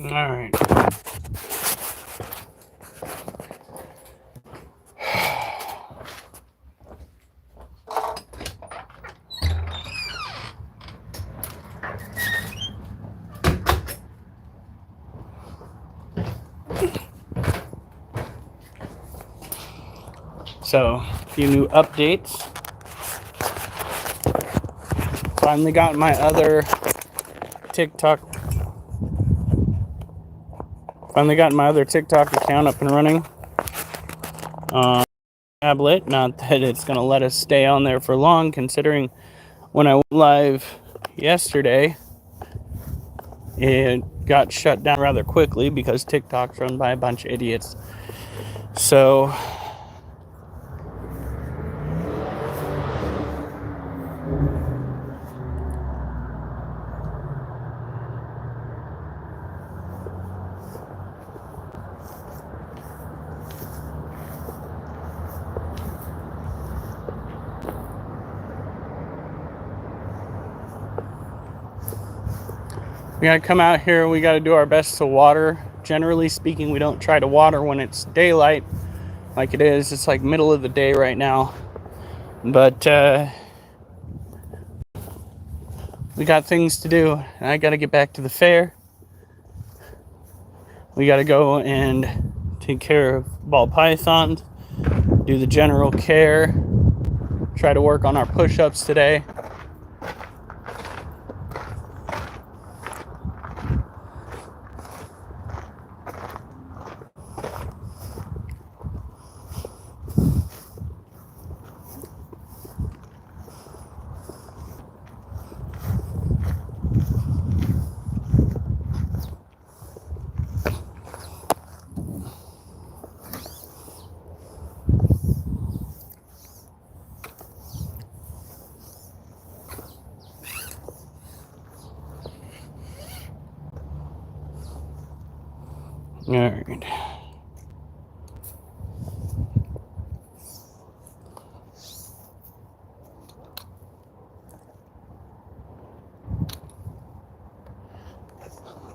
All right. So, a few new updates. Finally got my other TikTok. Finally got my other TikTok account up and running on tablet. Not that it's going to let us stay on there for long, considering when I went live yesterday, it got shut down rather quickly because TikTok's run by a bunch of idiots. So, we gotta come out here, we gotta do our best to water. Generally speaking, we don't try to water when it's daylight like it is. It's like middle of the day right now. But we got things to do. I gotta get back to the fair. We gotta go and take care of ball pythons, do the general care, try to work on our push-ups today. All right.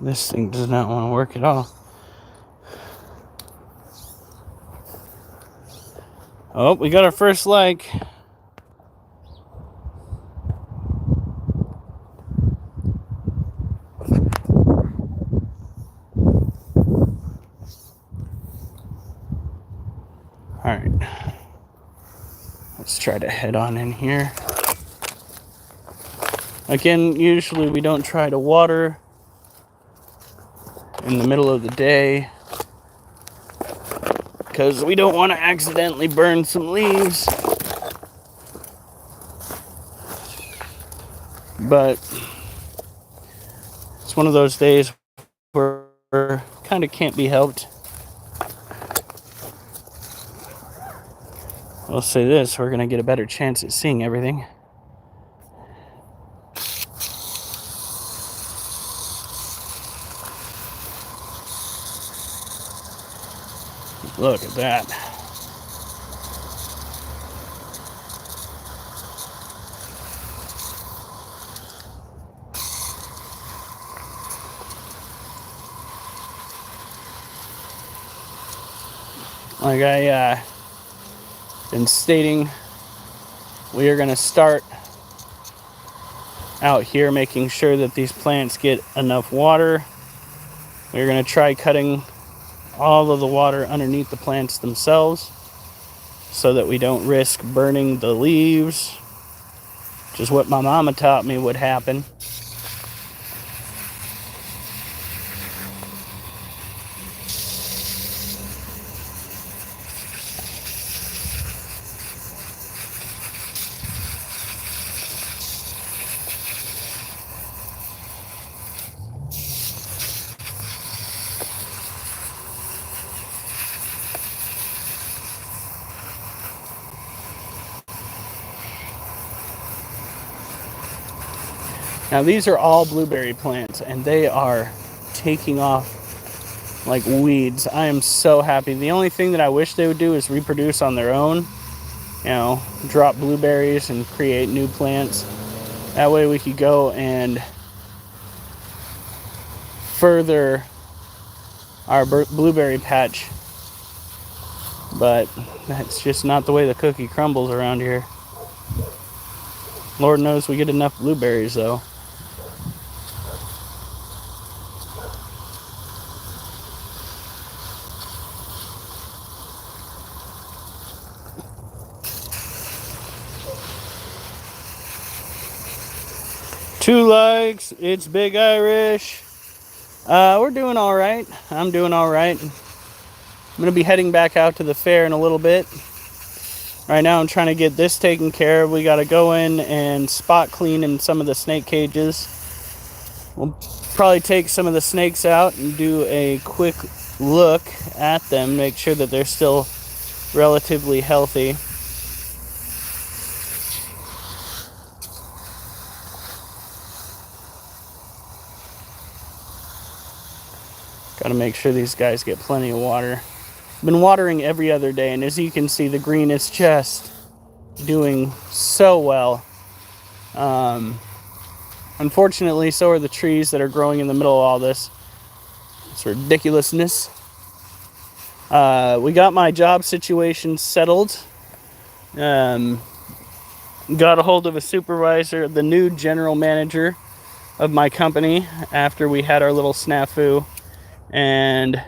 This thing does not want to work at all. Oh, we got our first like. All right. Let's try to head on in here. Again, usually we don't try to water in the middle of the day because we don't want to accidentally burn some leaves. But it's one of those days where kind of can't be helped. I'll say this, we're going to get a better chance at seeing everything. Look at that. Like I been stating, we are going to start out here making sure that these plants get enough water. We're going to try cutting all of the water underneath the plants themselves so that we don't risk burning the leaves, which is what my mama taught me would happen. Now these are all blueberry plants and they are taking off like weeds. I am so happy. The only thing that I wish they would do is reproduce on their own. You know, drop blueberries and create new plants. That way we could go and further our blueberry patch. But that's just not the way the cookie crumbles around here. Lord knows we get enough blueberries though. Two likes, it's Big Irish. We're doing all right. I'm doing all right. I'm gonna be heading back out to the fair in a little bit. Right now I'm trying to get this taken care of. We gotta go in and spot clean in some of the snake cages. We'll probably take some of the snakes out and do a quick look at them, make sure that they're still relatively healthy. Got to make sure these guys get plenty of water. Been watering every other day, and as you can see, the green is just doing so well. Unfortunately, so are the trees that are growing in the middle of all this. It's ridiculousness. We got my job situation settled. Got a hold of a supervisor, the new general manager of my company, after we had our little snafu. And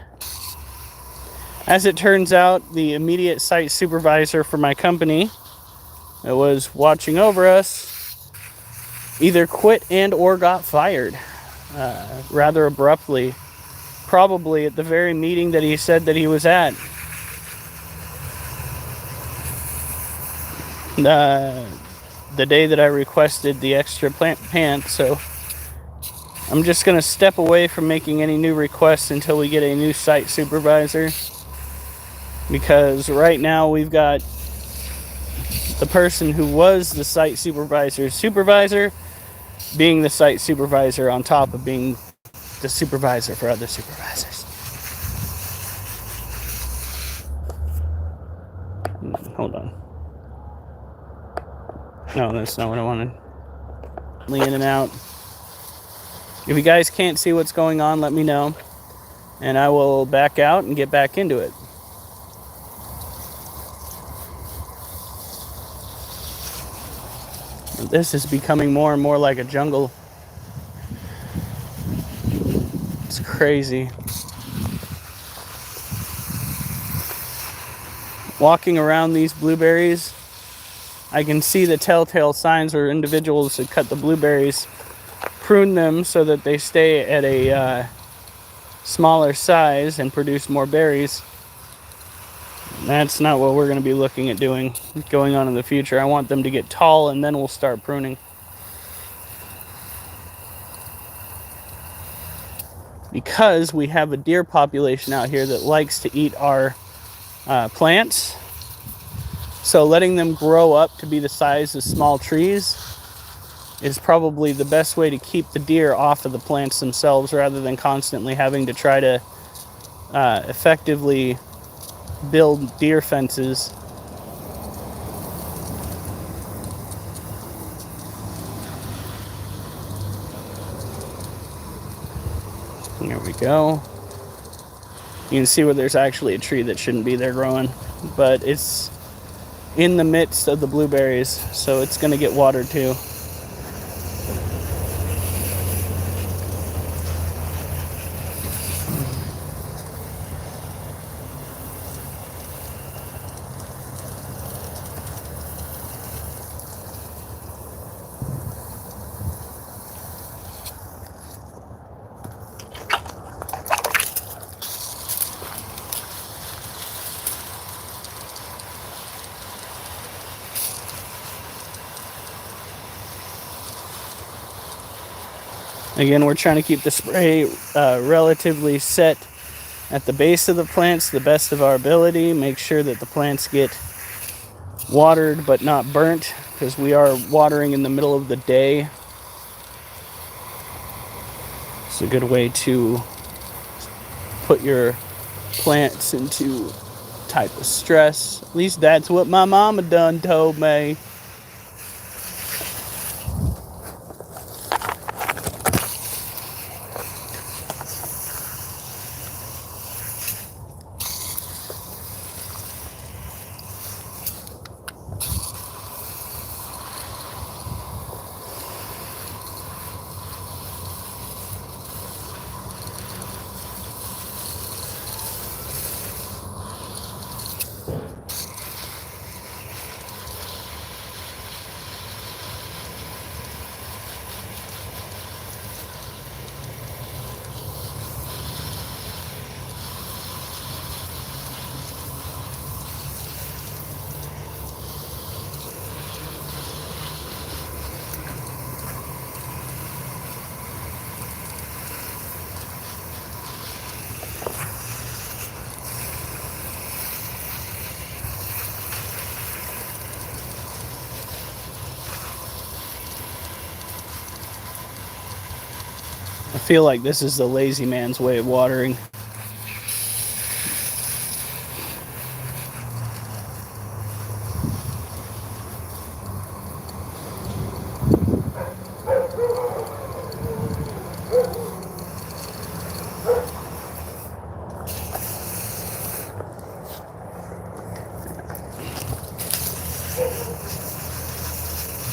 as it turns out, the immediate site supervisor for my company that was watching over us either quit and or got fired rather abruptly, probably at the very meeting that he said that he was at. The day that I requested the extra pants, so I'm just going to step away from making any new requests until we get a new site supervisor, because right now we've got the person who was the site supervisor being the site supervisor on top of being the supervisor for other supervisors. Hold on. No, that's not what I wanted. In and out. If you guys can't see what's going on, let me know, and I will back out and get back into it. This is becoming more and more like a jungle. It's crazy. Walking around these blueberries, I can see the telltale signs where individuals that cut the blueberries prune them so that they stay at a smaller size and produce more berries. That's not what we're going to be looking at doing going on in the future. I want them to get tall, and then we'll start pruning. Because we have a deer population out here that likes to eat our plants, so letting them grow up to be the size of small trees is probably the best way to keep the deer off of the plants themselves, rather than constantly having to try to effectively build deer fences. There we go. You can see where there's actually a tree that shouldn't be there growing, but it's in the midst of the blueberries, so it's going to get watered too. Again, we're trying to keep the spray relatively set at the base of the plants, the best of our ability. Make sure that the plants get watered but not burnt, because we are watering in the middle of the day. It's a good way to put your plants into type of stress. At least that's what my mama done told me. I feel like this is the lazy man's way of watering.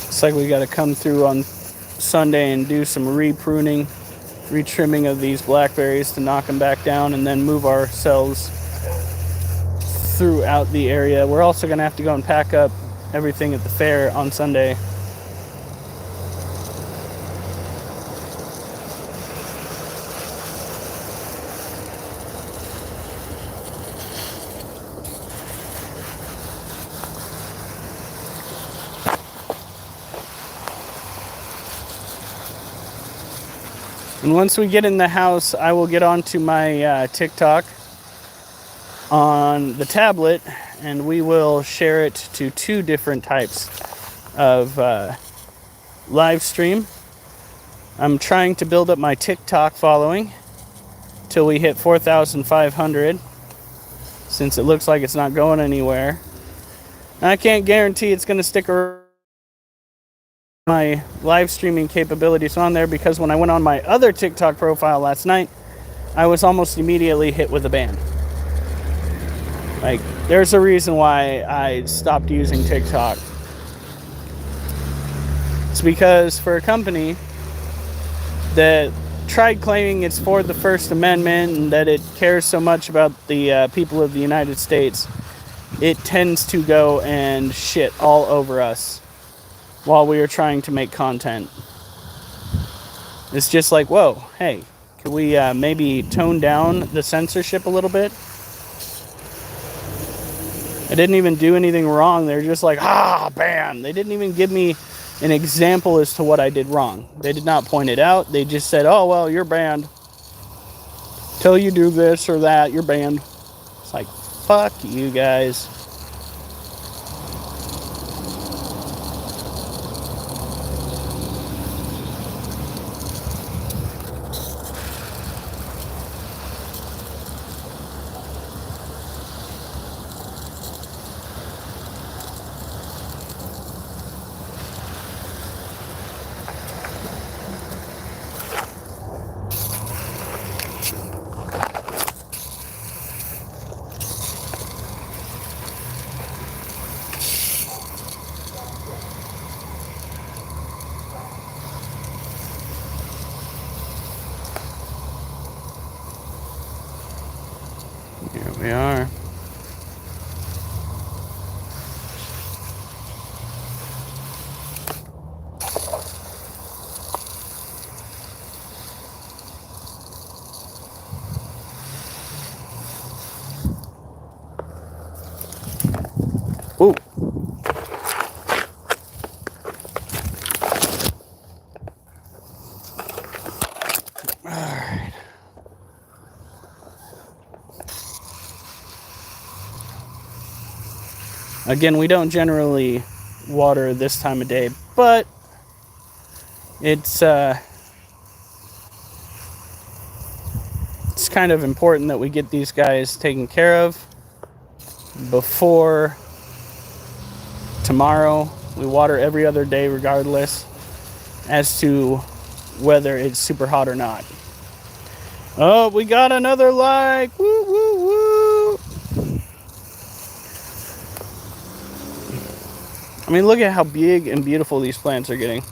Looks like we got to come through on Sunday and do some re-pruning, re-trimming of these blackberries to knock them back down, and then move ourselves throughout the area. We're also going to have to go and pack up everything at the fair on Sunday. And once we get in the house, I will get onto my TikTok on the tablet, and we will share it to 2 different types of live stream. I'm trying to build up my TikTok following till we hit 4,500, since it looks like it's not going anywhere. And I can't guarantee it's going to stick around. My live streaming capabilities on there, because when I went on my other TikTok profile last night, I was almost immediately hit with a ban. Like, there's a reason why I stopped using TikTok. It's because for a company that tried claiming it's for the First Amendment and that it cares so much about the people of the United States, it tends to go and shit all over us while we are trying to make content. It's just like, whoa, hey, can we maybe tone down the censorship a little bit? I didn't even do anything wrong. They're just like, ban. They didn't even give me an example as to what I did wrong. They did not point it out. They just said, oh, well, you're banned. Till you do this or that, you're banned. It's like, fuck you guys. Here we are. Ooh. Alright. Again, we don't generally water this time of day, but it's kind of important that we get these guys taken care of before tomorrow. We water every other day regardless as to whether it's super hot or not. Oh, we got another like. Woo, woo, woo. I mean, look at how big and beautiful these plants are getting.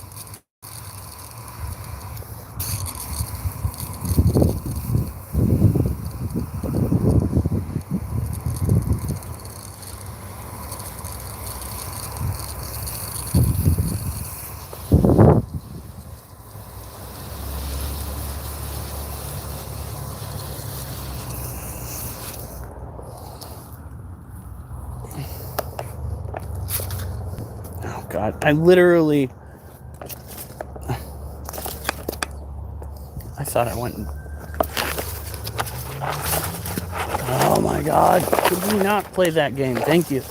Oh God, I thought I went. Oh my God, could we not play that game? Thank you.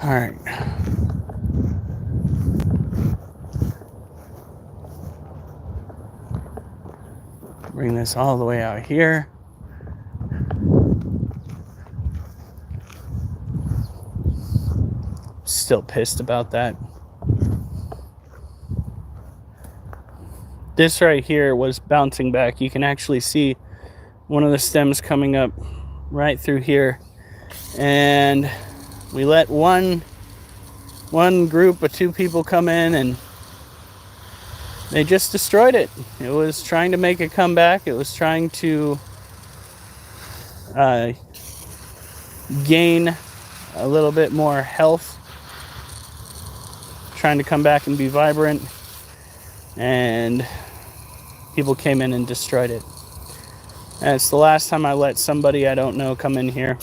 All right. Bring this all the way out here. Still pissed about that. This right here was bouncing back. You can actually see one of the stems coming up right through here. And we let one group of 2 people come in and they just destroyed it. It was trying to make a comeback. It was trying to gain a little bit more health, trying to come back and be vibrant, and people came in and destroyed it. And it's the last time I let somebody I don't know come in here.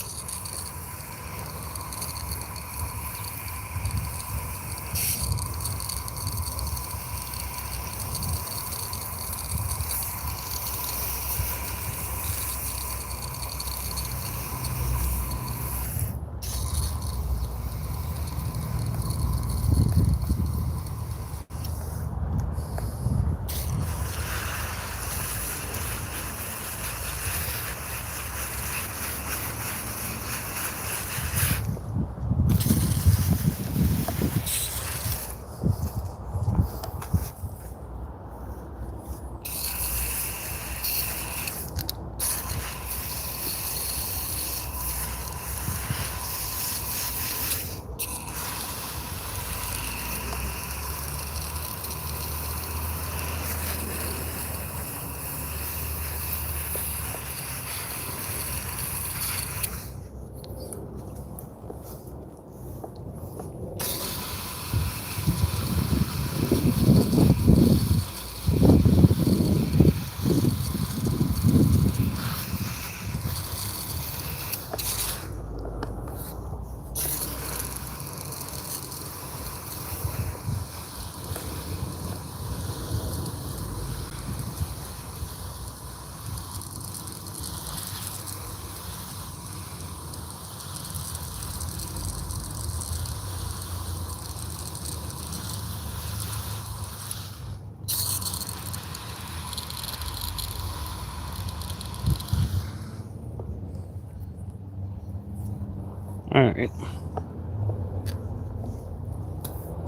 All right.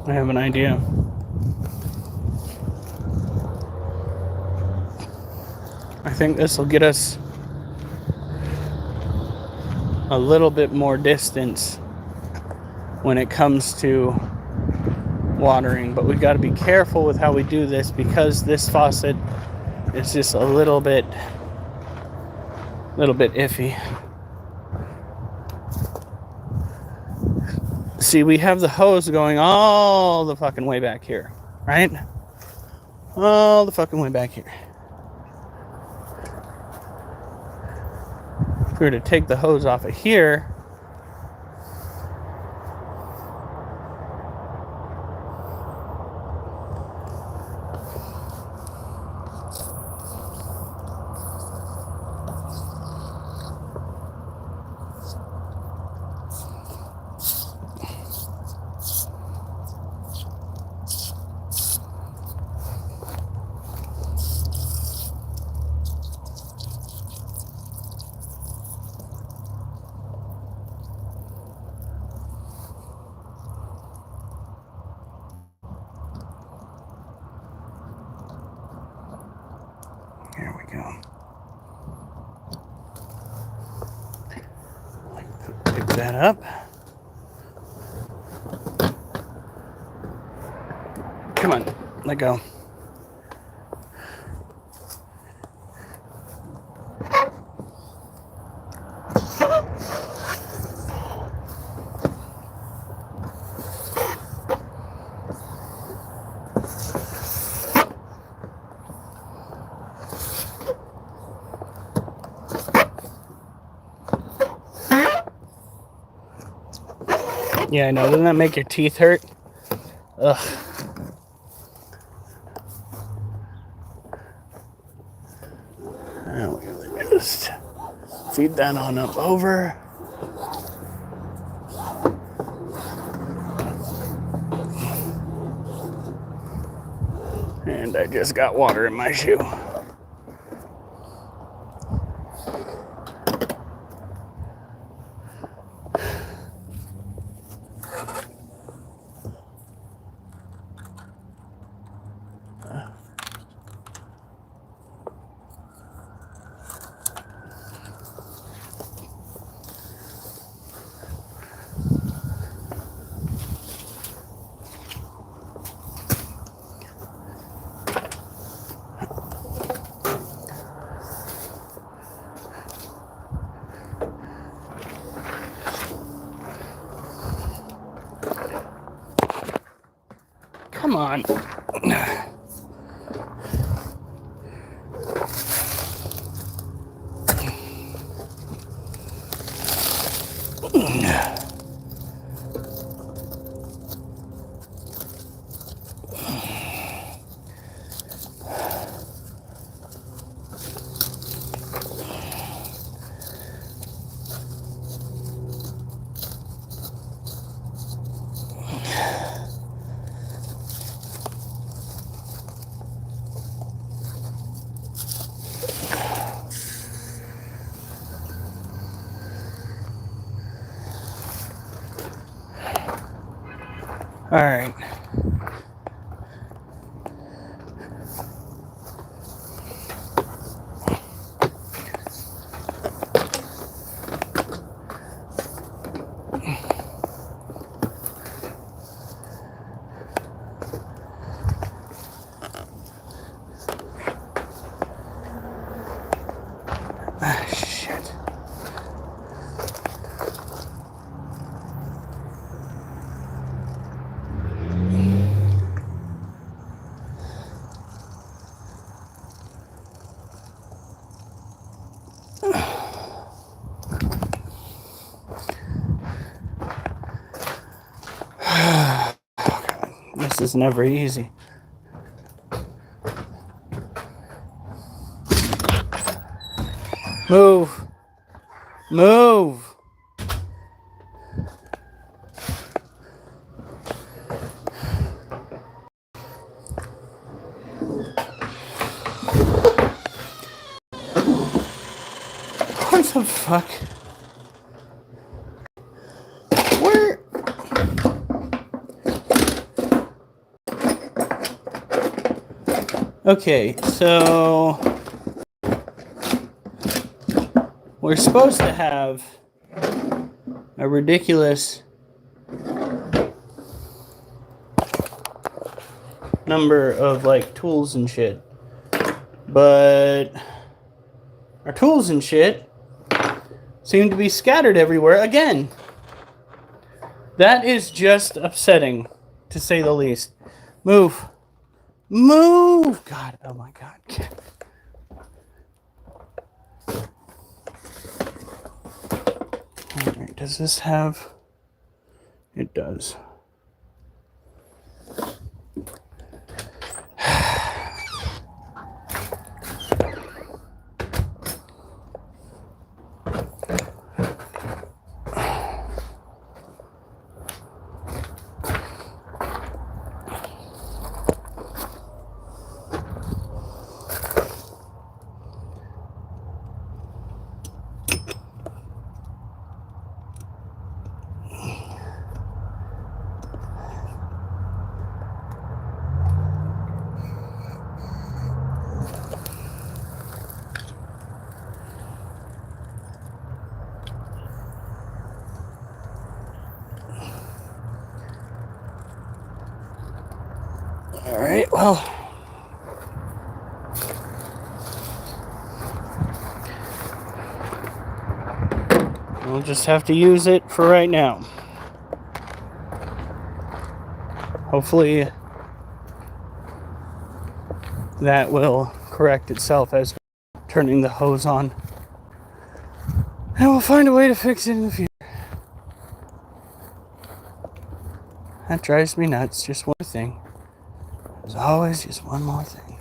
I have an idea. I think this will get us a little bit more distance when it comes to watering, but we've got to be careful with how we do this because this faucet is just a little bit iffy. See, we have the hose going all the fucking way back here, right? All the fucking way back here. If we were to take the hose off of here, there we go. Pick that up. Come on, let go. Yeah, I know. Doesn't that make your teeth hurt? Ugh. Now we're gonna just feed that on up over. And I just got water in my shoe. Come on. All right. Ah, shit. This is never easy. Move. Move. What the fuck? Where? Okay, so we're supposed to have a ridiculous number of like tools and shit, but our tools and shit seem to be scattered everywhere again. That is just upsetting, to say the least. Move. Move! God, oh my God. Alright, does this have... It does. Alright, well... We'll just have to use it for right now. Hopefully that will correct itself as turning the hose on. And we'll find a way to fix it in the future. That drives me nuts. Just one thing. There's always just one more thing.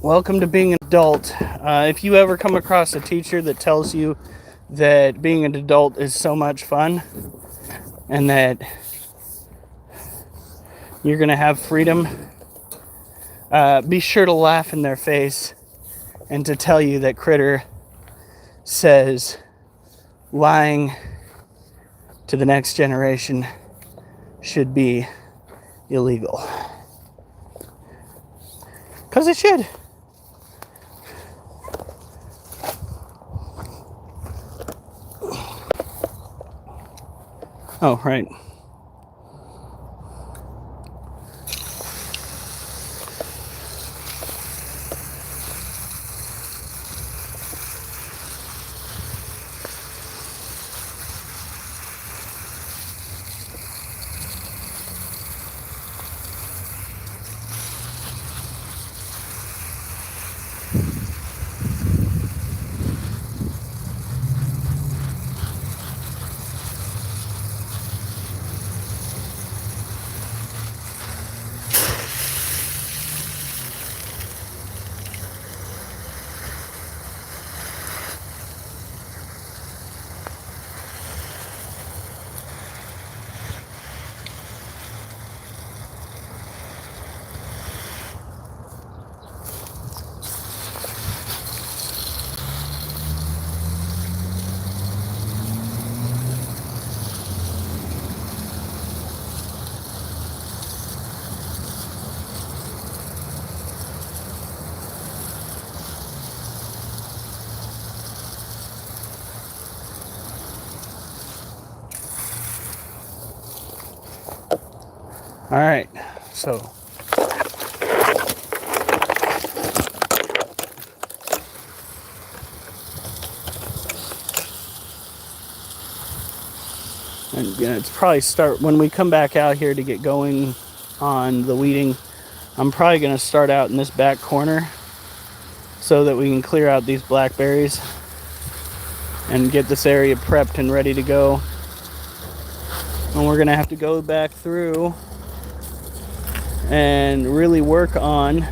Welcome to being an adult. If you ever come across a teacher that tells you that being an adult is so much fun and that you're going to have freedom, be sure to laugh in their face and to tell you that Critter says lying to the next generation should be illegal. 'Cause it should. Oh, right. All right, so and it's probably start when we come back out here to get going on the weeding. I'm probably going to start out in this back corner so that we can clear out these blackberries and get this area prepped and ready to go. And we're going to have to go back through and really work on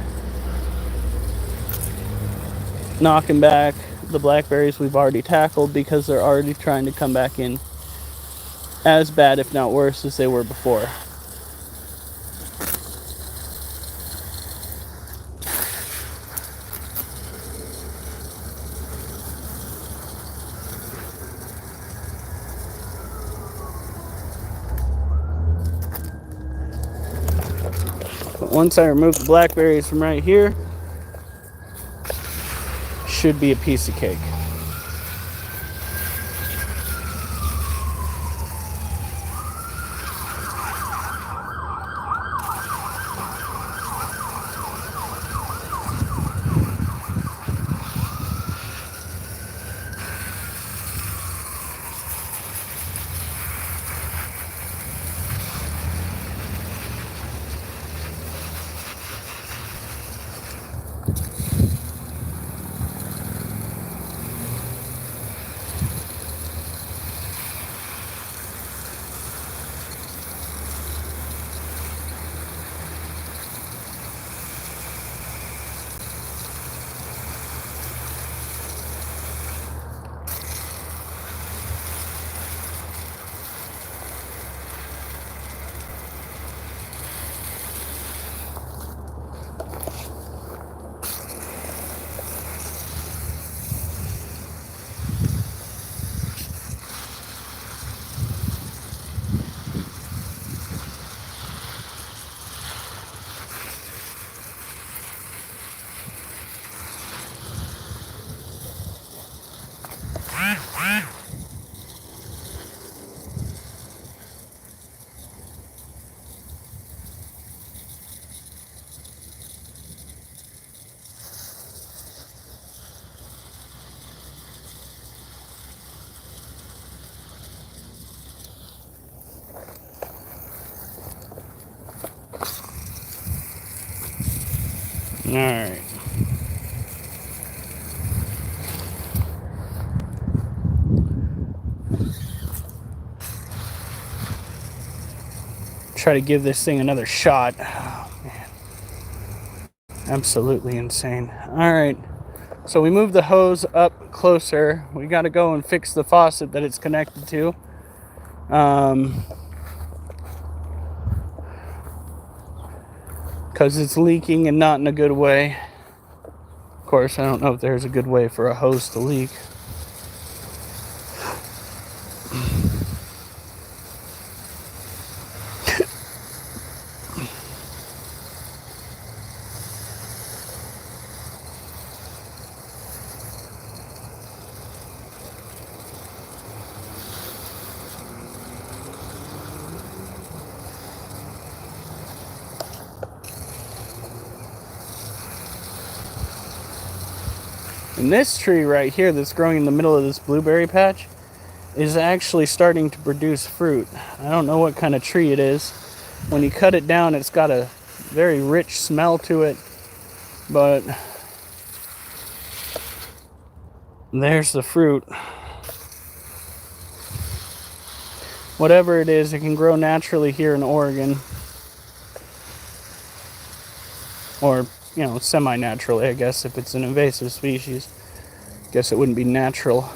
knocking back the blackberries we've already tackled, because they're already trying to come back in as bad, if not worse, as they were before. But once I remove the blackberries from right here, should be a piece of cake. All right. Try to give this thing another shot. Oh, man. Absolutely insane. All right. So we moved the hose up closer. We got to go and fix the faucet that it's connected to. Because it's leaking and not in a good way. Of course, I don't know if there's a good way for a hose to leak. And this tree right here that's growing in the middle of this blueberry patch is actually starting to produce fruit. I don't know what kind of tree it is. When you cut it down, it's got a very rich smell to it. But there's the fruit. Whatever it is, it can grow naturally here in Oregon. Or, you know, semi-naturally, I guess, if it's an invasive species. I guess it wouldn't be natural.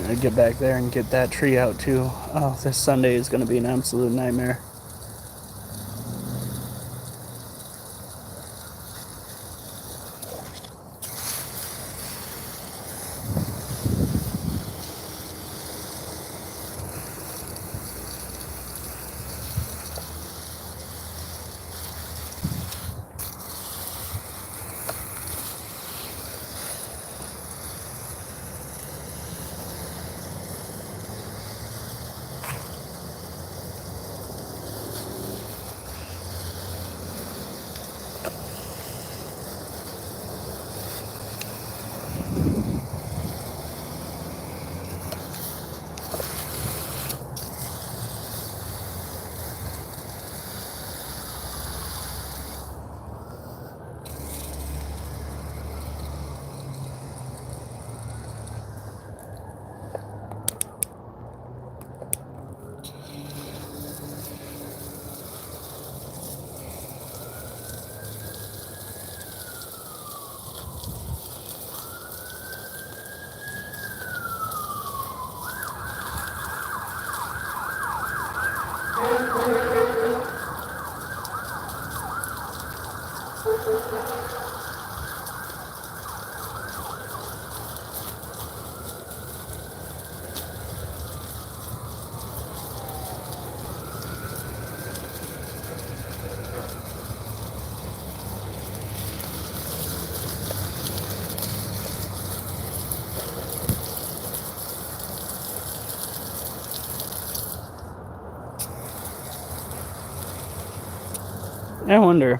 I get back there and get that tree out too. Oh, this Sunday is going to be an absolute nightmare. I wonder.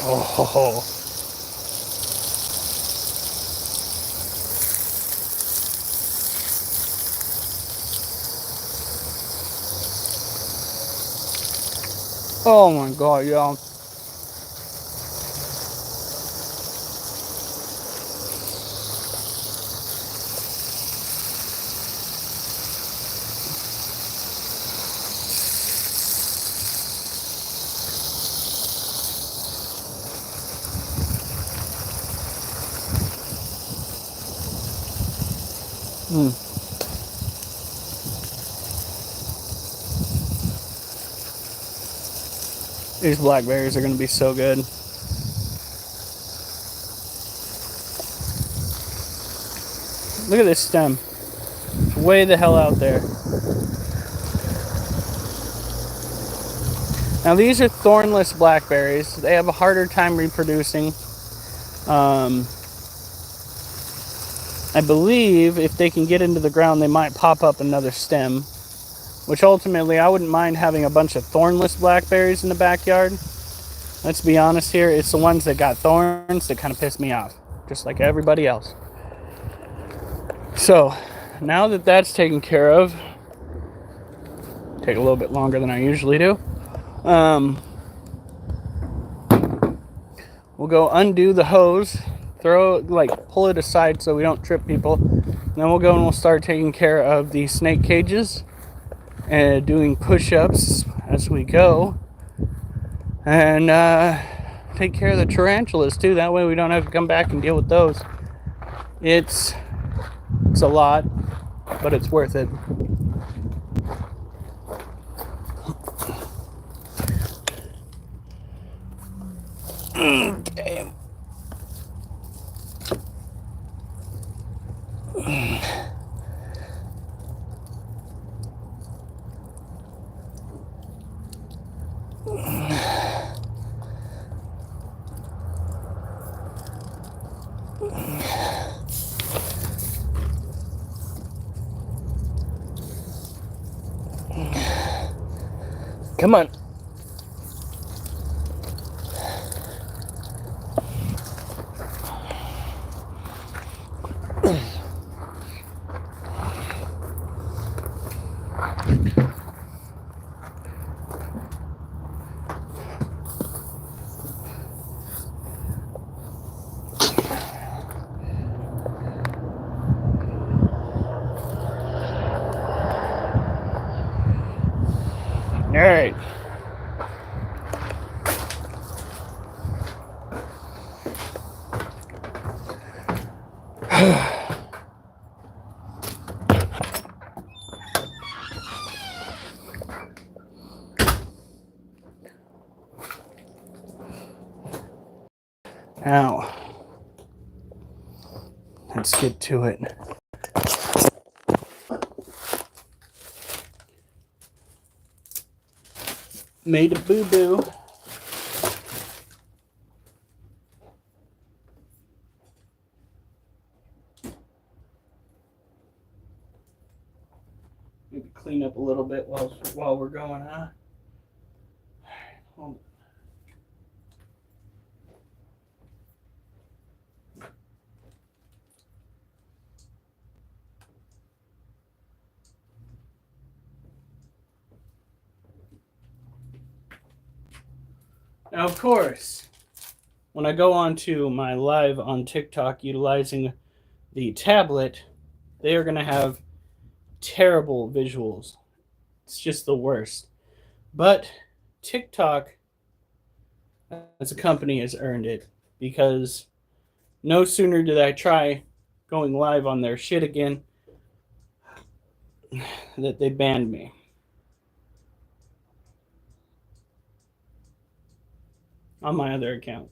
Oh, oh my God, y'all. These blackberries are going to be so good. Look at this stem. It's way the hell out there. Now these are thornless blackberries. They have a harder time reproducing. I believe if they can get into the ground, they might pop up another stem, which ultimately I wouldn't mind having a bunch of thornless blackberries in the backyard. Let's be honest here, it's the ones that got thorns that kind of piss me off, just like everybody else. So now that that's taken care of, take a little bit longer than I usually do. We'll go undo the hose, pull it aside so we don't trip people. Then we'll go and we'll start taking care of the snake cages and doing push-ups as we go. And take care of the tarantulas too. That way we don't have to come back and deal with those. It's a lot, but it's worth it. Okay. Come on. All right. Now, let's get to it. Made a boo-boo. Maybe clean up a little bit while we're going, huh? Hold on. Now, of course, when I go on to my live on TikTok utilizing the tablet, they are going to have terrible visuals. It's just the worst. But TikTok as a company has earned it, because no sooner did I try going live on their shit again that they banned me. On my other account.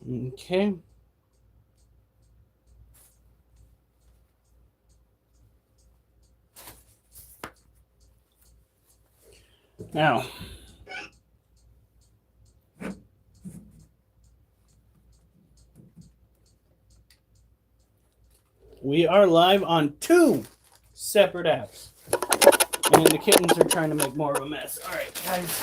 Okay. Now, we are live on 2 separate apps. And the kittens are trying to make more of a mess. All right, guys.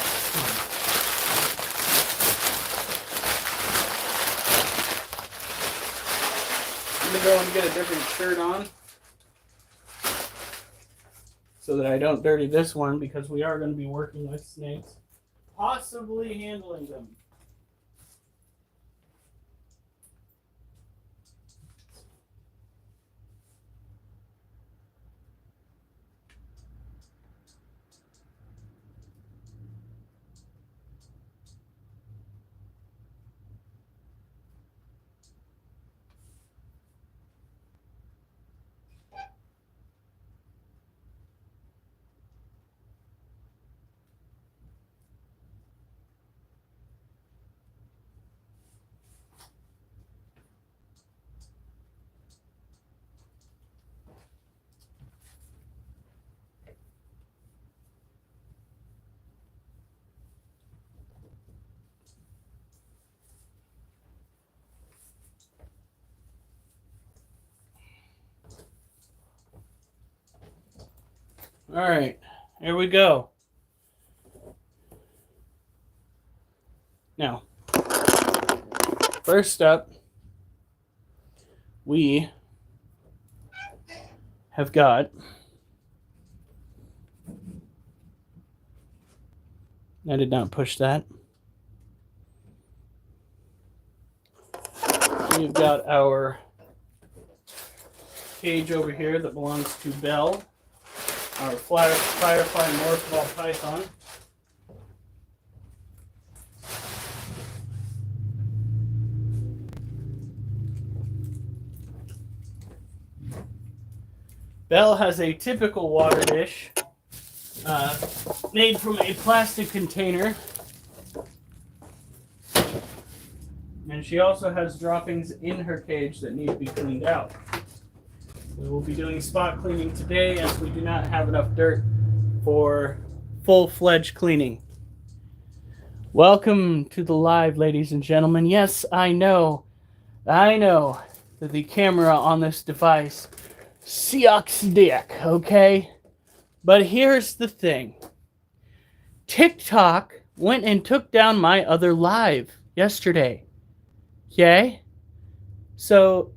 I'm going to go and get a different shirt on so that I don't dirty this one, because we are going to be working with snakes, possibly handling them. All right, here we go. Now, first up, we have got, I did not push that. We've got our cage over here that belongs to Belle, our Firefly morph ball python. Belle has a typical water dish made from a plastic container. And she also has droppings in her cage that need to be cleaned out. We will be doing spot cleaning today, as we do not have enough dirt for full-fledged cleaning. Welcome to the live, ladies and gentlemen. Yes, I know that the camera on this device sucks dick, okay? But here's the thing. TikTok went and took down my other live yesterday. Okay? So,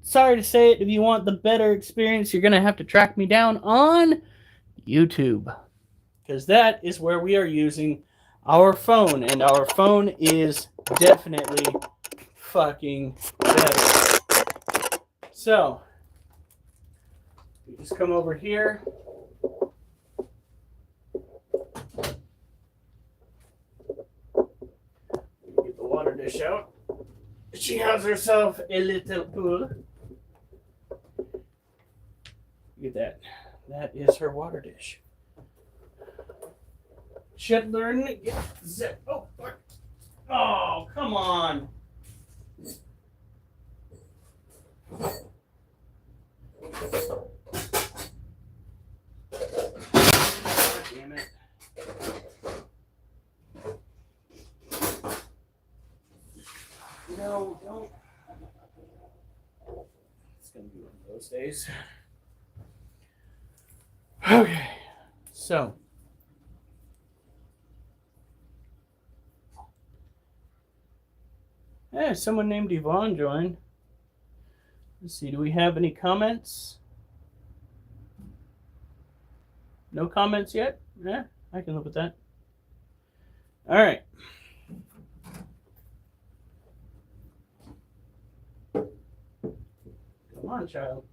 sorry to say it, if you want the better experience, you're going to have to track me down on YouTube. Because that is where we are using our phone. And our phone is definitely fucking better. So, you just come over here. Get the water dish out. She has herself a little pool. Look at that. That is her water dish. Should learn to get zip. Oh, fuck. Oh, come on. Damn it. No, don't. It's going to be one of those days. Okay, so. Hey, someone named Yvonne joined. Let's see, do we have any comments? No comments yet? Yeah, I can live with that. All right. Come on, child.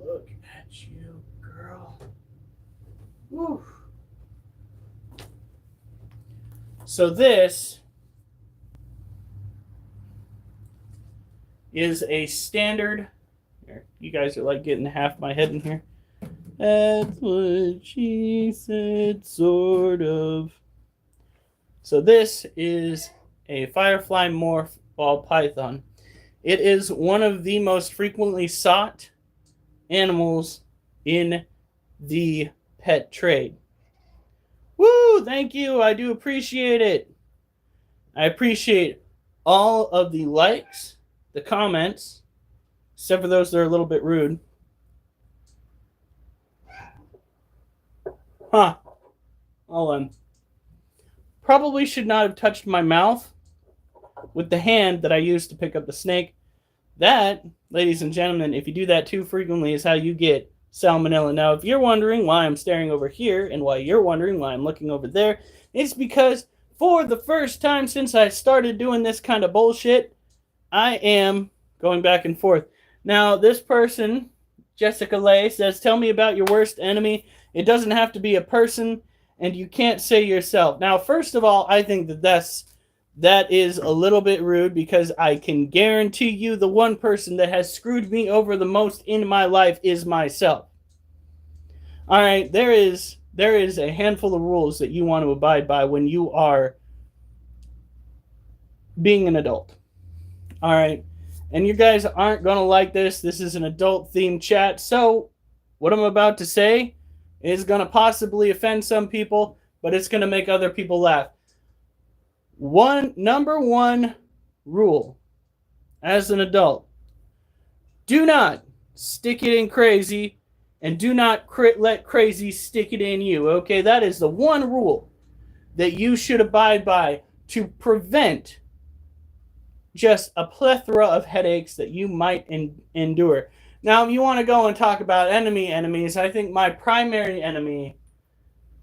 Look at you, girl. Woo. So this is a standard. Here, you guys are like getting half my head in here. That's what she said, sort of. So this is a firefly morph ball python. It is one of the most frequently sought animals in the pet trade. Woo! Thank you. I do appreciate it. I appreciate all of the likes, the comments, except for those that are a little bit rude. Huh. Hold on. Probably should not have touched my mouth with the hand that I used to pick up the snake. That, ladies and gentlemen, if you do that too frequently, is how you get salmonella. Now, if you're wondering why I'm staring over here and why you're wondering why I'm looking over there, it's because for the first time since I started doing this kind of bullshit, I am going back and forth. Now, this person, Jessica Lay, says, tell me about your worst enemy. It doesn't have to be a person, and you can't say yourself. Now, first of all, I think that is a little bit rude, because I can guarantee you the one person that has screwed me over the most in my life is myself. All right, there is a handful of rules that you want to abide by when you are being an adult. All right, and you guys aren't going to like this. This is an adult-themed chat, so what I'm about to say is going to possibly offend some people, but it's going to make other people laugh. Number one rule as an adult: do not stick it in crazy, and do not let crazy stick it in you. Okay, that is the one rule that you should abide by to prevent just a plethora of headaches that you might endure. Now, if you want to go and talk about enemies, I think my primary enemy,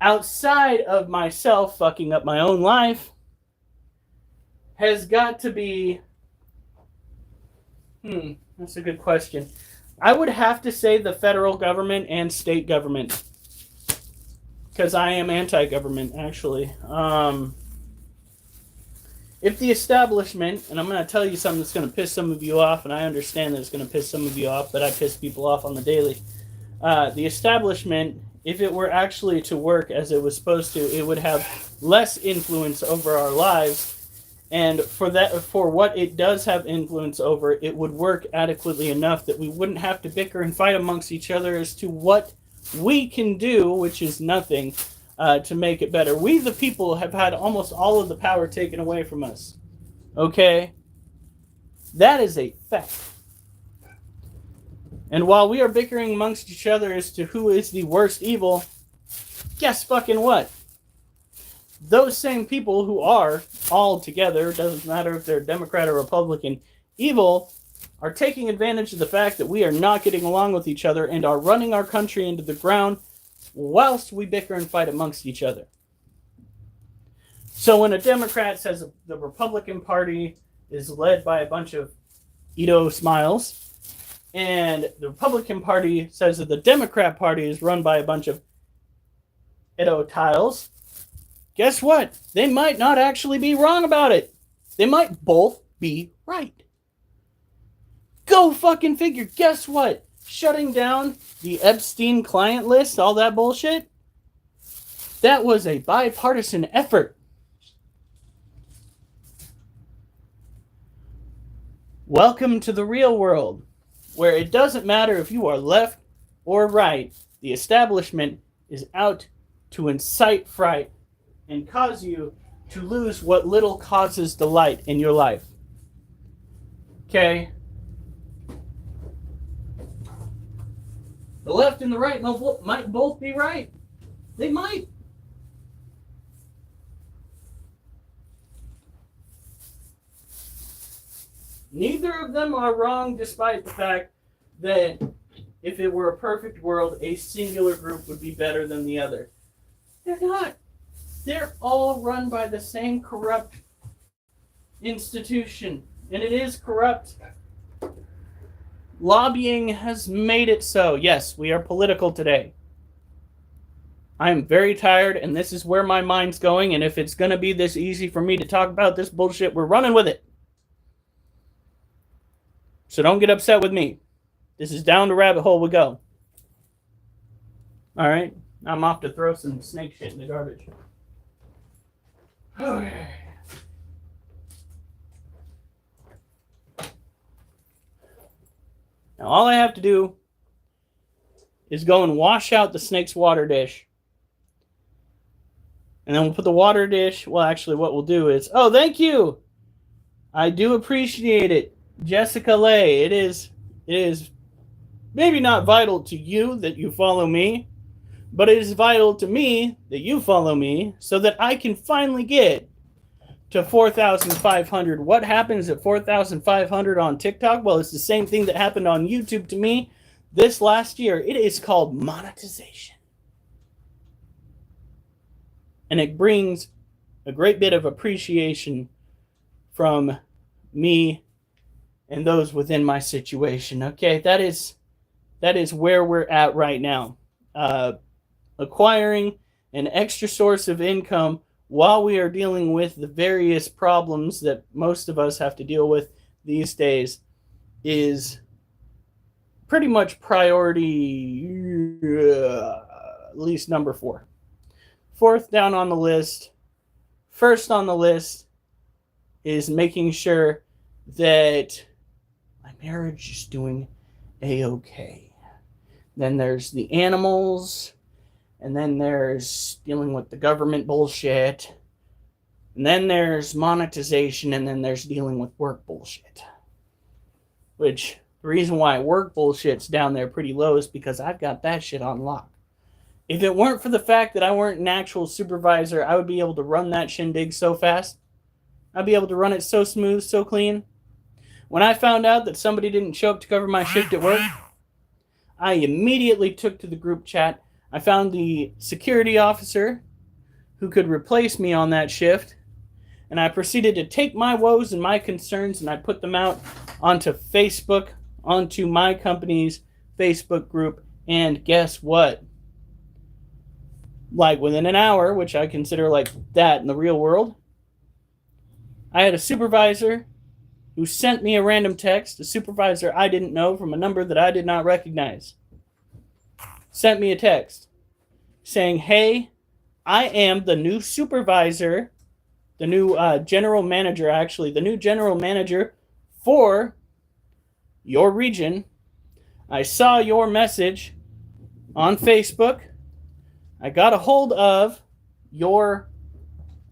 outside of myself fucking up my own life, has got to be... that's a good question. I would have to say the federal government and state government, because I am anti-government, actually. If the establishment, and I'm going to tell you something that's going to piss some of you off, and I understand that it's going to piss some of you off, but I piss people off on the daily. The establishment, if it were actually to work as it was supposed to, it would have less influence over our lives. And for what it does have influence over, it would work adequately enough that we wouldn't have to bicker and fight amongst each other as to what we can do, which is nothing, to make it better. We, the people, have had almost all of the power taken away from us. Okay? That is a fact. And while we are bickering amongst each other as to who is the worst evil, guess fucking what? Those same people who are all together, doesn't matter if they're Democrat or Republican, evil, are taking advantage of the fact that we are not getting along with each other and are running our country into the ground whilst we bicker and fight amongst each other. So when a Democrat says the Republican Party is led by a bunch of Edo smiles, and the Republican Party says that the Democrat Party is run by a bunch of Edo tiles, guess what? They might not actually be wrong about it. They might both be right. Go fucking figure. Guess what? Shutting down the Epstein client list, all that bullshit, that was a bipartisan effort. Welcome to the real world, where it doesn't matter if you are left or right. The establishment is out to incite fright and cause you to lose what little causes delight in your life. Okay? The left and the right might both be right. They might. Neither of them are wrong, despite the fact that if it were a perfect world, a singular group would be better than the other. They're not. They're all run by the same corrupt institution, and it is corrupt. Lobbying has made it so. Yes, we are political today. I am very tired, and this is where my mind's going, and if it's going to be this easy for me to talk about this bullshit, we're running with it. So don't get upset with me. This is down the rabbit hole we go. All right? I'm off to throw some snake shit in the garbage. Okay. Now all I have to do is go and wash out the snake's water dish. And then we'll put the water dish, well actually what we'll do is, oh thank you! I do appreciate it. Jessica Lay, it is maybe not vital to you that you follow me, but it is vital to me that you follow me so that I can finally get to 4,500. What happens at 4,500 on TikTok? Well, it's the same thing that happened on YouTube to me this last year. It is called monetization. And it brings a great bit of appreciation from me and those within my situation. Okay, that is where we're at right now. Acquiring an extra source of income while we are dealing with the various problems that most of us have to deal with these days is pretty much priority at least number 4. Fourth down on the list. First on the list is making sure that my marriage is doing a-okay. Then there's the animals, and then there's dealing with the government bullshit, and then there's monetization, and then there's dealing with work bullshit. Which, the reason why work bullshit's down there pretty low is because I've got that shit on lock. If it weren't for the fact that I weren't an actual supervisor, I would be able to run that shindig so fast. I'd be able to run it so smooth, so clean. When I found out that somebody didn't show up to cover my shift at work, I immediately took to the group chat. I found the security officer who could replace me on that shift, and I proceeded to take my woes and my concerns and I put them out onto Facebook, onto my company's Facebook group, and guess what? Like within an hour, which I consider like that in the real world, I had a supervisor who sent me a random text, a supervisor I didn't know from a number that I did not recognize. Sent me a text saying, hey, I am the new supervisor, the new general manager, actually, the new general manager for your region. I saw your message on Facebook. I got a hold of your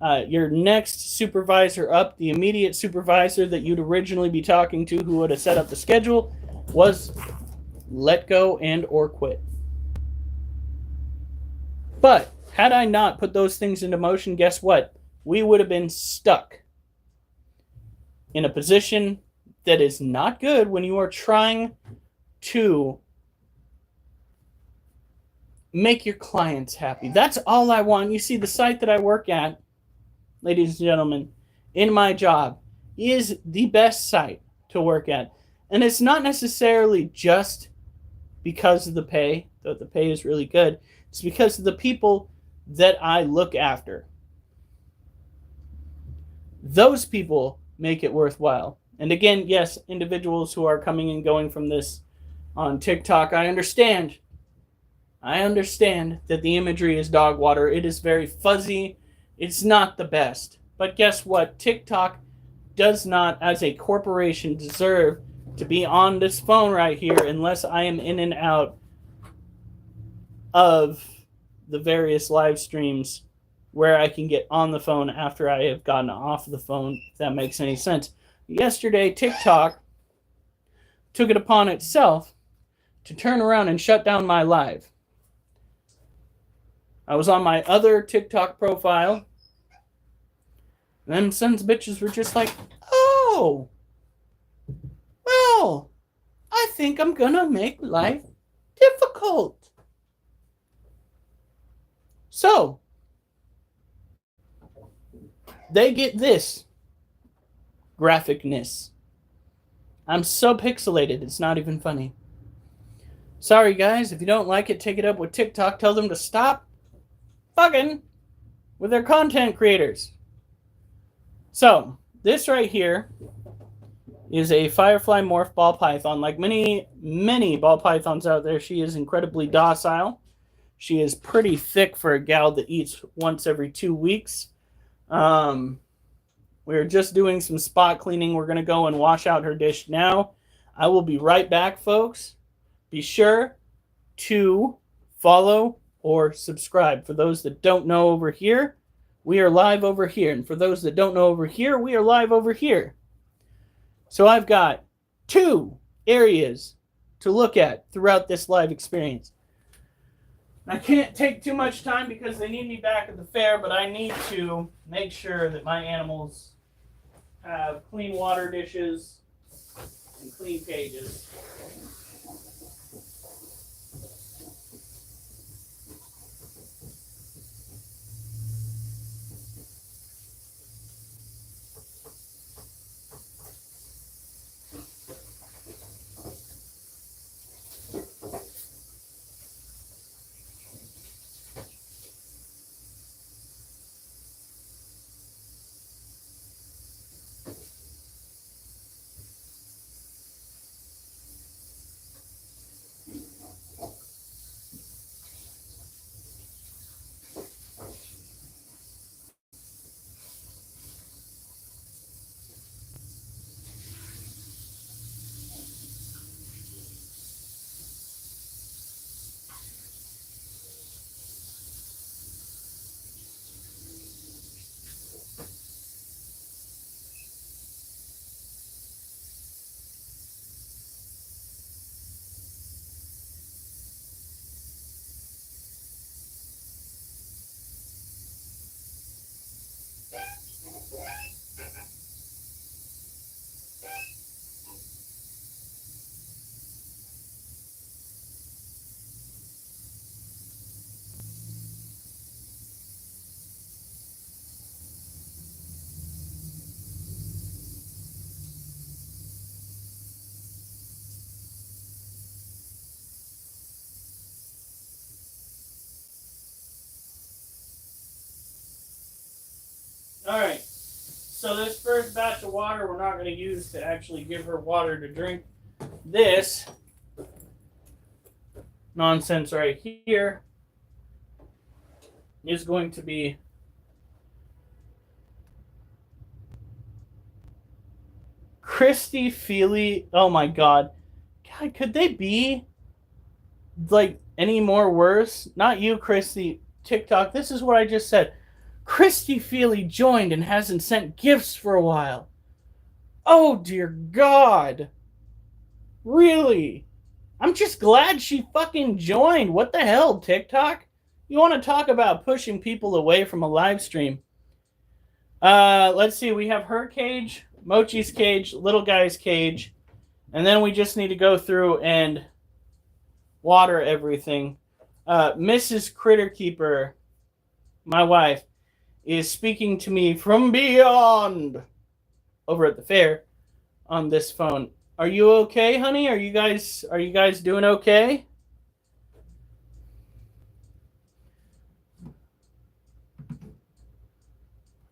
next supervisor up, the immediate supervisor that you'd originally be talking to who would have set up the schedule was let go and or quit. But had I not put those things into motion, guess what? We would have been stuck in a position that is not good when you are trying to make your clients happy. That's all I want. You see, the site that I work at, ladies and gentlemen, in my job, is the best site to work at. And it's not necessarily just because of the pay, though the pay is really good. It's because of the people that I look after. Those people make it worthwhile. And again, yes, individuals who are coming and going from this on TikTok, I understand that the imagery is dog water. It is very fuzzy. It's not the best. But guess what? TikTok does not, as a corporation, deserve to be on this phone right here unless I am in and out of the various live streams where I can get on the phone after I have gotten off the phone, if that makes any sense. Yesterday, TikTok took it upon itself to turn around and shut down my live. I was on my other TikTok profile, and then sons bitches were just like, oh, well, I think I'm gonna make life difficult. So, they get this graphicness. I'm so pixelated, it's not even funny. Sorry guys, if you don't like it, take it up with TikTok. Tell them to stop fucking with their content creators. So, this right here is a Firefly Morph ball python. Like many ball pythons out there, she is incredibly docile. She is pretty thick for a gal that eats once every 2 weeks. We're just doing some spot cleaning. We're going to go and wash out her dish now. I will be right back, folks. Be sure to follow or subscribe. For those that don't know over here, we are live over here. And for those that don't know over here, we are live over here. So I've got 2 areas to look at throughout this live experience. I can't take too much time because they need me back at the fair, but I need to make sure that my animals have clean water dishes and clean cages. All right, so this first batch of water we're not going to use to actually give her water to drink. This nonsense right here is going to be Christy Feely. Oh my God. God, could they be like any more worse? Not you, Christy. TikTok, this is what I just said. Christy Feely joined and hasn't sent gifts for a while. Oh dear God. Really? I'm just glad she fucking joined. What the hell, TikTok? You want to talk about pushing people away from a live stream? Let's see. We have her cage, Mochi's cage, little guy's cage, and then we just need to go through and water everything. Mrs. Critter Keeper, my wife, is speaking to me from beyond over at the fair on this phone. Are you okay, honey? Are you guys doing okay?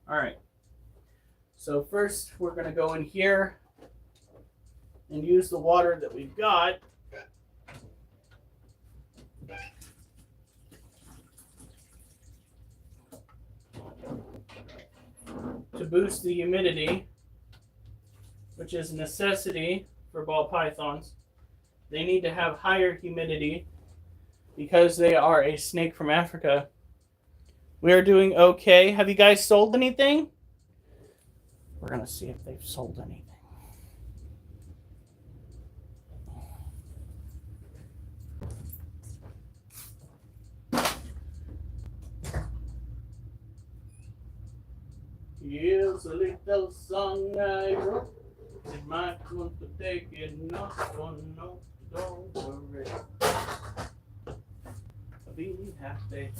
All right. So first we're going to go in here and use the water that we've got to boost the humidity, which is a necessity for ball pythons. They need to have higher humidity because they are a snake from Africa. We are doing okay. Have you guys sold anything? We're going to see if they've sold anything. Here's a little song I wrote. It might want to take it, not for no, don't worry. Be happy.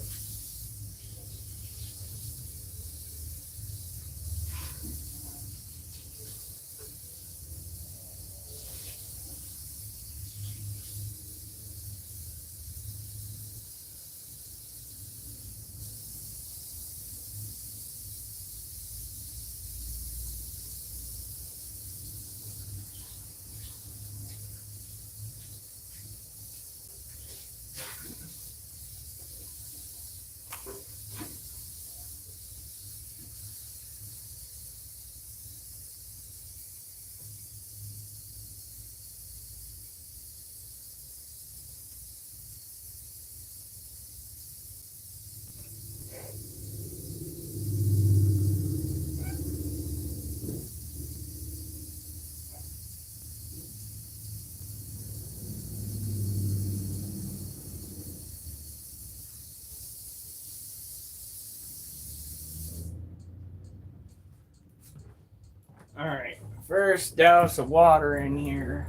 First douse of water in here.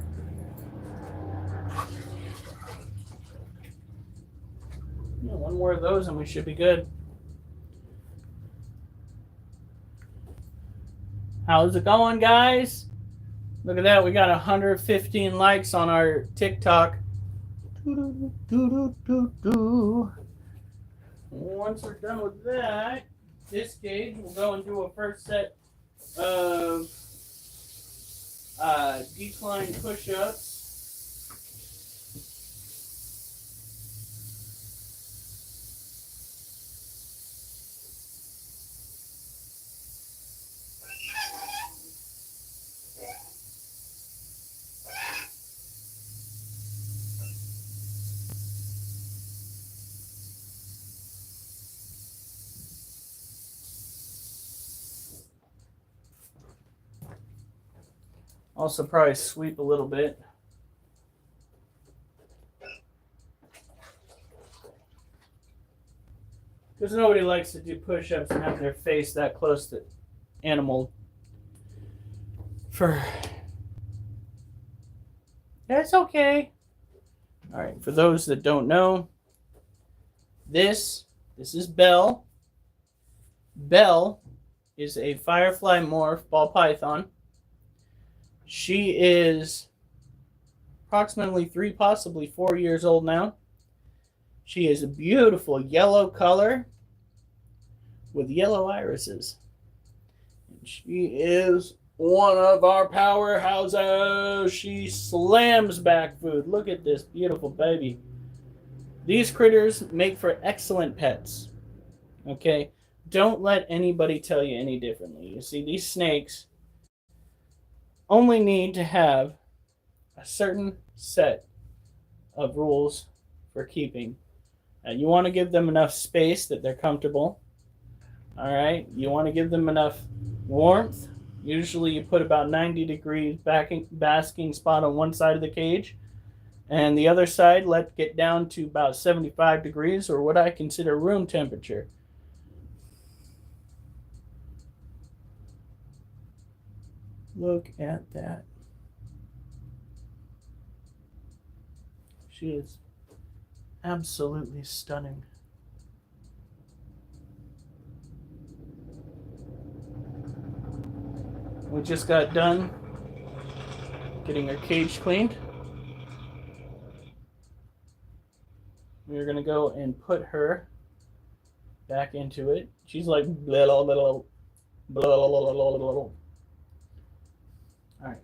Yeah, one more of those and we should be good. How's it going, guys? Look at that. We got 115 likes on our TikTok. Once we're done with that, this cage, we'll go and do a first set of decline push-ups. Also probably sweep a little bit. Because nobody likes to do push-ups and have their face that close to animal fur. That's okay. All right, for those that don't know, this is Belle. Belle is a firefly morph ball python. She is approximately 3, possibly 4 years old now. She is a beautiful yellow color with yellow irises. And she is one of our powerhouses. She slams back food. Look at this beautiful baby. These critters make for excellent pets. Okay? Don't let anybody tell you any differently. You see, these snakes only need to have a certain set of rules for keeping. You want to give them enough space that they're comfortable. All right. You want to give them enough warmth. Usually you put about 90 degrees basking spot on one side of the cage, and the other side let get down to about 75 degrees, or what I consider room temperature. Look at that. She is absolutely stunning. We just got done getting her cage cleaned. We're going to go and put her back into it. She's like blah, blah, blah, blah, blah, blah, blah. All right,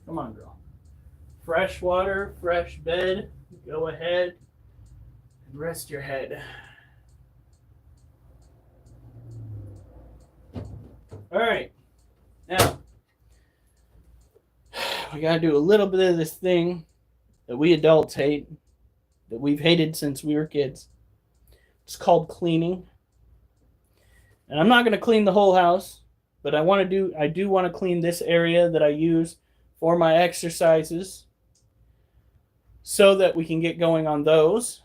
come on, girl. Fresh water, fresh bed. Go ahead and rest your head. All right, now we gotta do a little bit of this thing that we adults hate, that we've hated since we were kids. It's called cleaning. And I'm not gonna clean the whole house, but I do want to clean this area that I use for my exercises so that we can get going on those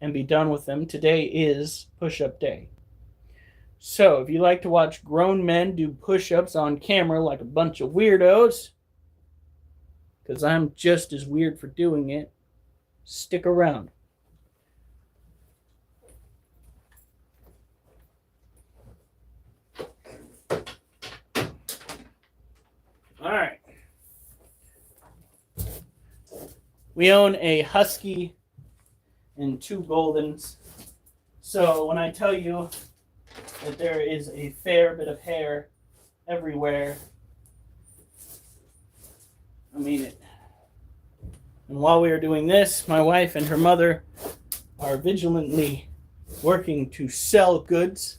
and be done with them. Today is push-up day. So if you like to watch grown men do push-ups on camera like a bunch of weirdos, because I'm just as weird for doing it, stick around. All right. We own a husky and 2 goldens. So when I tell you that there is a fair bit of hair everywhere, I mean it. And while we are doing this, my wife and her mother are vigilantly working to sell goods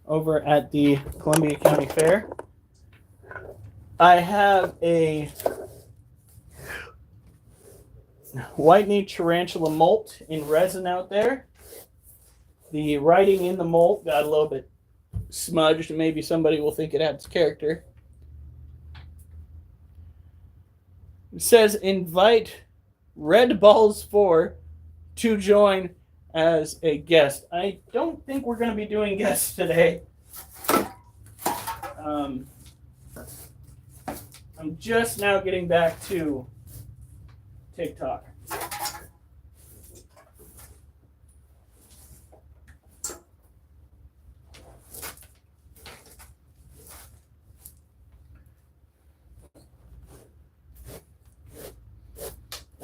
over at the Columbia County Fair. I have a white-knee tarantula molt in resin out there. The writing in the molt got a little bit smudged, and maybe somebody will think it adds character. It says, invite Red Balls 4 to join as a guest. I don't think we're going to be doing I'm just now getting back to TikTok.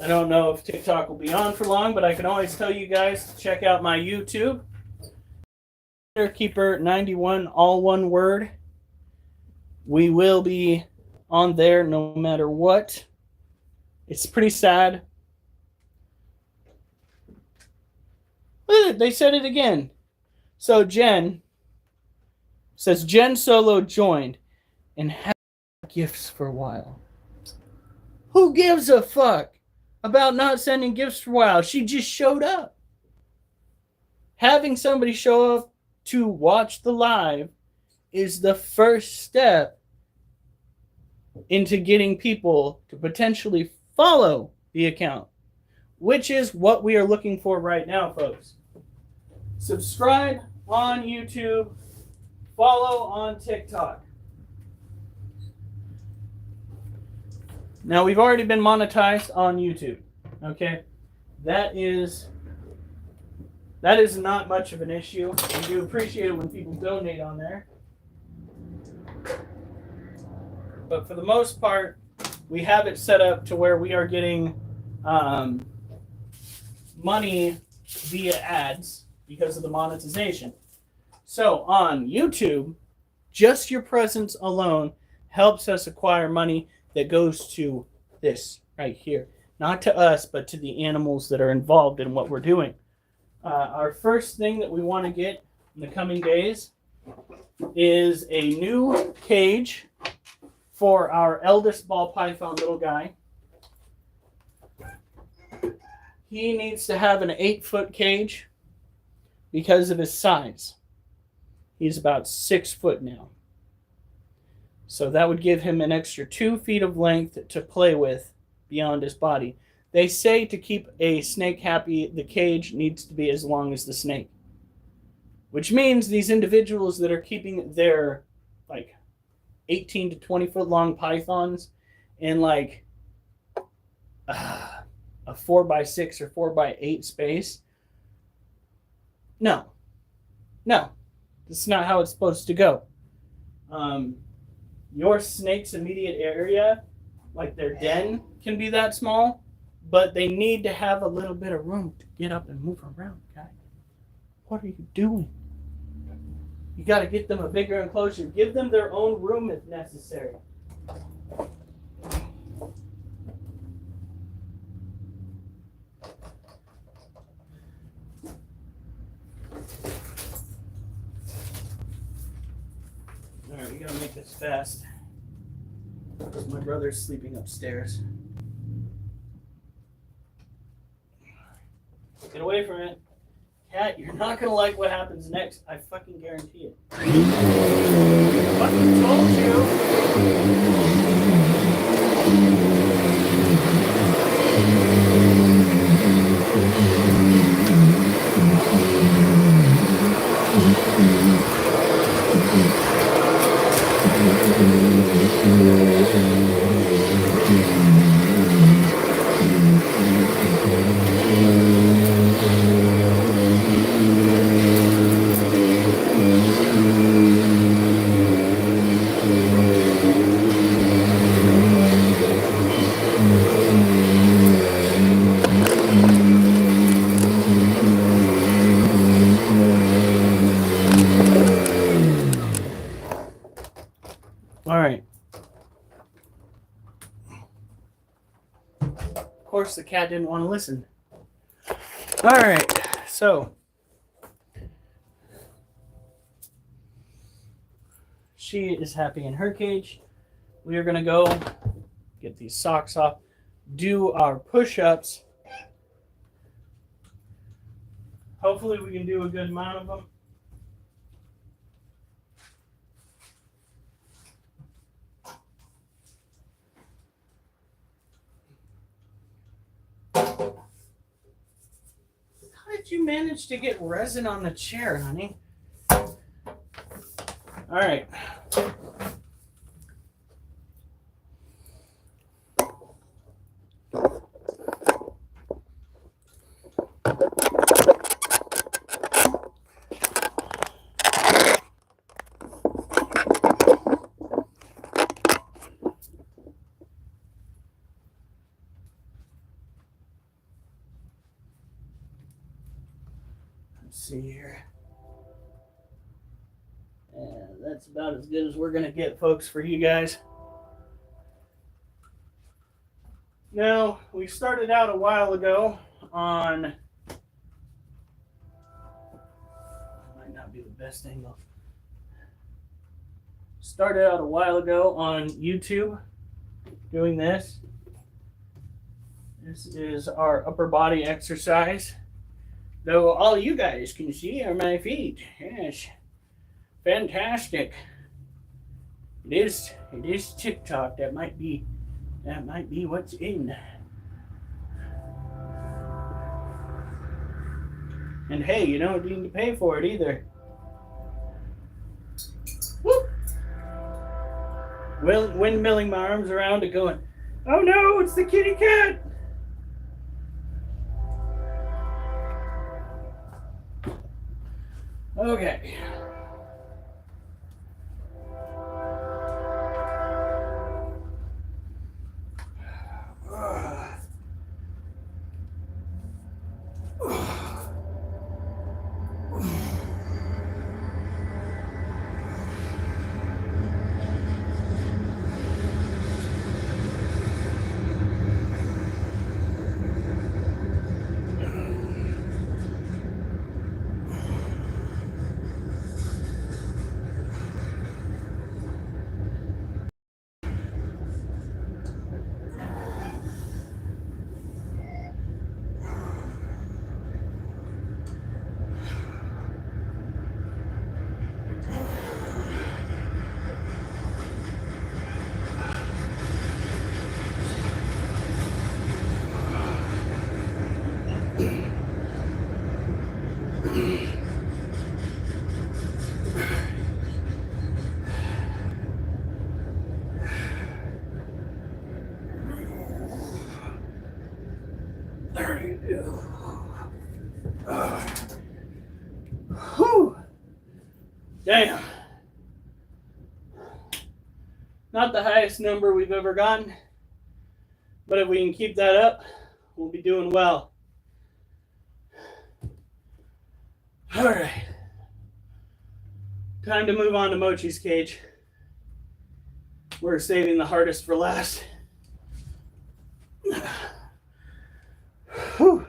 I don't know if TikTok will be on for long, but I can always tell you guys to check out my YouTube. Keeper 91, all one word. We will be on there no matter what. It's pretty sad. They said it again. So Jen says Jen Solo joined and had gifts for a while. Who gives a fuck about not sending gifts for a while? She just showed up. Having somebody show up to watch the live is the first step into getting people to potentially follow the account, which is what we are looking for right now, folks. Subscribe on YouTube, follow on TikTok. Now, we've already been monetized on YouTube, okay? That is not much of an issue. We do appreciate it when people donate on there. But for the most part, we have it set up to where we are getting money via ads because of the monetization. So on YouTube, just your presence alone helps us acquire money that goes to this right here. Not to us, but to the animals that are involved in what we're doing. Our first thing that we want to get in the coming days is a new cage for our eldest ball python little guy. He needs to have an 8-foot cage because of his size. He's about 6 foot now. So that would give him an extra 2 feet of length to play with beyond his body. They say to keep a snake happy, the cage needs to be as long as the snake. Which means these individuals that are keeping their like 18 to 20 foot long pythons in like a 4x6 or 4x8 space. No. That's not how it's supposed to go. Your snake's immediate area, like their den, can be that small, but they need to have a little bit of room to get up and move around, guys. What are you doing? You got to get them a bigger enclosure. Give them their own room if necessary. Alright, we got to make this fast. Because my brother's sleeping upstairs. Get away from it. Cat, you're not going to like what happens next. I fucking guarantee it. Fucking told you. Alright. Of course, the cat didn't want to listen. Alright, so she is happy in her cage. We are going to go get these socks off, do our push-ups. Hopefully we can do a good amount of them. How did you manage to get resin on the chair, honey? All right. Let's see here. And that's about as good as we're going to get, folks, for you guys. Now, we started out a while ago on... Might not be the best angle. Started out a while ago on YouTube doing this. This is our upper body exercise. Though all you guys can see are my feet. Yes. Fantastic. It is TikTok. That might be what's in. And hey, you don't need to pay for it either. Whoop! Windmilling my arms around and going, oh no, it's the kitty cat! Okay. Whew. Damn. Not the highest number we've ever gotten, but if we can keep that up, we'll be doing well. All right. Time to move on to Mochi's cage. We're saving the hardest for last. Whew. Whew.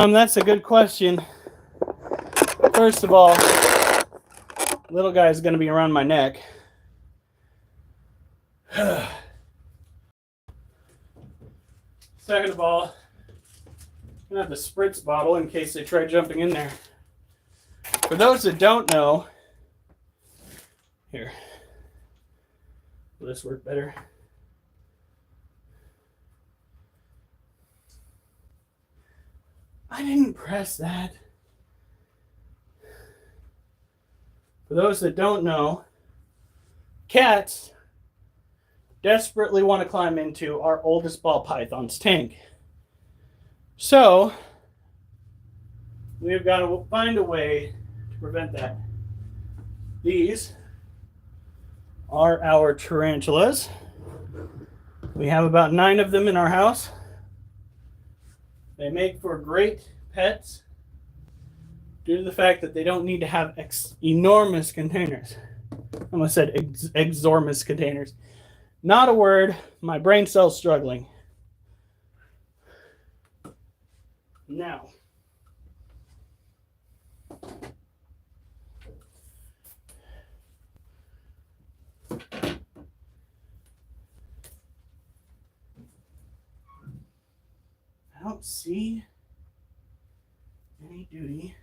That's a good question. First of all, little guy's going to be around my neck. Second of all, I'm going to have the spritz bottle in case they try jumping in there. For those that don't know, here, will this work better? I didn't press that. For those that don't know, cats desperately want to climb into our oldest ball python's tank. So, we've got to find a way to prevent that. These are our tarantulas. We have about 9 of them in our house. They make for great pets due to the fact that they don't need to have enormous containers. almost said exormus containers. Not a word. My brain cell's struggling. Now, I don't see any duty.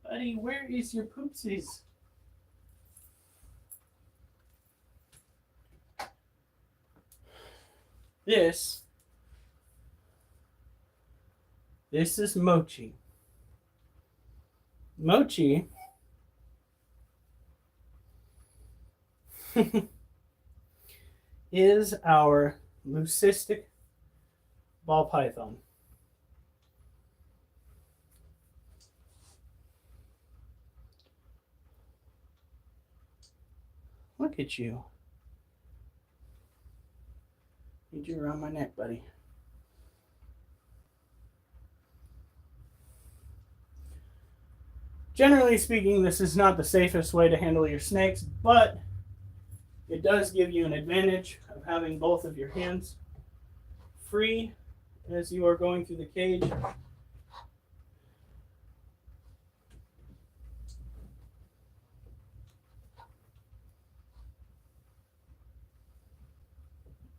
Buddy, where is your poopsies? This is Mochi. Mochi is our leucistic ball python. Look at you. Need you around my neck, buddy. Generally speaking, this is not the safest way to handle your snakes, but it does give you an advantage of having both of your hands free as you are going through the cage.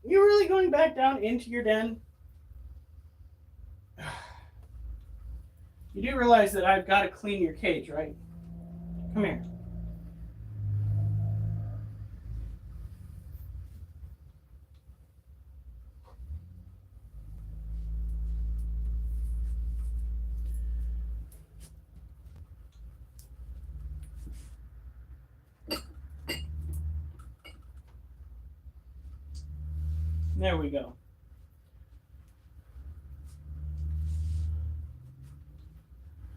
You're really going back down into your den? You do realize that I've got to clean your cage, right? Come here. There we go.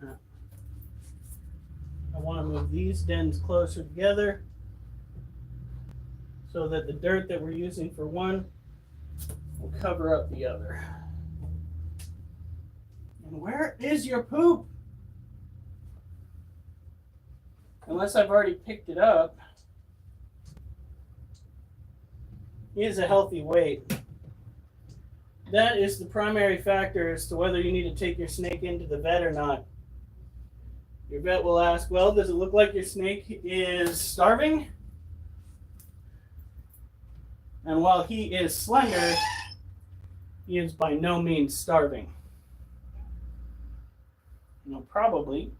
I want to move these dens closer together so that the dirt that we're using for one will cover up the other. And where is your poop? Unless I've already picked it up. He is a healthy weight. That is the primary factor as to whether you need to take your snake into the vet or not. Your vet will ask, well, does it look like your snake is starving? And while he is slender, he is by no means starving. And he'll probably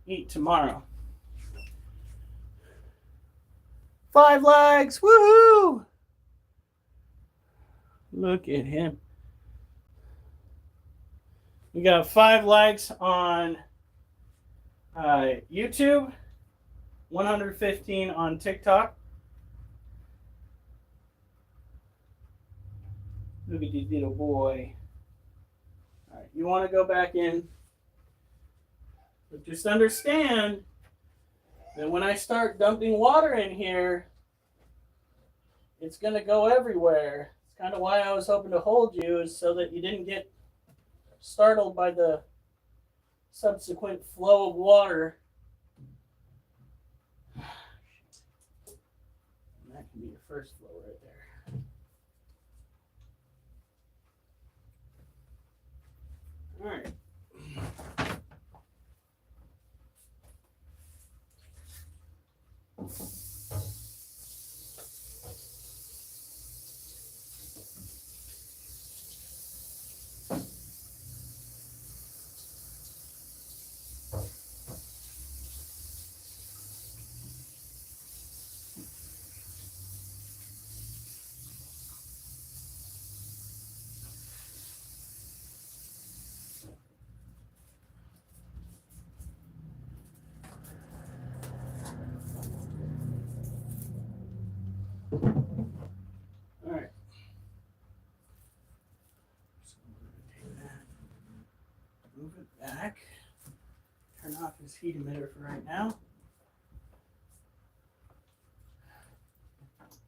eat tomorrow. 5 legs, woohoo! Look at him. We got 5 likes on YouTube, 115 on TikTok. Look at this little boy. All right, you want to go back in, but just understand that when I start dumping water in here, it's going to go everywhere. It's kind of why I was hoping to hold you, is so that you didn't get startled by the subsequent flow of water. And that can be your first flow right there. All right. off his heat emitter for right now.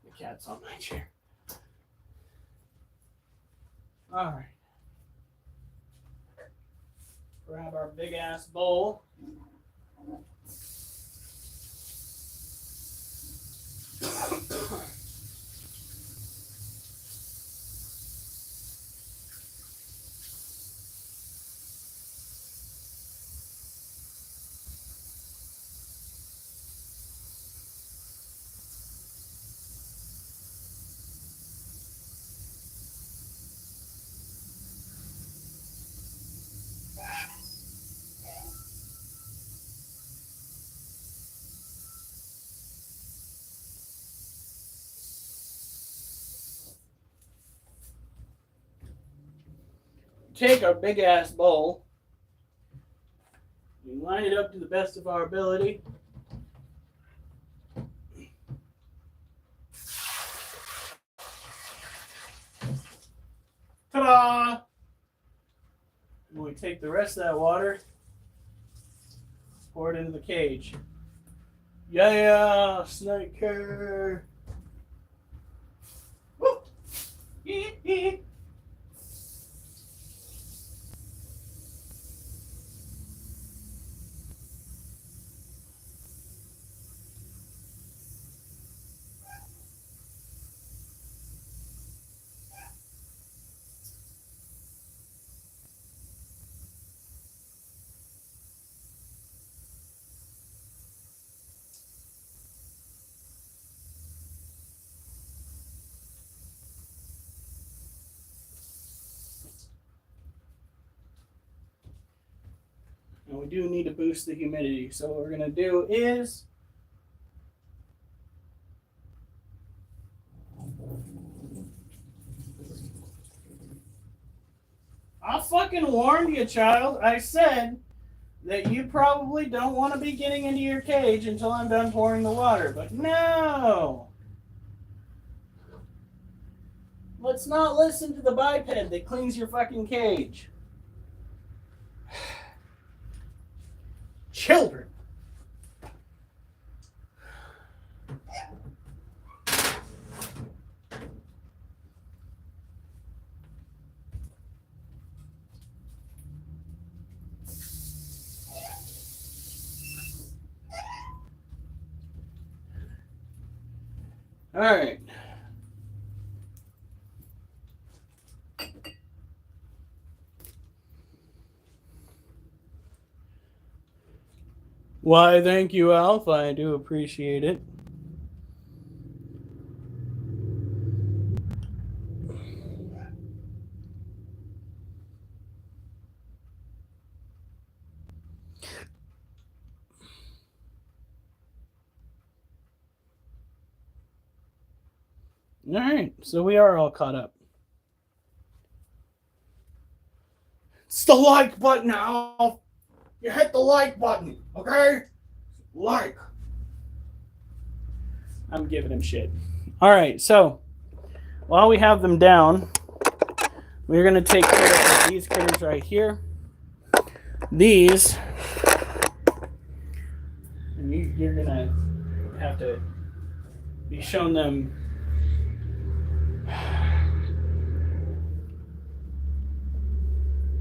The cat's on my chair. All right. Grab our big ass bowl. Take our big ass bowl. We line it up to the best of our ability. Ta-da! And we take the rest of that water, pour it into the cage. Yeah, snaker. Woo! And we do need to boost the humidity. So what we're going to do is I fucking warned you, child. I said that you probably don't want to be getting into your cage until I'm done pouring the water. But no! Let's not listen to the biped that cleans your fucking cage. Children. All right. Why, thank you, Alpha. I do appreciate it. All right, so we are all caught up. It's the like button, Alf. You hit the like button, okay? Like. I'm giving him shit. All right, so while we have them down, we're going to take care of these critters right here. These, and you're going to have to be shown them.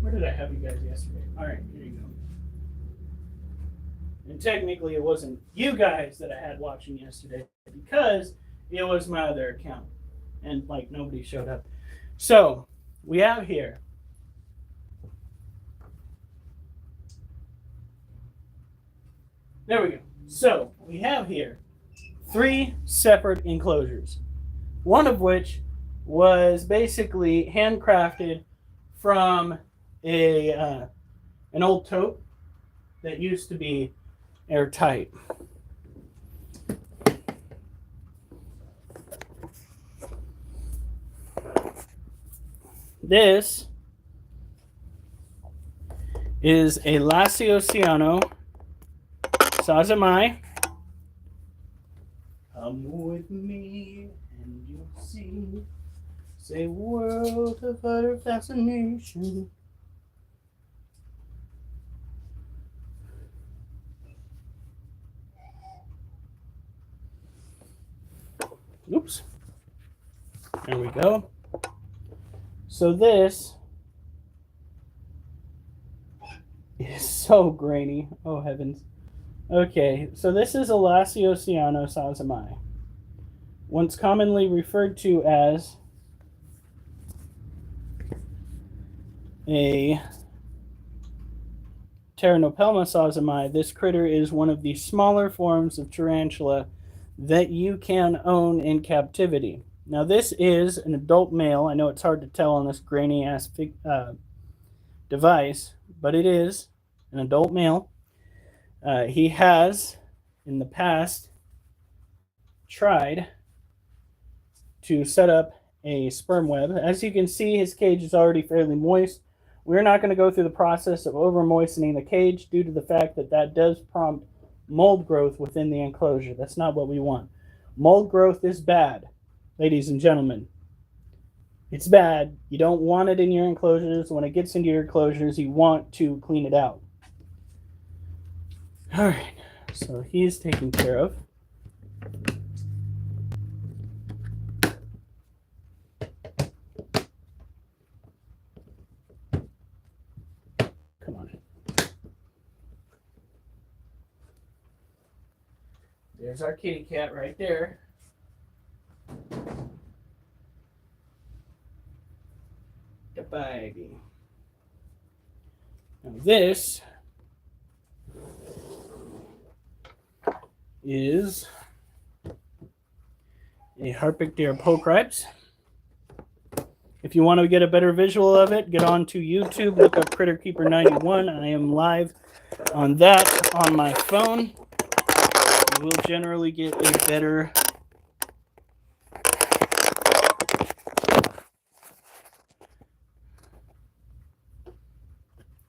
Where did I have you guys yesterday? All right, here you go. And technically, it wasn't you guys that I had watching yesterday because it was my other account. And, like, nobody showed up. So, we have here. There we go. So, we have here 3 separate enclosures. One of which was basically handcrafted from an old tote that used to be airtight. This is a Lasioceano Sazamai. Come with me and you'll see. It's a world of utter fascination. Oops. There we go. So this is so grainy. Oh, heavens. Okay, so this is Elasiocyano sazami, once commonly referred to as a Tarantula sazami. This critter is one of the smaller forms of tarantula that you can own in captivity. Now, this is an adult male. I know it's hard to tell on this grainy ass device, but it is an adult male. He has, in the past, tried to set up a sperm web. As you can see, his cage is already fairly moist. We're not going to go through the process of over moistening the cage due to the fact that that does prompt mold growth within the enclosure. That's not what we want. Mold growth is bad, ladies and gentlemen. It's bad. You don't want it in your enclosures. When it gets into your enclosures, you want to clean it out. All right, so he's taken care of. Come on. There's our kitty cat right there. The baby. Now this is a Harpictera. If you want to get a better visual of it, get on to YouTube, look up Critter Keeper 91. I am live on that on my phone. You will generally get a better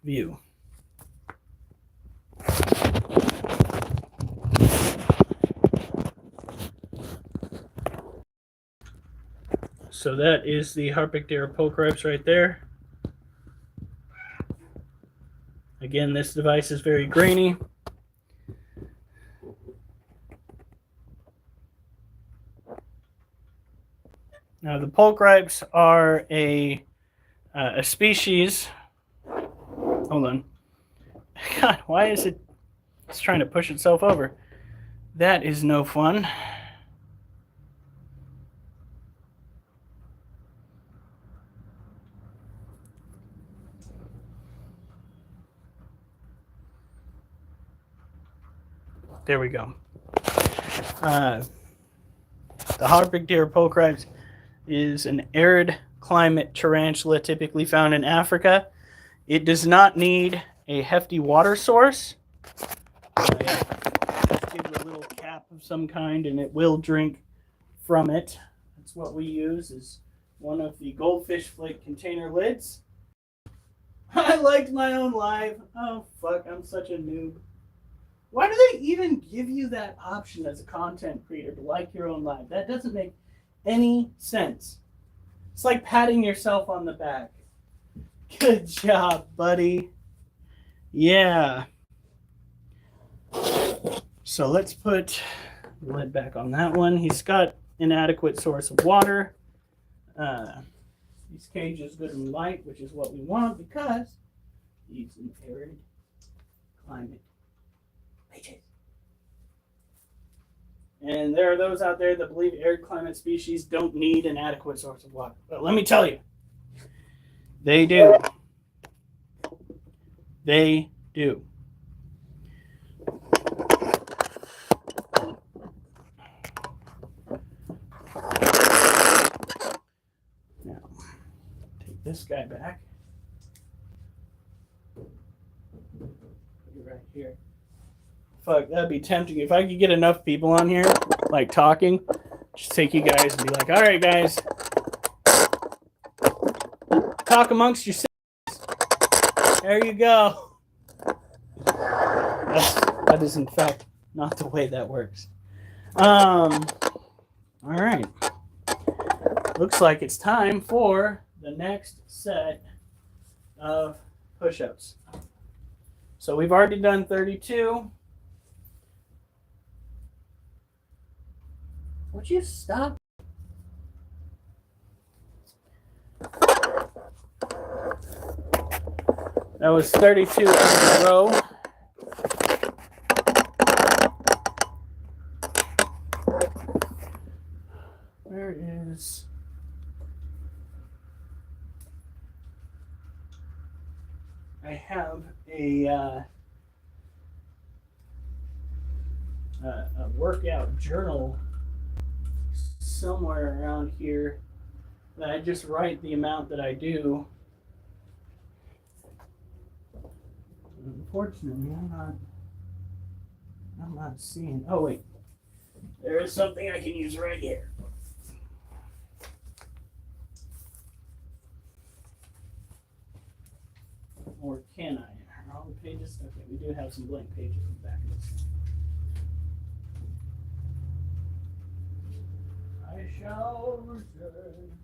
view. So that is the Harpictera right there. Again, this device is very grainy. Now the pulchripes are a species. Hold on. God, why is it? It's trying to push itself over. That is no fun. There we go. The Harpictera pulchripes is an arid climate tarantula typically found in Africa. It does not need a hefty water source. Just give it a little cap of some kind and it will drink from it. That's what we use, is one of the goldfish flake container lids. I liked my own live. Oh fuck, I'm such a noob. Why do they even give you that option as a content creator to like your own live? That doesn't make any sense. It's like patting yourself on the back. Good job, buddy. Yeah. So let's put the lid back on that one. He's got an adequate source of water. His cage is good and light, which is what we want because he's an arid climate. And there are those out there that believe arid climate species don't need an adequate source of water. But let me tell you, they do. They do. Now, take this guy back. Put it right here. Fuck, that'd be tempting. If I could get enough people on here, like talking, just take you guys and be like, all right, guys, talk amongst yourselves. There you go. That is, in fact, not the way that works. All right. Looks like it's time for the next set of push-ups. So we've already done 32. Would you stop That was 32 in a row. Where is... I have a workout journal somewhere around here that I just write the amount that I do. Unfortunately, I'm not seeing. Oh wait, there is something I can use right here. Or can I? All the pages? Okay, we do have some blank pages in the back of this. I shall return.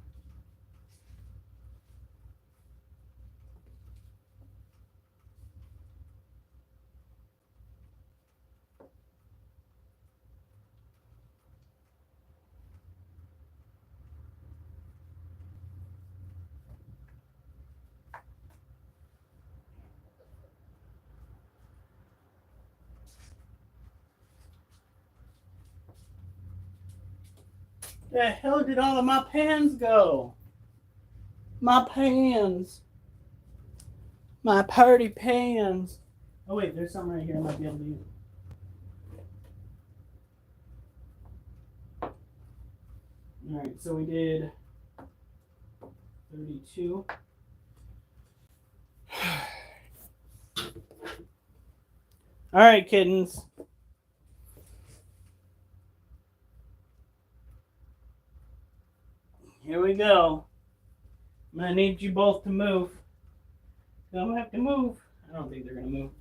The hell did all of my pans go? My pans. My party pans. Oh wait, there's something right here I might be able to use. Alright, so we did 32. Alright, kittens. Here we go. I'm gonna need you both to move. Don't have to move. I don't think they're gonna move.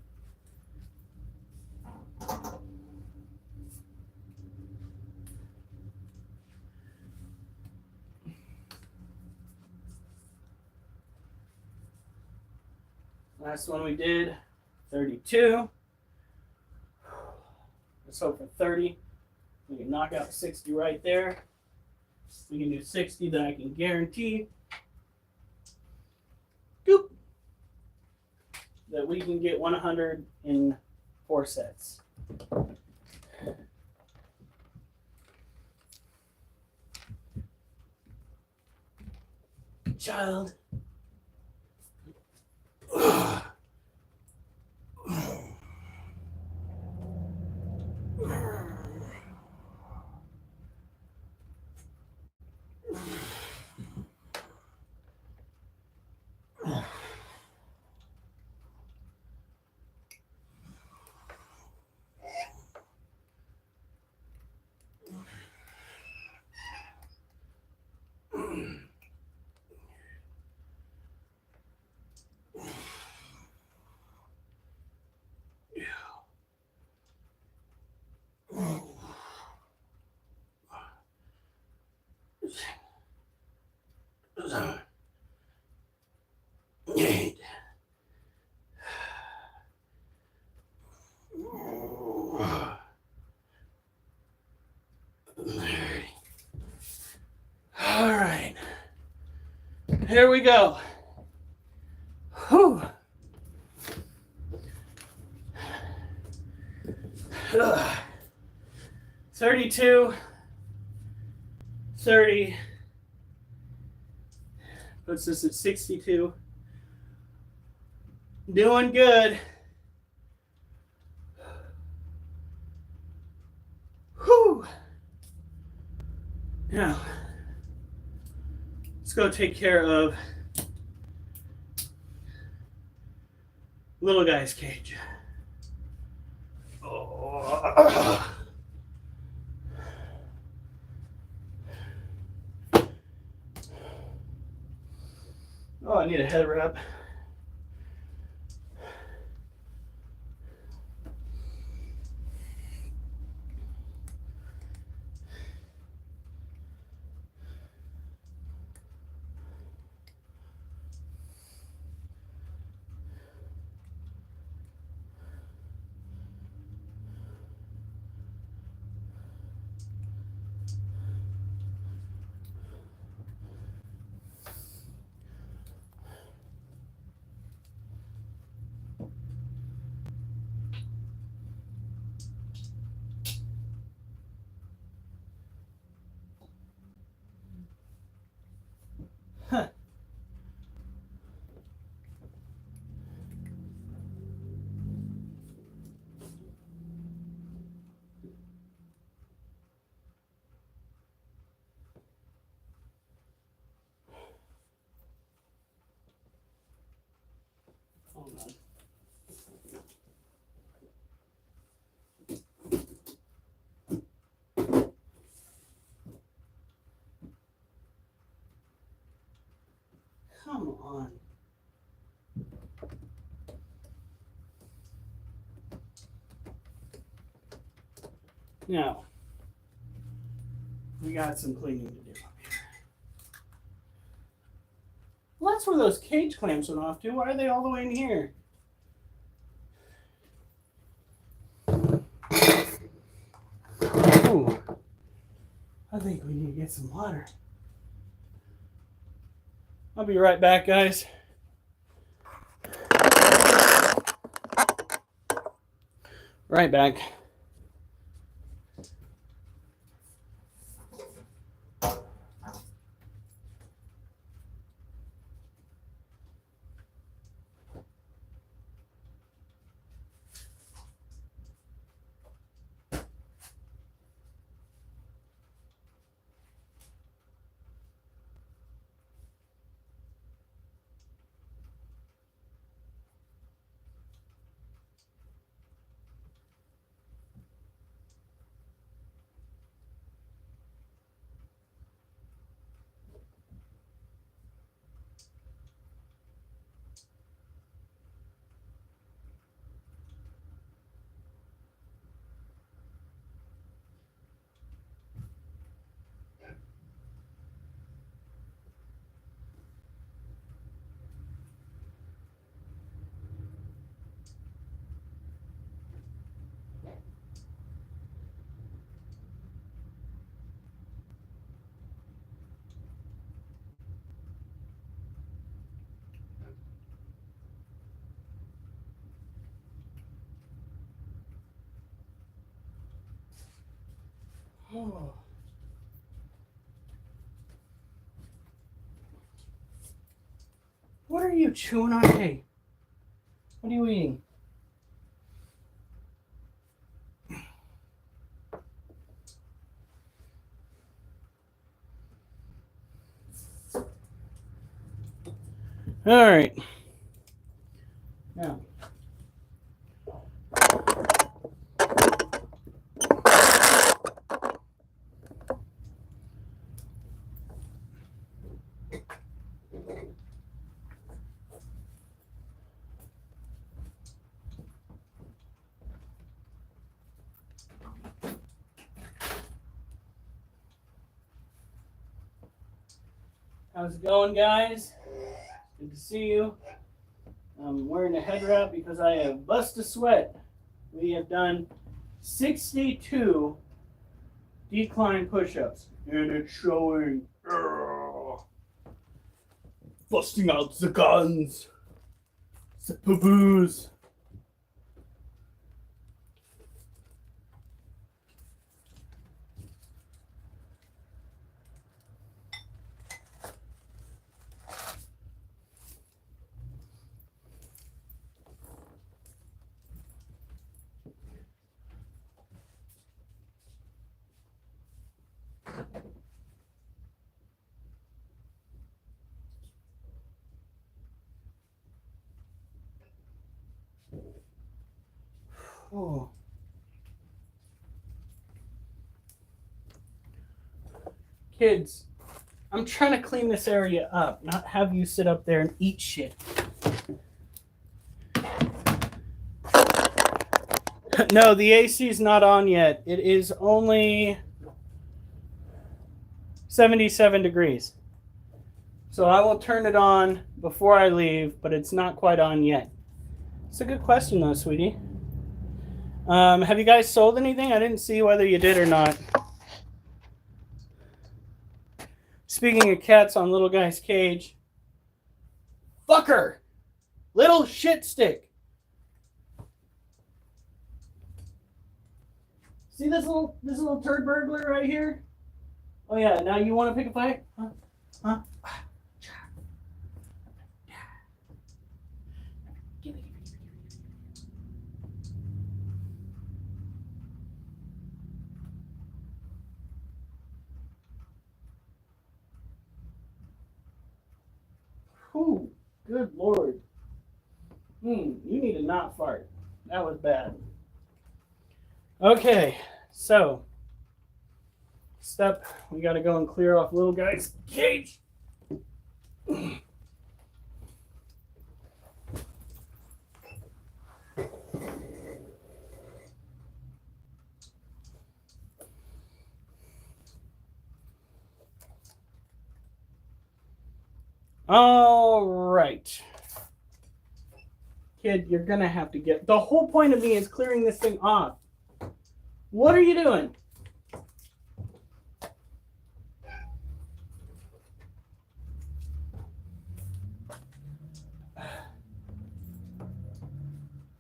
Last one we did 32. Let's hope for 30. We can knock out 60 right there. We can do 60, then I can guarantee that we can get 100 in 4 sets. Child. All right, here we go. Whew. 32, 30, puts us at 62. Doing good. Whew. Now, let's go take care of little guy's cage. Oh, I need a head wrap. come on. Now, we got some cleaning to do up here. Well, that's where those cage clamps went off to. Why are they all the way in here? Ooh. I think we need to get some water. I'll be right back, guys. Right back. Oh. What are you chewing on? Hey, what are you eating? All right. Now, how's it going, guys? Good to see you. I'm wearing a head wrap because I have bust a sweat. We have done 62 decline push-ups, and it's showing. Busting out the guns, the poo-poos. Oh. Kids, I'm trying to clean this area up, not have you sit up there and eat shit. No, the AC is not on yet. It is only 77 degrees. So I will turn it on before I leave, but it's not quite on yet. It's a good question though, sweetie. Have you guys sold anything? I didn't see whether you did or not. Speaking of cats on little guy's cage. Fucker! Little shit stick! See this little turd burglar right here? Oh yeah, now you want to pick a fight? Huh? Huh? Ooh, good lord. You need to not fart. That was bad. Okay, so step, we gotta go and clear off little guy's cage. All right. Kid, you're gonna have to get... The whole point of me is clearing this thing off. What are you doing?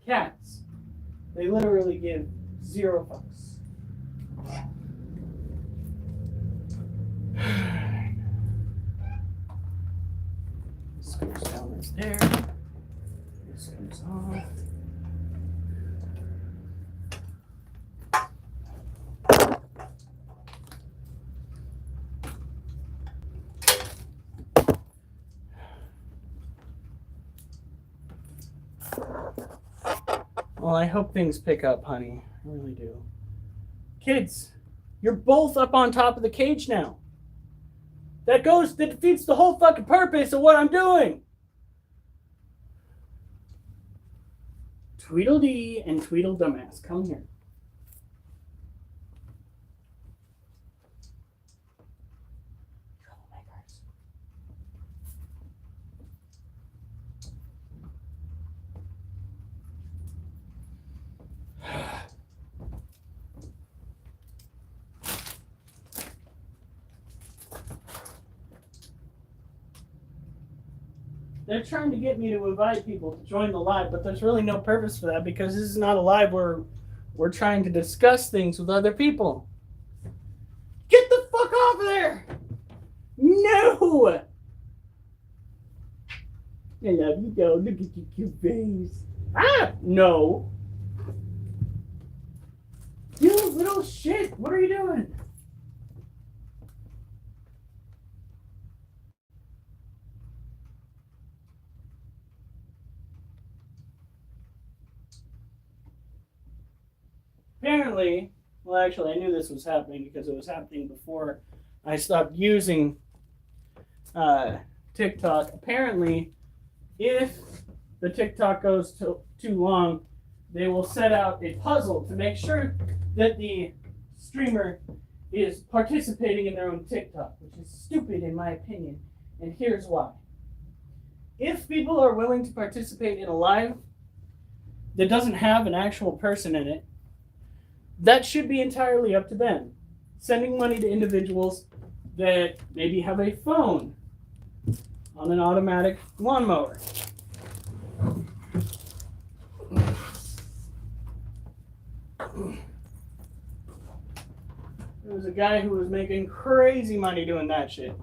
Cats. They literally give 0 fucks. This goes down right there. This comes off. Well, I hope things pick up, honey. I really do. Kids, you're both up on top of the cage now. That defeats the whole fucking purpose of what I'm doing. Tweedledee and Tweedledumbass, come here. They're trying to get me to invite people to join the live, but there's really no purpose for that because this is not a live where we're trying to discuss things with other people. Get the fuck off of there! No! I love you, though. Look at your cute face. Ah! No! You little shit! What are you doing? Apparently, well, actually, I knew this was happening because it was happening before I stopped using TikTok. Apparently, if the TikTok goes too long, they will set out a puzzle to make sure that the streamer is participating in their own TikTok, which is stupid in my opinion. And here's why. If people are willing to participate in a live that doesn't have an actual person in it, that should be entirely up to them. Sending money to individuals that maybe have a phone on an automatic lawnmower. There was a guy who was making crazy money doing that shit.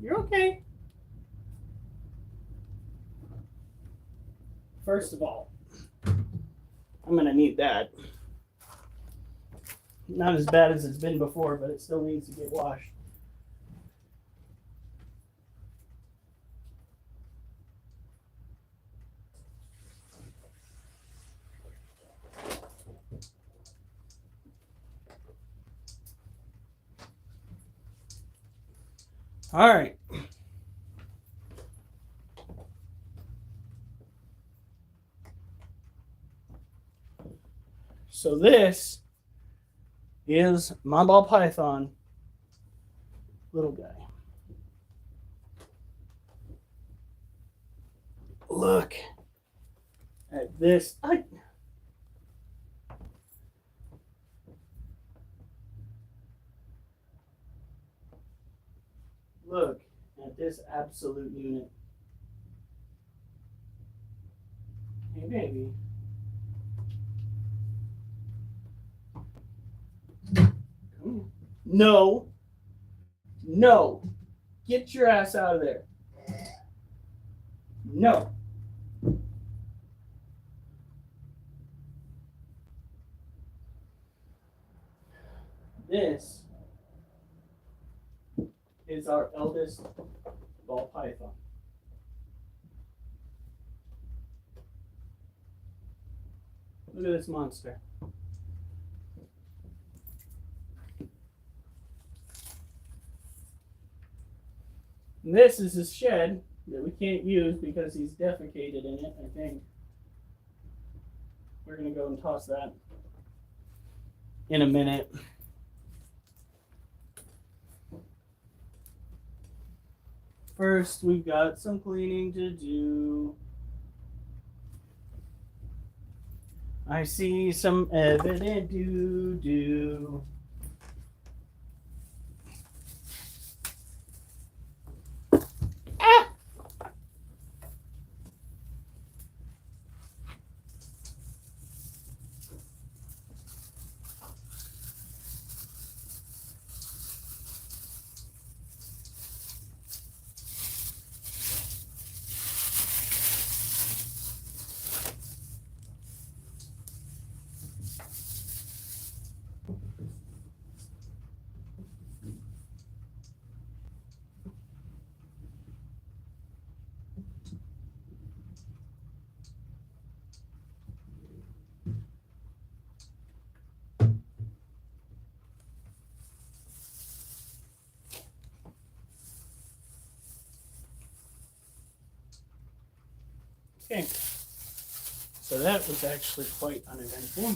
You're okay. First of all, I'm going to need that. Not as bad as it's been before, but it still needs to get washed. All right. So this is my ball python little guy. Look at this. Look at this absolute unit. Hey, baby. No. No. Get your ass out of there. No. This is our eldest ball python. Look at this monster. And this is his shed that we can't use because he's defecated in it, I think. We're going to go and toss that in a minute. first we've got some cleaning to do. I see some evident doo-doo. Ah! Okay, so that was actually quite uneventful.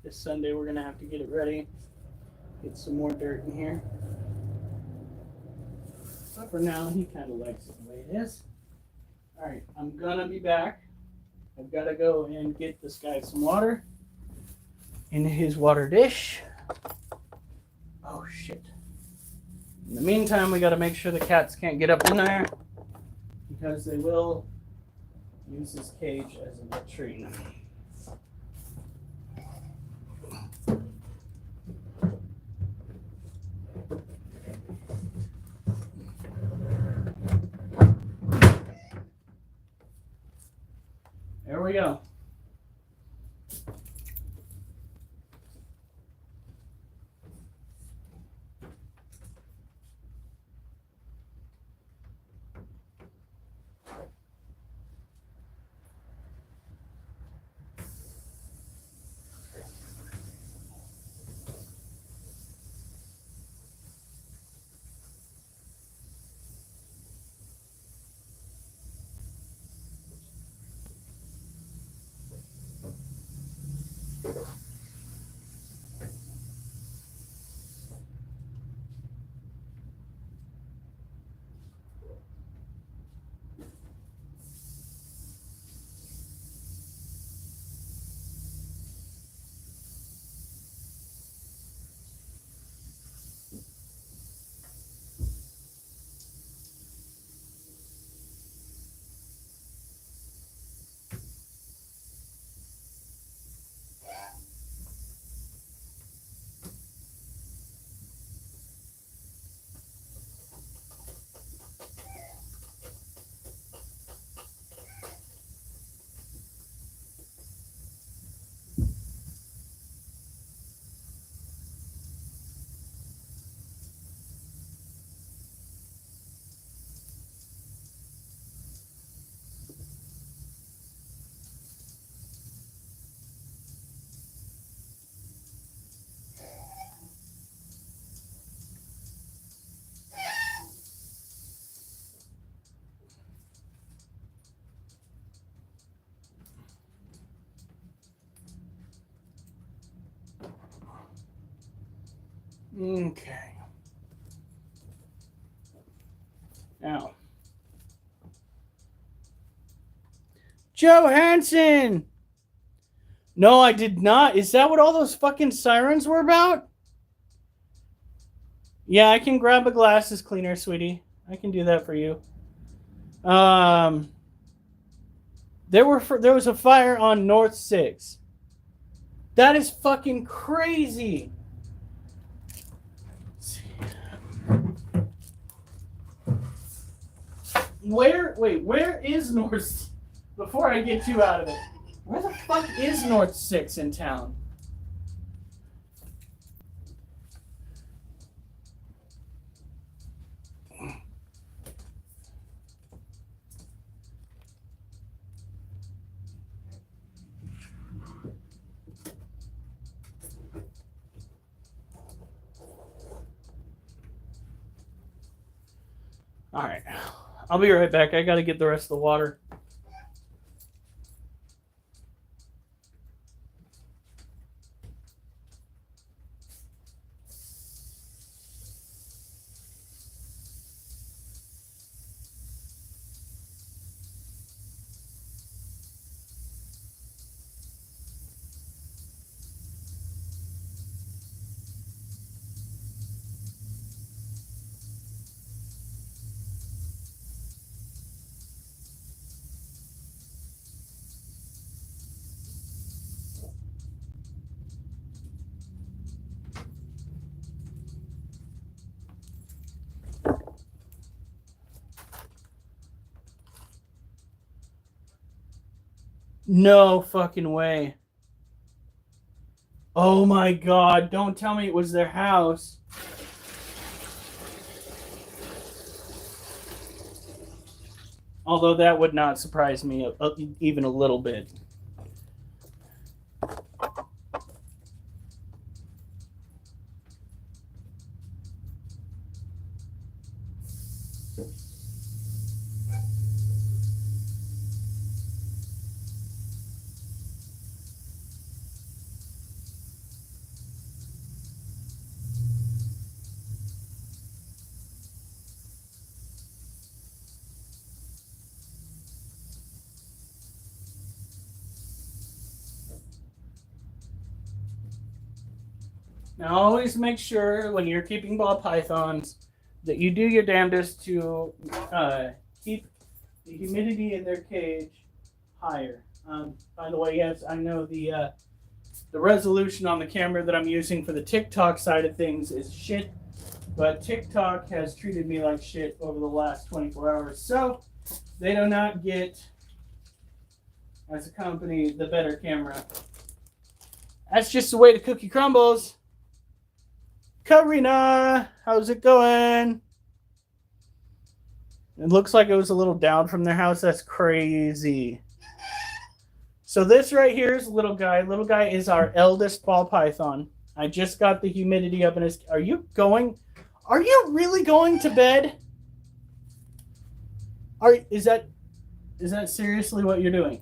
This Sunday we're gonna have to get it ready, get some more dirt in here. But for now, he kind of likes it the way it is. All right, I'm gonna be back. I've got to go and get this guy some water in his water dish. Oh shit. In the meantime, we got to make sure the cats can't get up in there because they will use this cage as a latrine. There we go. Okay. Now, Johansson! No, I did not. Is that what all those fucking sirens were about? Yeah, I can grab a glasses cleaner, sweetie. I can do that for you. There was a fire on North 6. That is fucking crazy. Where is North? Before I get you out of it, where the fuck is North 6 in town? All right, I'll be right back. I got to get the rest of the water. No fucking way. Oh my god, don't tell me it was their house. Although that would not surprise me even a little bit. Now, always make sure when you're keeping ball pythons that you do your damnedest to keep the humidity in their cage higher. By the way, yes, I know the resolution on the camera that I'm using for the TikTok side of things is shit, but TikTok has treated me like shit over the last 24 hours, so they do not get, as a company, the better camera. That's just the way the cookie crumbles. Karina, how's it going? It looks like it was a little down from their house. That's crazy. So this right here is little guy. Little guy is our eldest ball python. I just got the humidity up in his... Are you really going to bed? Is that seriously what you're doing?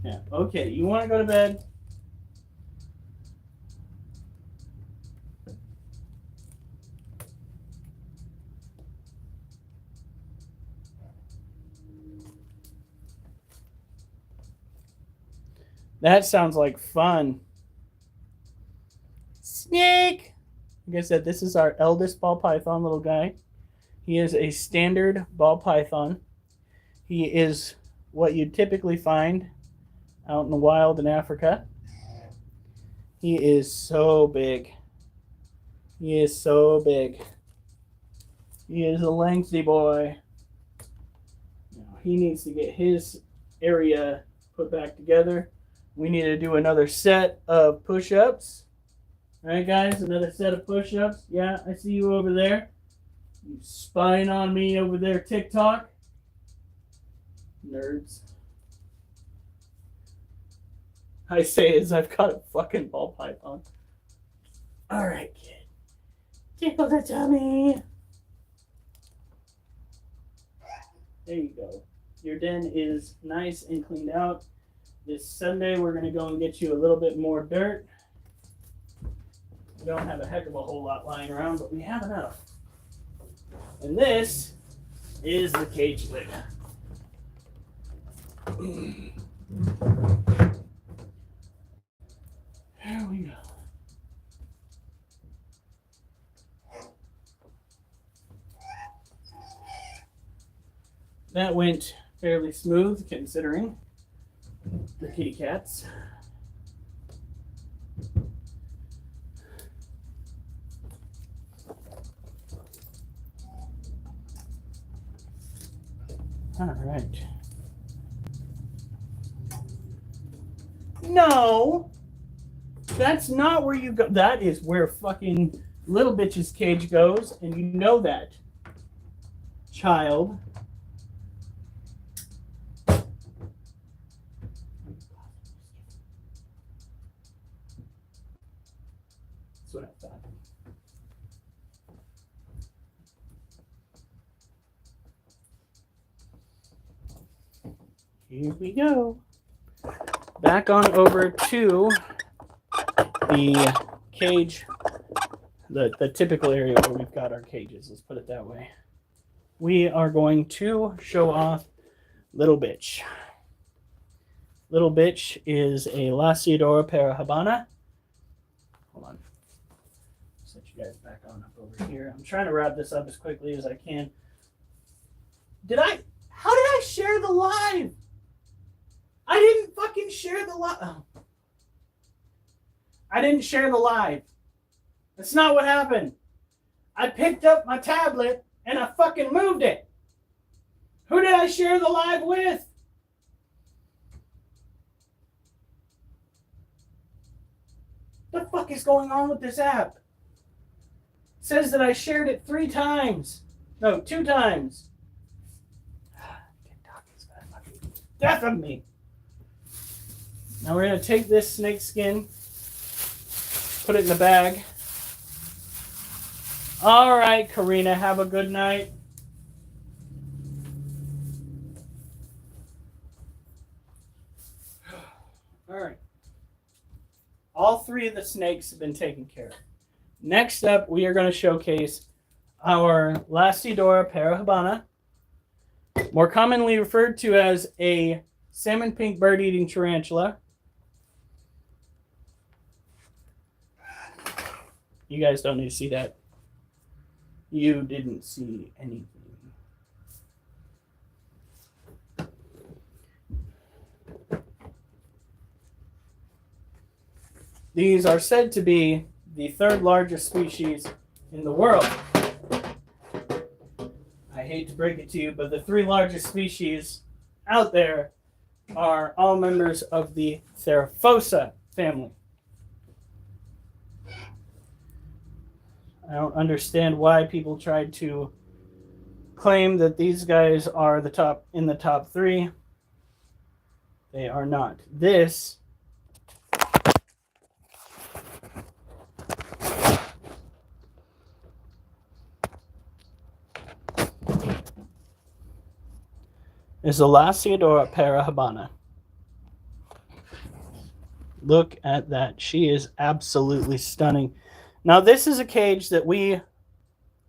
Yeah, okay. You want to go to bed? That sounds like fun. Snake! Like I said, this is our eldest ball python, little guy. He is a standard ball python. He is what you typically find out in the wild in Africa. He is so big. He is so big. He is a lengthy boy. Now, he needs to get his area put back together. We need to do another set of push-ups. All right, guys, another set of push-ups. Yeah, I see you over there. You spying on me over there, TikTok. Nerds. I say as I've got a fucking ball python. All right, kid. Tickle the tummy. There you go. Your den is nice and cleaned out. This Sunday, we're going to go and get you a little bit more dirt. We don't have a heck of a whole lot lying around, but we have enough. And this is the cage lid. There we go. That went fairly smooth considering the kitty cats. All right. No, that's not where you go. That is where fucking little bitch's cage goes, and you know that, child. That's what I thought. Here we go. Back on over to the cage, the typical area where we've got our cages. Let's put it that way. We are going to show off Little Bitch. Little Bitch is a Laciadora parahabana. Hold on. Set you guys back on up over here. I'm trying to wrap this up as quickly as I can. How did I share the live? I didn't fucking share the live. Oh. I didn't share the live. That's not what happened. I picked up my tablet and I fucking moved it. Who did I share the live with? What the fuck is going on with this app? It says that I shared it 3 times. No, 2 times. TikTok is gonna fucking death of me. Now we're gonna take this snake skin, put it in the bag. All right, Karina, have a good night. All right. All 3 of the snakes have been taken care of. Next up, we are going to showcase our Lastidora parahabana, more commonly referred to as a salmon pink bird-eating tarantula. You guys don't need to see that. You didn't see anything. These are said to be the 3rd largest species in the world. I hate to break it to you, but the 3 largest species out there are all members of the Theraphosa family. I don't understand why people tried to claim that these guys are in the top 3. They are not. This is the Lasiodora parahabana. Look at that. She is absolutely stunning. Now, this is a cage that we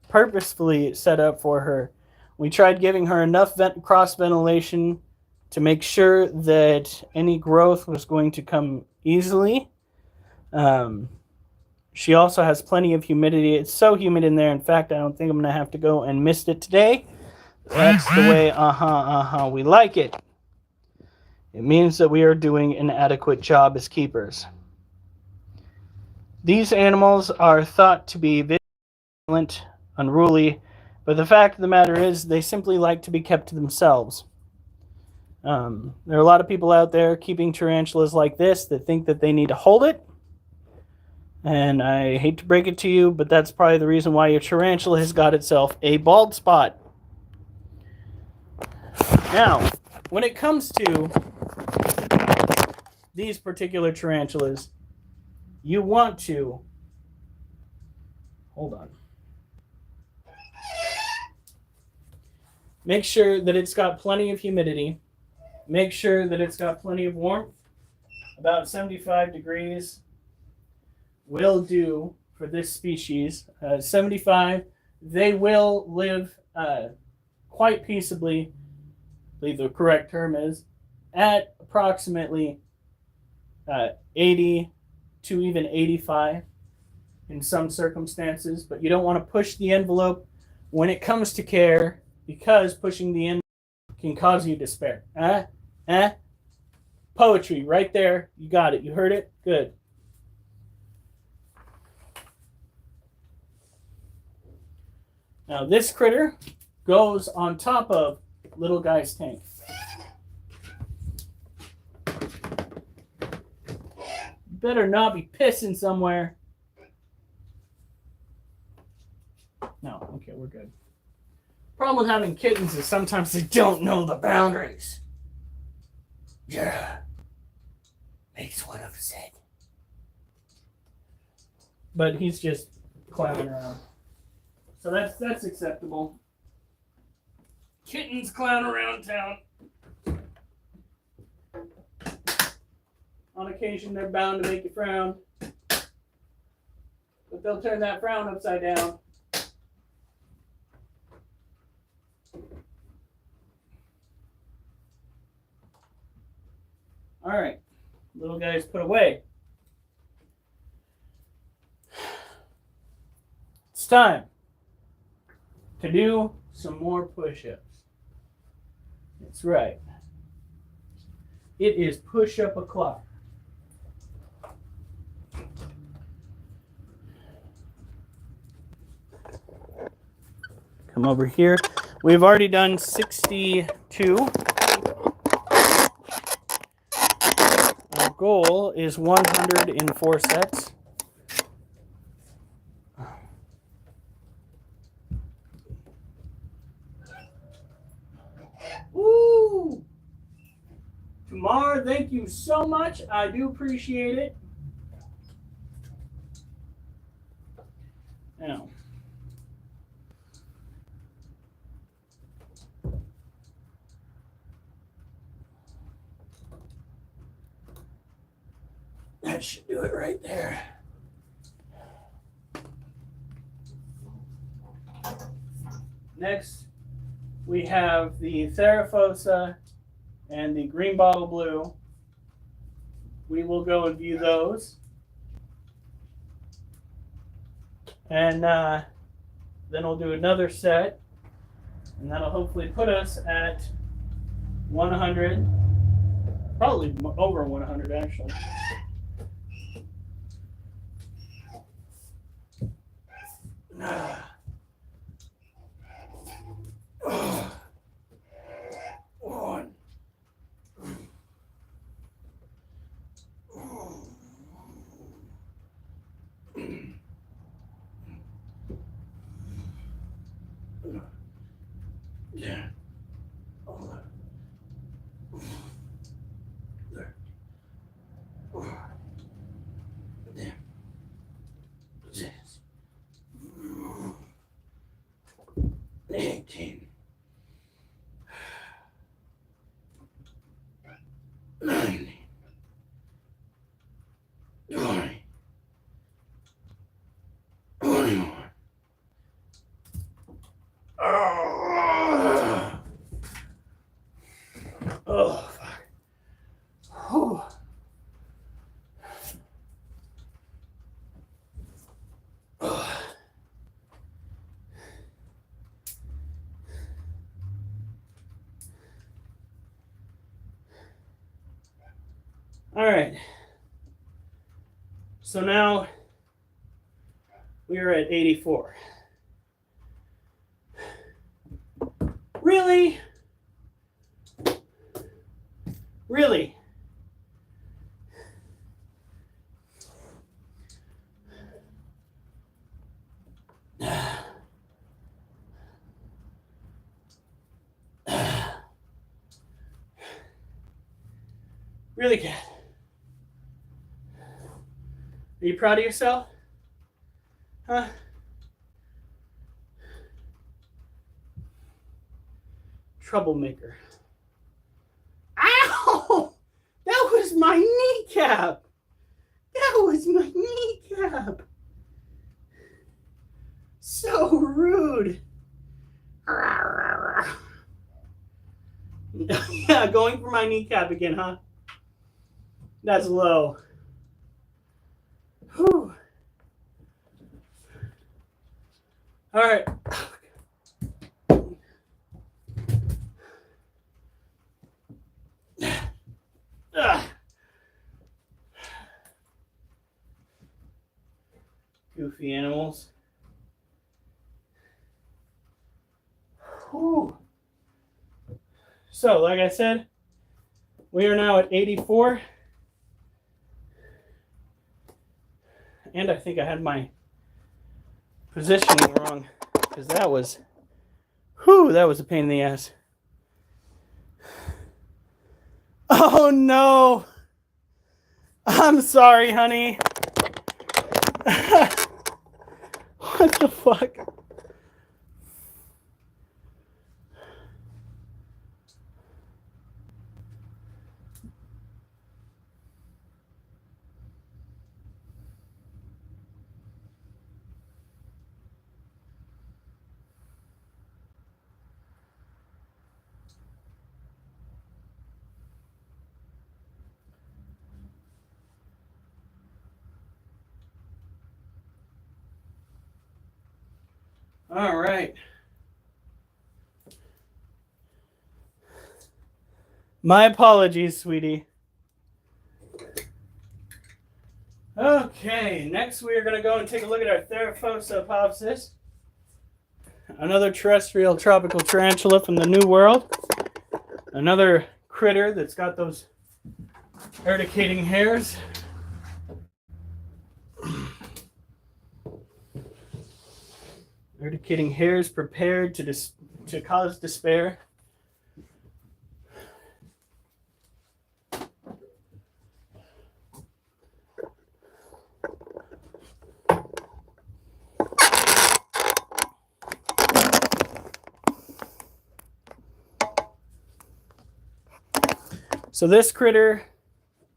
purposefully set up for her. We tried giving her enough cross ventilation to make sure that any growth was going to come easily. She also has plenty of humidity. It's so humid in there. In fact, I don't think I'm going to have to go and mist it today. That's the way, we like it. It means that we are doing an adequate job as keepers. These animals are thought to be vigilant, unruly, but the fact of the matter is they simply like to be kept to themselves. There are a lot of people out there keeping tarantulas like this that think that they need to hold it. And I hate to break it to you, but that's probably the reason why your tarantula has got itself a bald spot. Now, when it comes to these particular tarantulas, you want to, hold on, make sure that it's got plenty of humidity, make sure that it's got plenty of warmth. About 75 degrees will do for this species. 75, they will live quite peaceably, I believe the correct term is, at approximately 80 to even 85 in some circumstances, but you don't want to push the envelope when it comes to care, because pushing the envelope can cause you despair. Poetry right there. You got it. You heard it? Good. Now this critter goes on top of little guy's tank. Better not be pissing somewhere. No, okay, we're good. Problem with having kittens is sometimes they don't know the boundaries. Yeah. Makes one upset. But he's just clowning around. So that's acceptable. Kittens clown around town. On occasion, they're bound to make you frown. But they'll turn that frown upside down. All right. Little guy's put away. It's time to do some more push-ups. That's right. It is push-up o'clock. Come over here. We've already done 62. Our goal is 100 in 4 sets. Woo! Tamar, thank you so much. I do appreciate it. Now, that should do it right there. Next, we have the Theraphosa and the green bottle blue. We will go and view those. And then we'll do another set. And that'll hopefully put us at 100. Probably over 100, actually. Yeah. There. 18. 19. 20. 21. Oh, fuck. Whew. All right. So now we are at 84. Really? Really? Really, Cat? Are you proud of yourself? Huh? Troublemaker. Ow! That was my kneecap! That was my kneecap! So rude! Yeah, going for my kneecap again, huh? That's low. Whew. All right. Goofy animals. Whew. So, like I said, we are now at 84. And I think I had my positioning wrong, because that was a pain in the ass. Oh no! I'm sorry, honey. What the fuck? All right. My apologies, sweetie. Okay, next we are going to go and take a look at our Theraphosa. Another terrestrial tropical tarantula from the New World. Another critter that's got those urticating hairs. Urticating hairs prepared to cause despair. So this critter,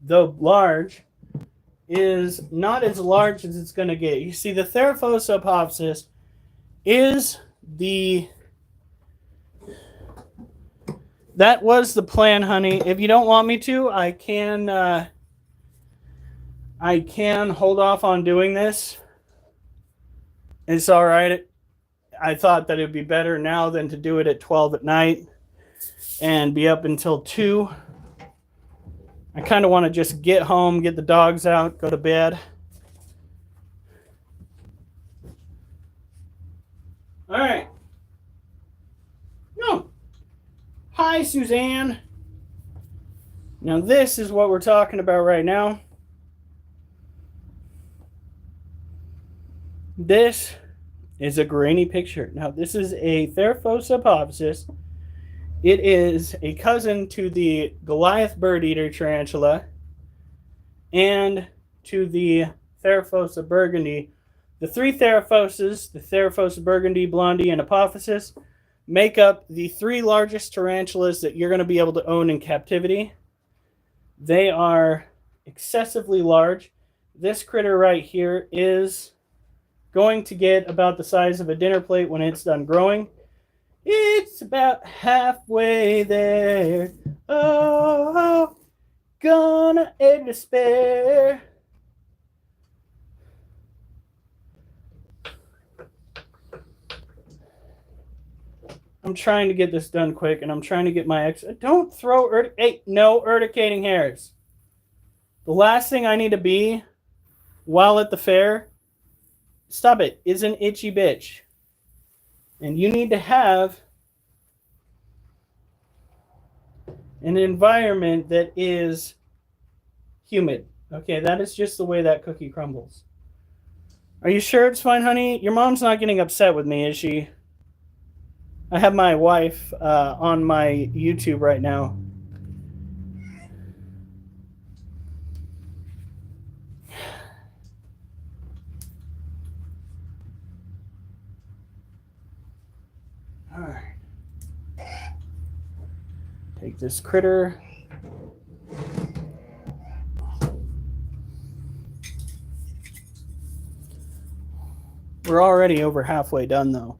though large, is not as large as it's going to get. You see, the Theraphosa is that was the plan, honey. If you don't want me to, I can hold off on doing this. It's all right. I thought that it would be better now than to do it at 12 at night and be up until 2. I kind of want to just get home, get the dogs out, go to bed. All right. No. Hi, Suzanne. Now, this is what we're talking about right now. This is a grainy picture. Now, this is a Theraphosa. It is a cousin to the Goliath bird eater tarantula and to the Theraphosa burgundy. The 3 Theraphosas, the Theraphosa burgundy, blondie, and apophysis, make up the 3 largest tarantulas that you're going to be able to own in captivity. They are excessively large. This critter right here is going to get about the size of a dinner plate when it's done growing. It's about halfway there. Oh, gonna end despair. I'm trying to get this done quick, and I'm trying to get my ex. Don't throw no urticating hairs. The last thing I need to be while at the fair, stop it, is an itchy bitch. And you need to have an environment that is humid. Okay, that is just the way that cookie crumbles. Are you sure it's fine, honey? Your mom's not getting upset with me, is she? I have my wife on my YouTube right now. All right. Take this critter. We're already over halfway done, though.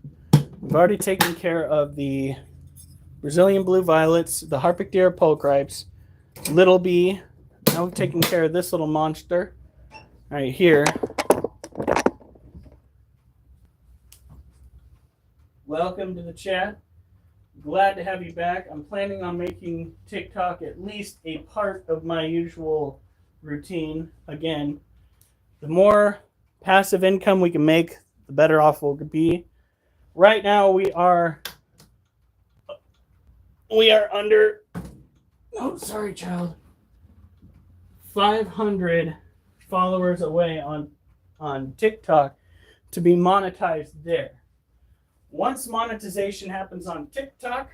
We've already taken care of the Brazilian blue violets, the Harpictera pulchripes, little bee. Now we've taken care of this little monster right here. Welcome to the chat. Glad to have you back. I'm planning on making TikTok at least a part of my usual routine. Again, the more passive income we can make, the better off we'll be. Right now we are under, oh, sorry, child, 500 followers away on TikTok to be monetized there. Once monetization happens on TikTok,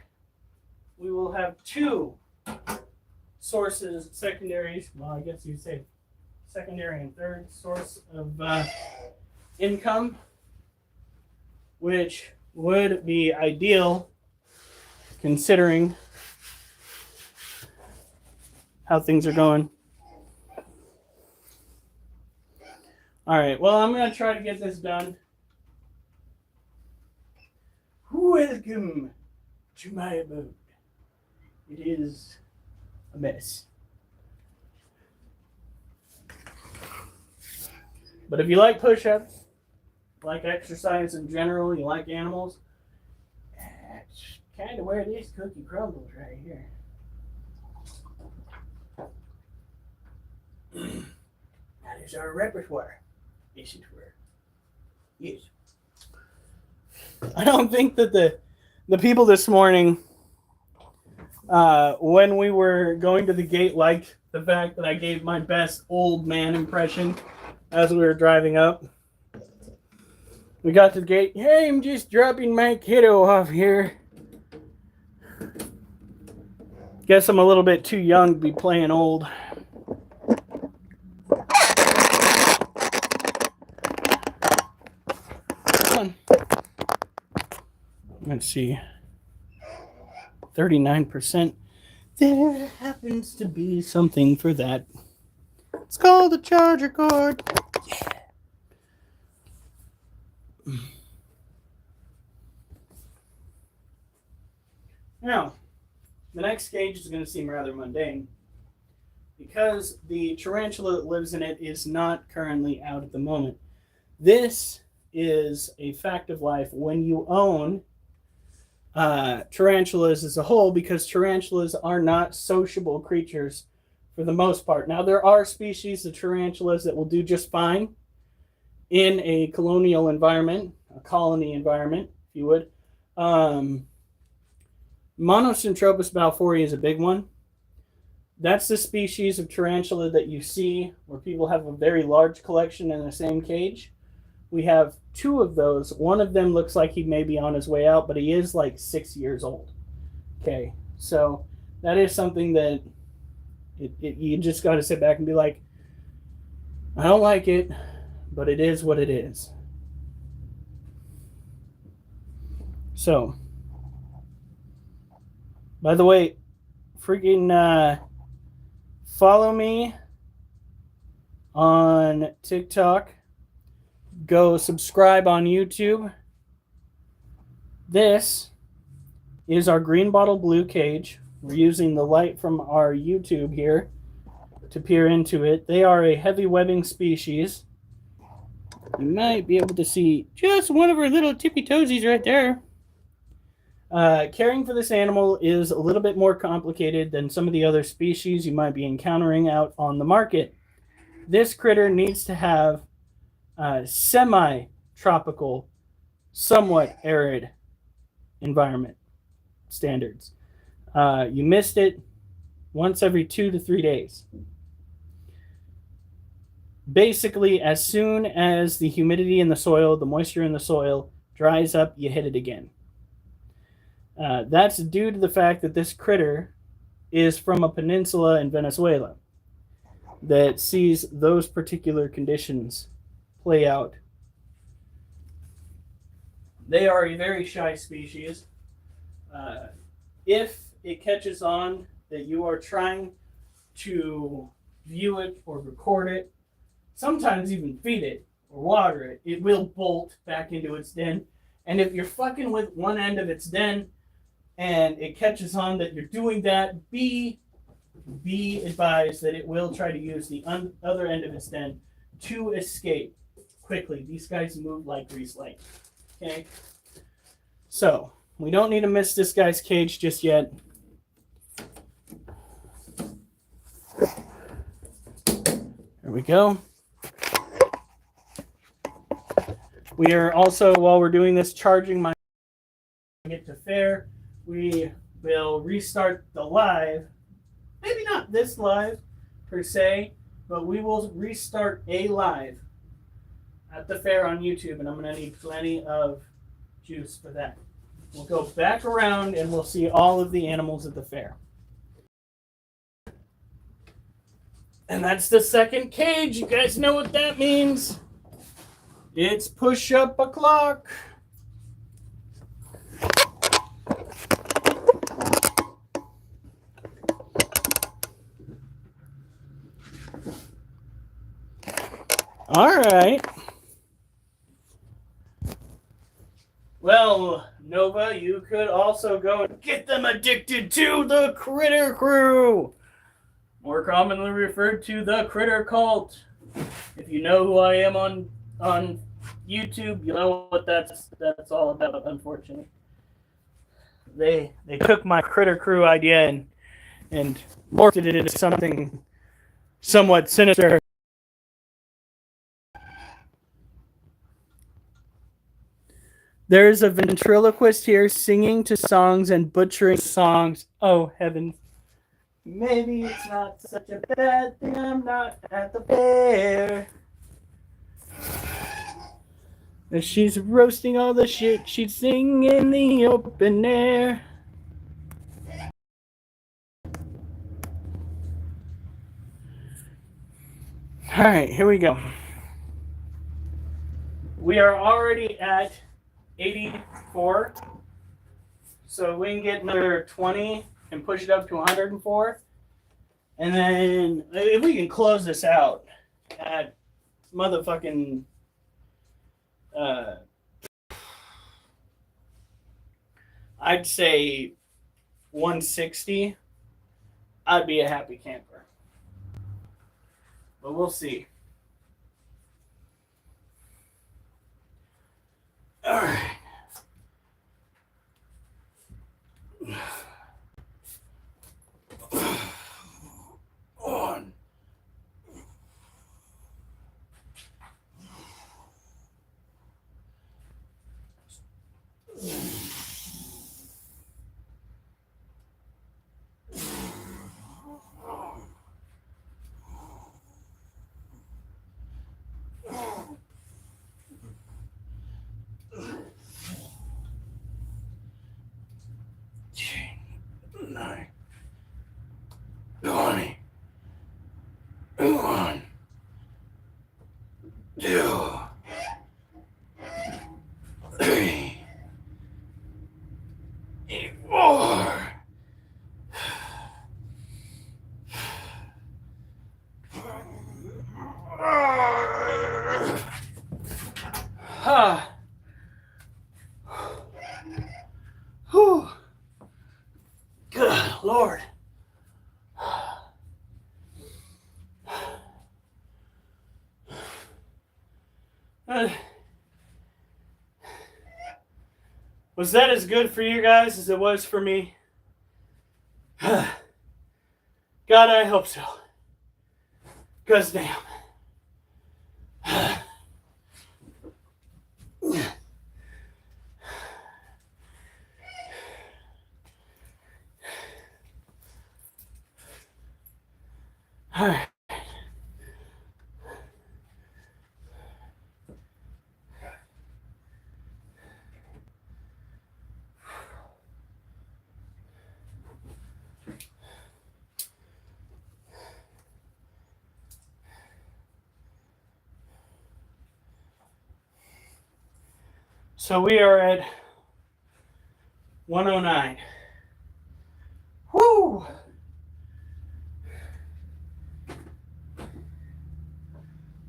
we will have 2 sources, secondaries, well, I guess you'd say secondary and third source of income, which would be ideal considering how things are going. All right, well, I'm going to try to get this done. Welcome to my abode. It is a mess. But if you like push-ups, like exercise in general, you like animals, that's kind of where this cookie crumbles right here. That is our repertoire. Yes, it were. Yes. I don't think that the people this morning, when we were going to the gate, liked the fact that I gave my best old man impression as we were driving up. We got to the gate. Hey, I'm just dropping my kiddo off here. Guess I'm a little bit too young to be playing old. Come on. Let's see. 39%. There happens to be something for that. It's called a charger cord. Yeah. Now, the next cage is going to seem rather mundane because the tarantula that lives in it is not currently out at the moment. This is a fact of life when you own tarantulas as a whole, because tarantulas are not sociable creatures for the most part. Now, there are species of tarantulas that will do just fine in a colonial environment, a colony environment, if you would. Monocentropas balfouri is a big one. That's the species of tarantula that you see where people have a very large collection in the same cage. We have two of those. One of them looks like he may be on his way out, but he is like 6 years old. Okay, so that is something that you just got to sit back and be like, I don't like it, but it is what it is. So, by the way, freaking follow me on TikTok. Go subscribe on YouTube. This is our green bottle blue cage. We're using the light from our YouTube here to peer into it. They are a heavy webbing species. You might be able to see just one of our little tippy toesies right there. Caring for this animal is a little bit more complicated than some of the other species you might be encountering out on the market. This critter needs to have semi-tropical, somewhat arid environment standards. You missed it once every 2 to 3 days. Basically, as soon as the humidity in the soil, the moisture in the soil dries up, you hit it again. That's due to the fact that this critter is from a peninsula in Venezuela that sees those particular conditions play out. They are a very shy species. If it catches on that you are trying to view it or record it, sometimes even feed it or water it, it will bolt back into its den. And if you're fucking with one end of its den and it catches on that you're doing that, be advised that it will try to use the other end of its den to escape quickly. These guys move like grease light. Okay? So, we don't need to miss this guy's cage just yet. There we go. We are also, while we're doing this, charging my get to fair. We will restart the live. Maybe not this live per se, but we will restart a live at the fair on YouTube, and I'm going to need plenty of juice for that. We'll go back around and we'll see all of the animals at the fair. And that's the second cage. You guys know what that means. It's push-up o'clock. All right. Well, Nova, you could also go and get them addicted to the Critter Crew, more commonly referred to the Critter Cult. If you know who I am on YouTube, you know what that's all about. Unfortunately, they took my Critter Crew idea and morphed it into something somewhat sinister. There's a ventriloquist here singing to songs and butchering songs. Oh, heavens. Maybe it's not such a bad thing I'm not at the fair. As she's roasting all the shit she'd sing in the open air. Alright, here we go. We are already at 84. So we can get another 20 and push it up to 104. And then if we can close this out at motherfucking I'd say 160, I'd be a happy camper. But we'll see. All right. On. Nine. 20. 1. 2. 3. 4. Ah. Whew. Good Lord. Was that as good for you guys as it was for me? God, I hope so. 'Cause damn. All right. So we are at 109. Woo!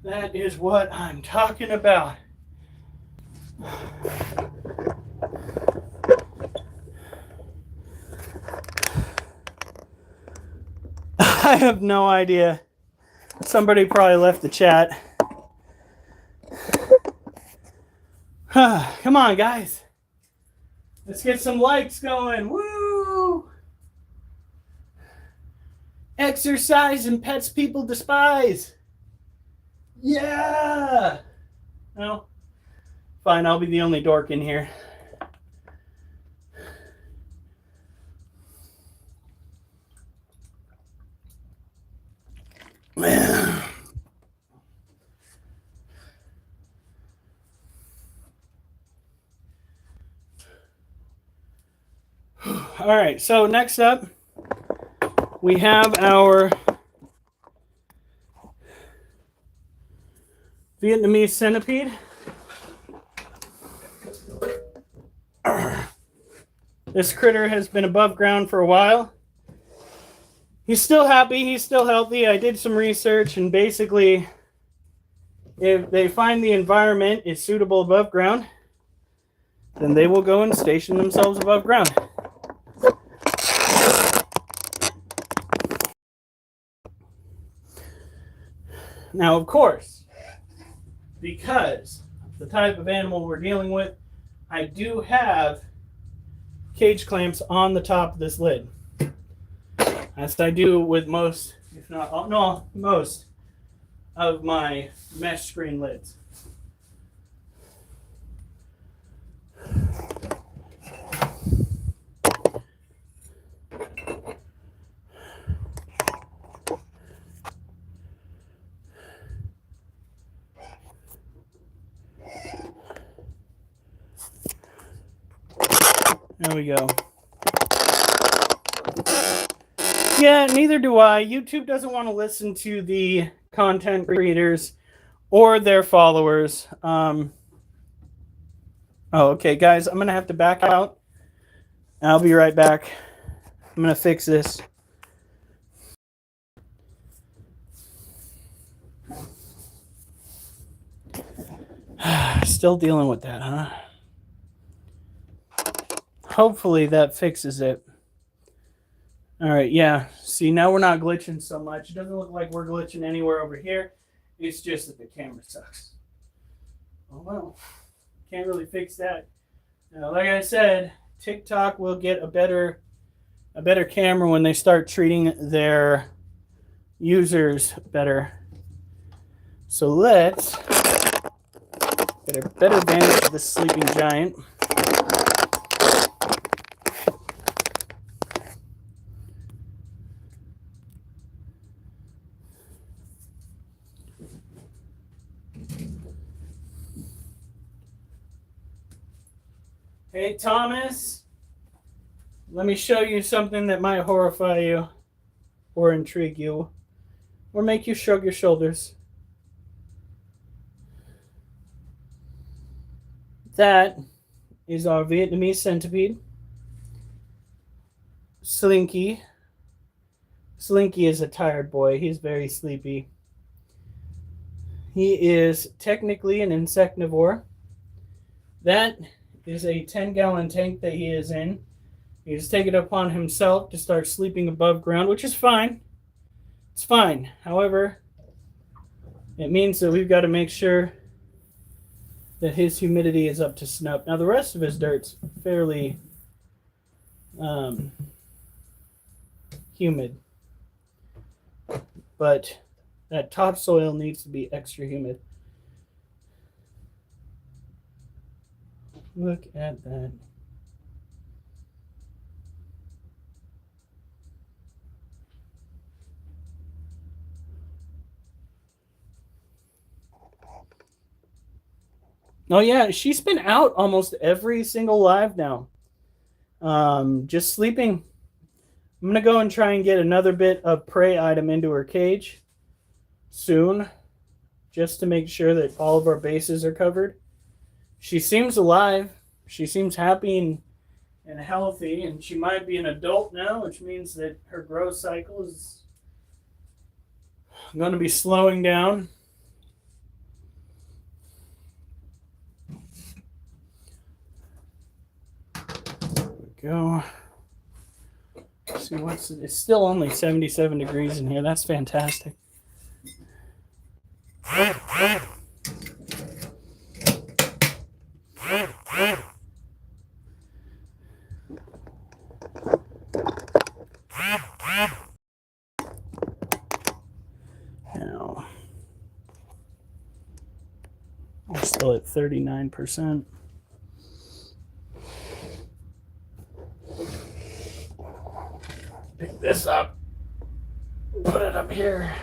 That is what I'm talking about. I have no idea. Somebody probably left the chat. Come on, guys. Let's get some likes going. Woo! Exercise and pets people despise. Yeah! No. Fine, I'll be the only dork in here. All right, so next up, we have our Vietnamese centipede. This critter has been above ground for a while. He's still happy, he's still healthy. I did some research, and basically, if they find the environment is suitable above ground, then they will go and station themselves above ground. Now, of course, because the type of animal we're dealing with, I do have cage clamps on the top of this lid. As I do with most, if not all, no, most of my mesh screen lids. There we go. Yeah, neither do I. YouTube doesn't want to listen to the content creators or their followers. Oh, okay, guys, I'm going to have to back out. I'll be right back. I'm going to fix this. Still dealing with that, huh? Hopefully that fixes it. All right, yeah. See, now we're not glitching so much. It doesn't look like we're glitching anywhere over here. It's just that the camera sucks. Oh, well. Can't really fix that. Now, like I said, TikTok will get a better camera when they start treating their users better. So let's get a better advantage of this sleeping giant. Hey, Thomas, let me show you something that might horrify you or intrigue you or make you shrug your shoulders. That is our Vietnamese centipede, Slinky. Slinky is a tired boy. He's very sleepy. He is technically an insectivore. That is a 10-gallon tank that he is in. He has taken it upon himself to start sleeping above ground, which is fine. It's fine. However, it means that we've got to make sure that his humidity is up to snuff. Now, the rest of his dirt's fairly humid, but that topsoil needs to be extra humid. Look at that. Oh yeah, she's been out almost every single live now. Just sleeping. I'm gonna go and try and get another bit of prey item into her cage soon, just to make sure that all of our bases are covered. She seems alive. She seems happy and healthy, and she might be an adult now, which means that her growth cycle is going to be slowing down. There we go. Let's see it's still only 77 degrees in here. That's fantastic. Now, we're still at 39%. Pick this up, put it up here.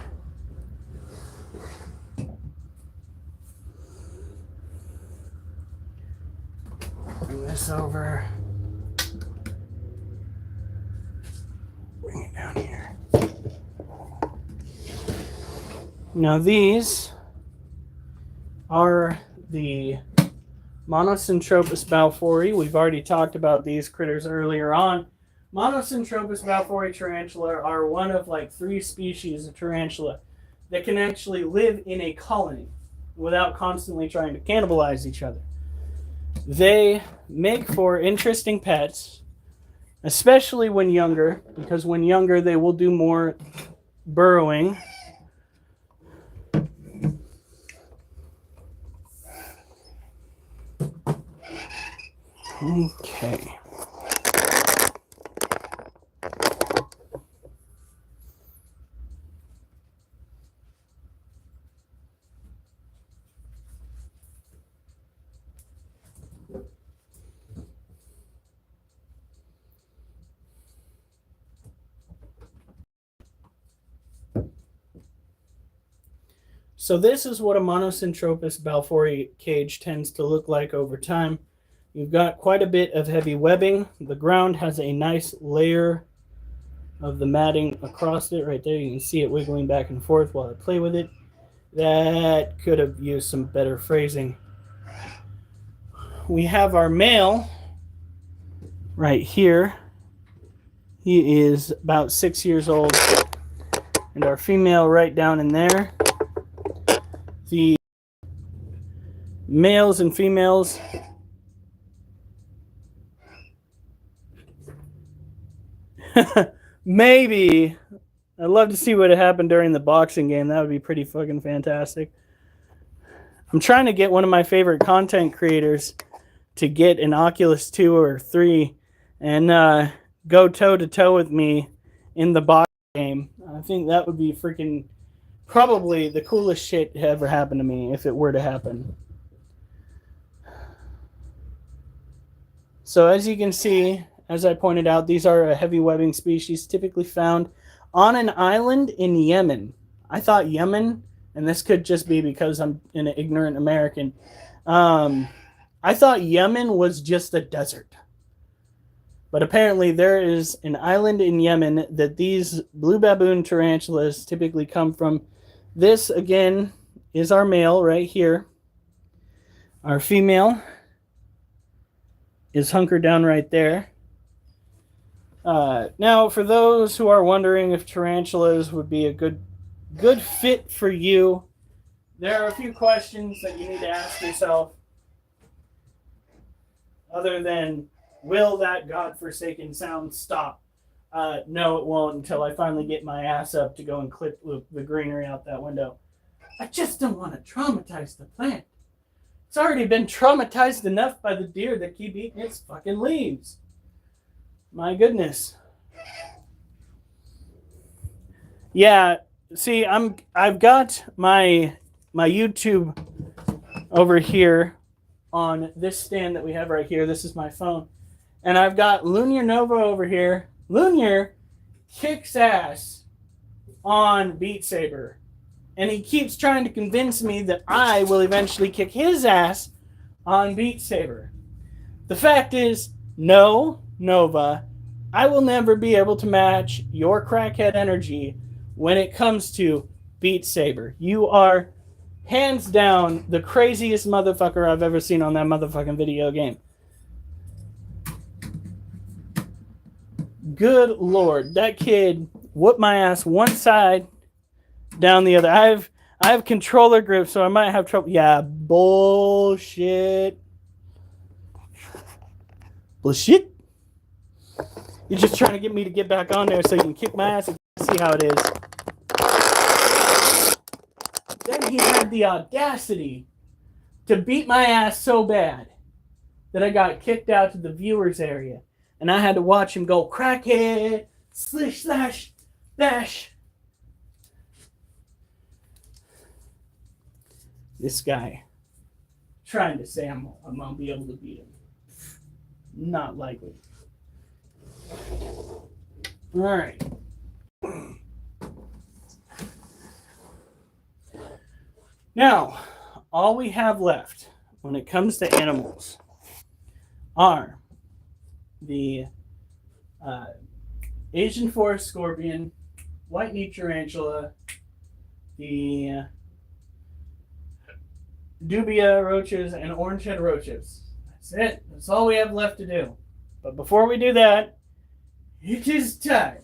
Bring this over. Bring it down here. Now these are the Monosyntropus balfouri. We've already talked about these critters earlier on. Monosyntropus balfouri tarantula are one of like 3 species of tarantula that can actually live in a colony without constantly trying to cannibalize each other. They make for interesting pets, especially when younger, because when younger they will do more burrowing. Okay. So this is what a Monosyntropus balfouri cage tends to look like over time. You've got quite a bit of heavy webbing. The ground has a nice layer of the matting across it right there. You can see it wiggling back and forth while I play with it. That could have used some better phrasing. We have our male right here. He is about 6 years old. And our female right down in there. The males and females maybe. I'd love to see what happened during the boxing game. That would be pretty fucking fantastic. I'm trying to get one of my favorite content creators to get an Oculus 2 or 3 and go toe-to-toe with me in the boxing game. I think that would be freaking probably the coolest shit to ever happen to me if it were to happen. So as you can see, as I pointed out, these are a heavy webbing species typically found on an island in Yemen. I thought Yemen, and this could just be because I'm an ignorant American, I thought Yemen was just a desert. But apparently there is an island in Yemen that these blue baboon tarantulas typically come from. This, again, is our male right here. Our female is hunkered down right there. Now, for those who are wondering if tarantulas would be a good fit for you, there are a few questions that you need to ask yourself. Other than, will that godforsaken sound stop? No, it won't until I finally get my ass up to go and clip the greenery out that window. I just don't want to traumatize the plant. It's already been traumatized enough by the deer that keep eating its fucking leaves. My goodness. Yeah, see, I've got my YouTube over here on this stand that we have right here. This is my phone. And I've got Lunar Nova over here. Lunar kicks ass on Beat Saber. And he keeps trying to convince me that I will eventually kick his ass on Beat Saber. The fact is, no, Nova, I will never be able to match your crackhead energy when it comes to Beat Saber. You are hands down the craziest motherfucker I've ever seen on that motherfucking video game. Good Lord, that kid whooped my ass one side, down the other. I have controller grip, so I might have trouble. Yeah, bullshit. Bullshit. You're just trying to get me to get back on there so you can kick my ass and see how it is. Then he had the audacity to beat my ass so bad that I got kicked out to the viewers area. And I had to watch him go crackhead, slish, slash, dash. This guy trying to say I'm going to be able to beat him. Not likely. All right. Now, all we have left when it comes to animals are the Asian forest scorpion, white-kneed tarantula, the dubia roaches, and orange-head roaches. That's it. That's all we have left to do. But before we do that, it is time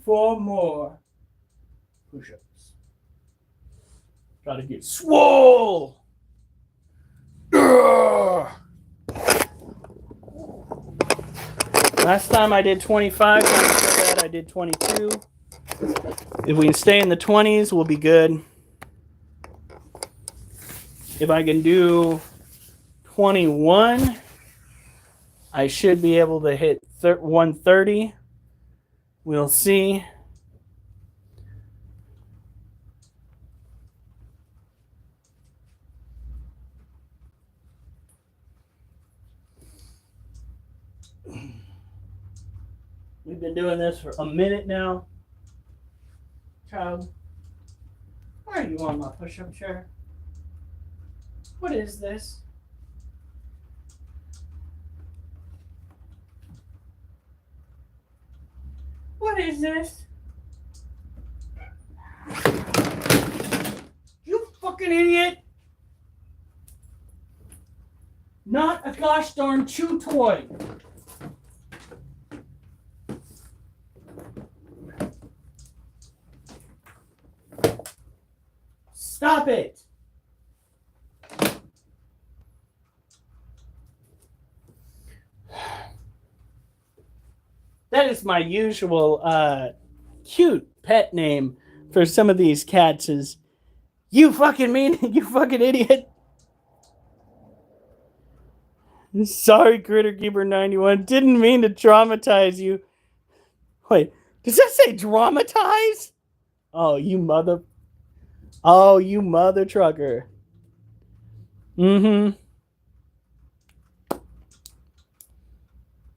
for more push-ups. Gotta get swole! Ugh. Last time I did 25. Before that I did 22. If we can stay in the 20s, we'll be good. If I can do 21, I should be able to hit 130. We'll see. We've been doing this for a minute now. Child, why are you on my push-up chair? What is this? What is this? You fucking idiot! Not a gosh darn chew toy. Stop it. That is my usual cute pet name for some of these cats is you fucking mean you fucking idiot. Sorry, Critter Keeper 91. Didn't mean to traumatize you. Wait, does that say dramatize? Oh, you mother trucker. Mm-hmm.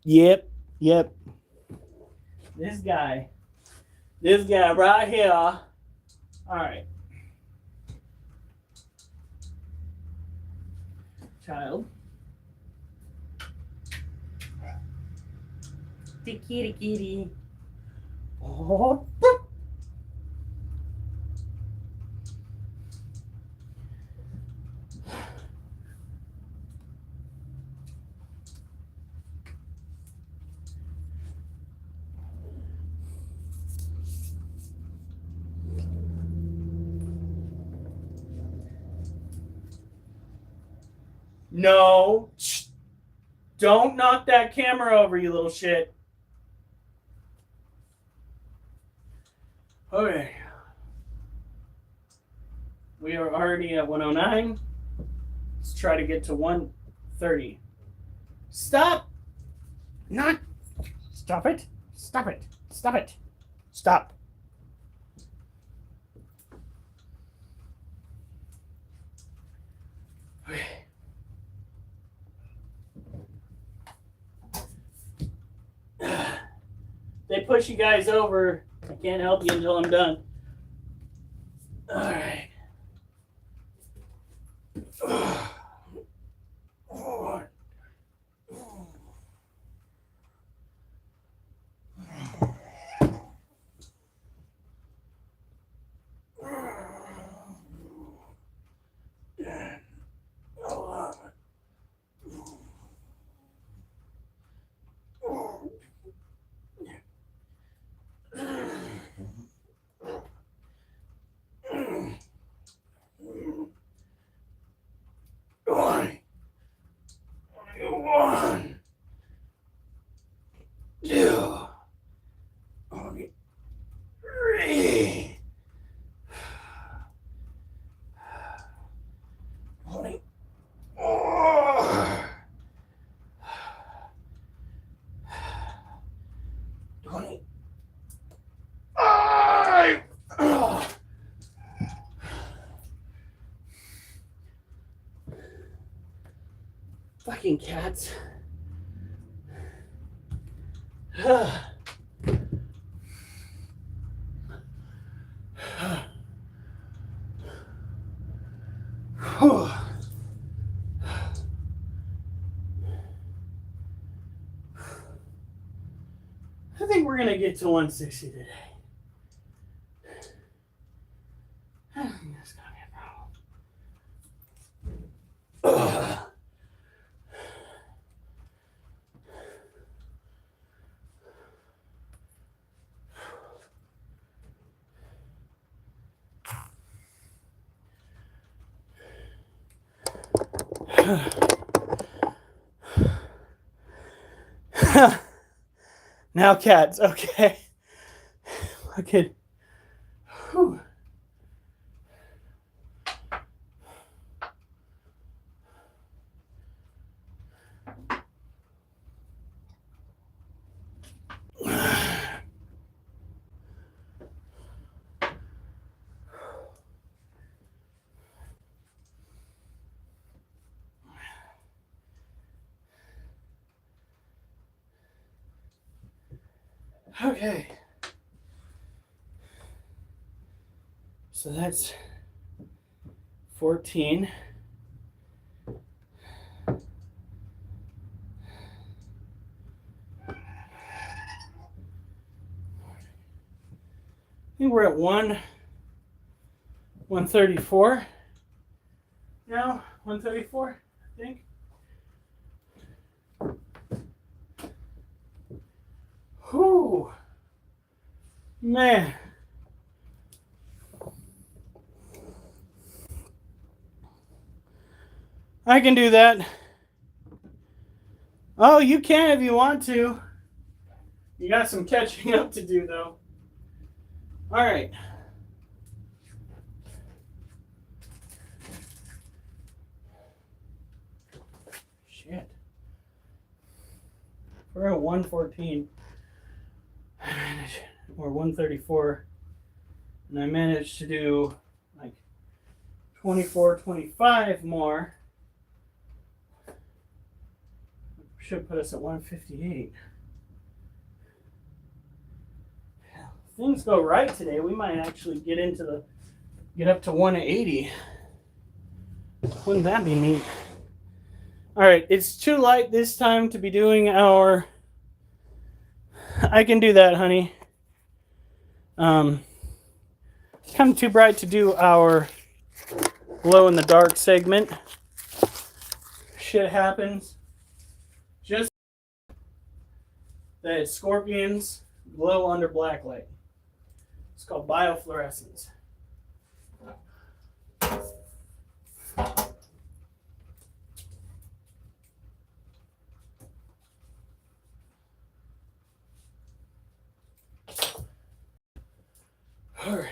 Yep. This guy right here. All right. Child. Kitty. Oh. No. Don't knock that camera over, you little shit. Okay. We are already at 109. Let's try to get to 130. Stop! Not. Stop it. Stop it. Stop it. Stop. Okay. They push you guys over. I can't help you until I'm done. All right. Fucking cats. I think we're gonna get to 160 today. I don't think that's gonna be a problem. Now cats, okay. Okay. Whew. Okay. So that's 14. think we're at 134 now. 134, I think. Whew. Man. I can do that. Oh, you can if you want to. You got some catching up to do, though. All right. Shit. We're at 114. Or 134. And I managed to do like 24, 25 more. Should put us at 158. If things go right today, we might actually get up to 180. Wouldn't that be neat? All right, it's too light this time to be doing our. I can do that, honey. Kind of too bright to do our glow in the dark segment. Shit happens. Just that scorpions glow under black light. It's called biofluorescence. All right.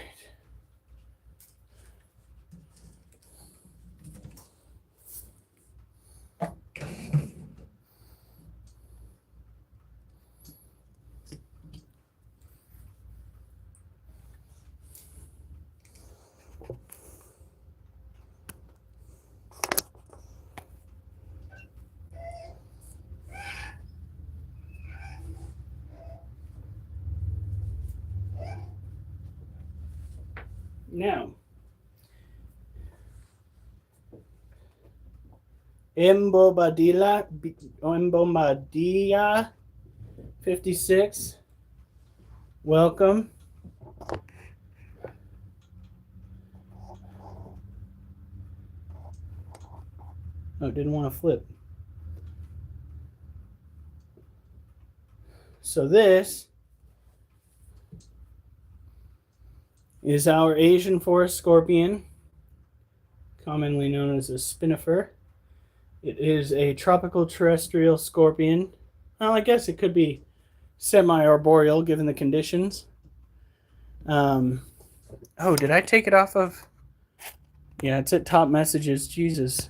Now, Embobadilla 56. Welcome. Oh, didn't want to flip. So this is our Asian forest scorpion, commonly known as a spinifer. It is a tropical terrestrial scorpion. Well, I guess it could be semi-arboreal given the conditions. Oh, did I take it off of? Yeah, it's at top messages. Jesus.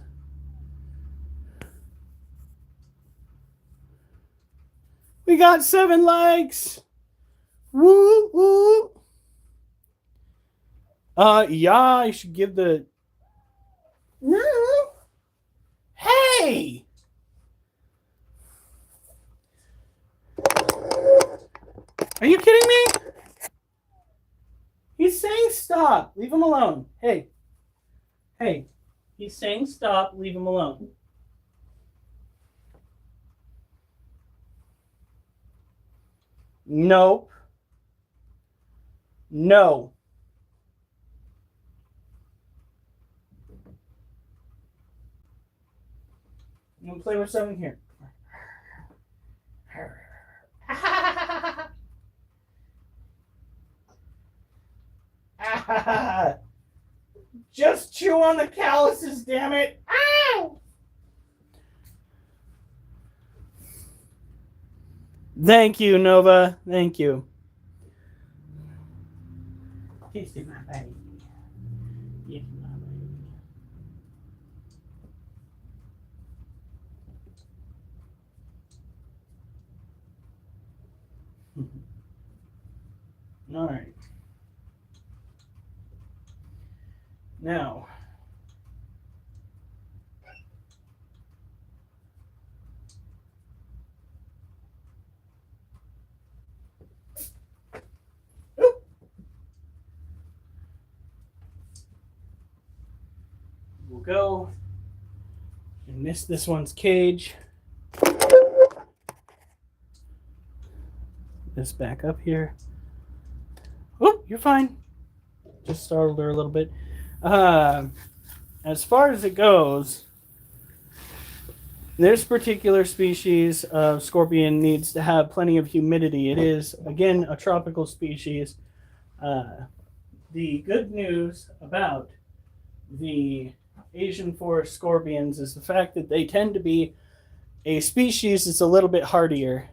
We got 7 likes. Woo woo. Yeah, I should give the. Hey. Are you kidding me? He's saying stop. Leave him alone. Hey. Hey. He's saying stop. Leave him alone. Nope. No. I'm going to play with something here. Just chew on the calluses, damn it. Ow! Thank you, Nova. Thank you. Kiss my baby. Yes, my baby. All right. Now, we'll go and miss this one's cage. This back up here. Whoop. you're fine. Just startled her a little bit. As far as it goes, this particular species of scorpion needs to have plenty of humidity. It is, again, a tropical species. The good news about the Asian forest scorpions is the fact that they tend to be a species that's a little bit hardier,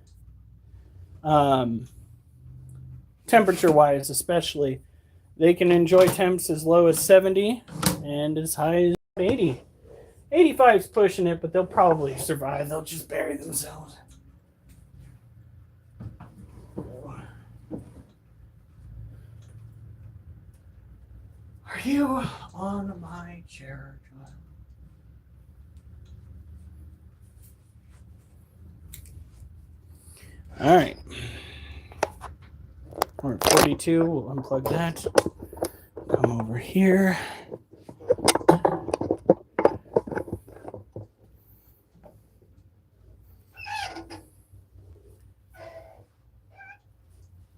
temperature-wise especially. They can enjoy temps as low as 70 and as high as 80. 85 is pushing it, but they'll probably survive. They'll just bury themselves. Are you on my chair, child? All right. We're at 42. We'll unplug that. Come over here.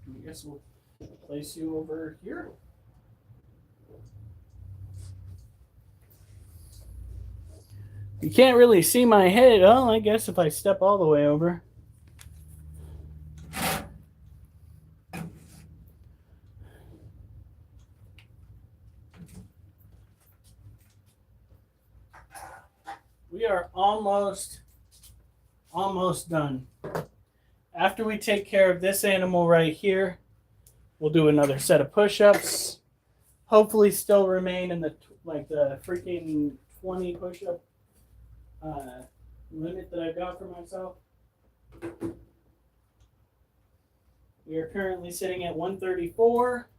I guess we'll place you over here. You can't really see my head. Oh, I guess if I step all the way over. We are almost done. After we take care of this animal right here, we'll do another set of push-ups. Hopefully still remain in the freaking 20 push-up limit that I've got for myself. We are currently sitting at 134.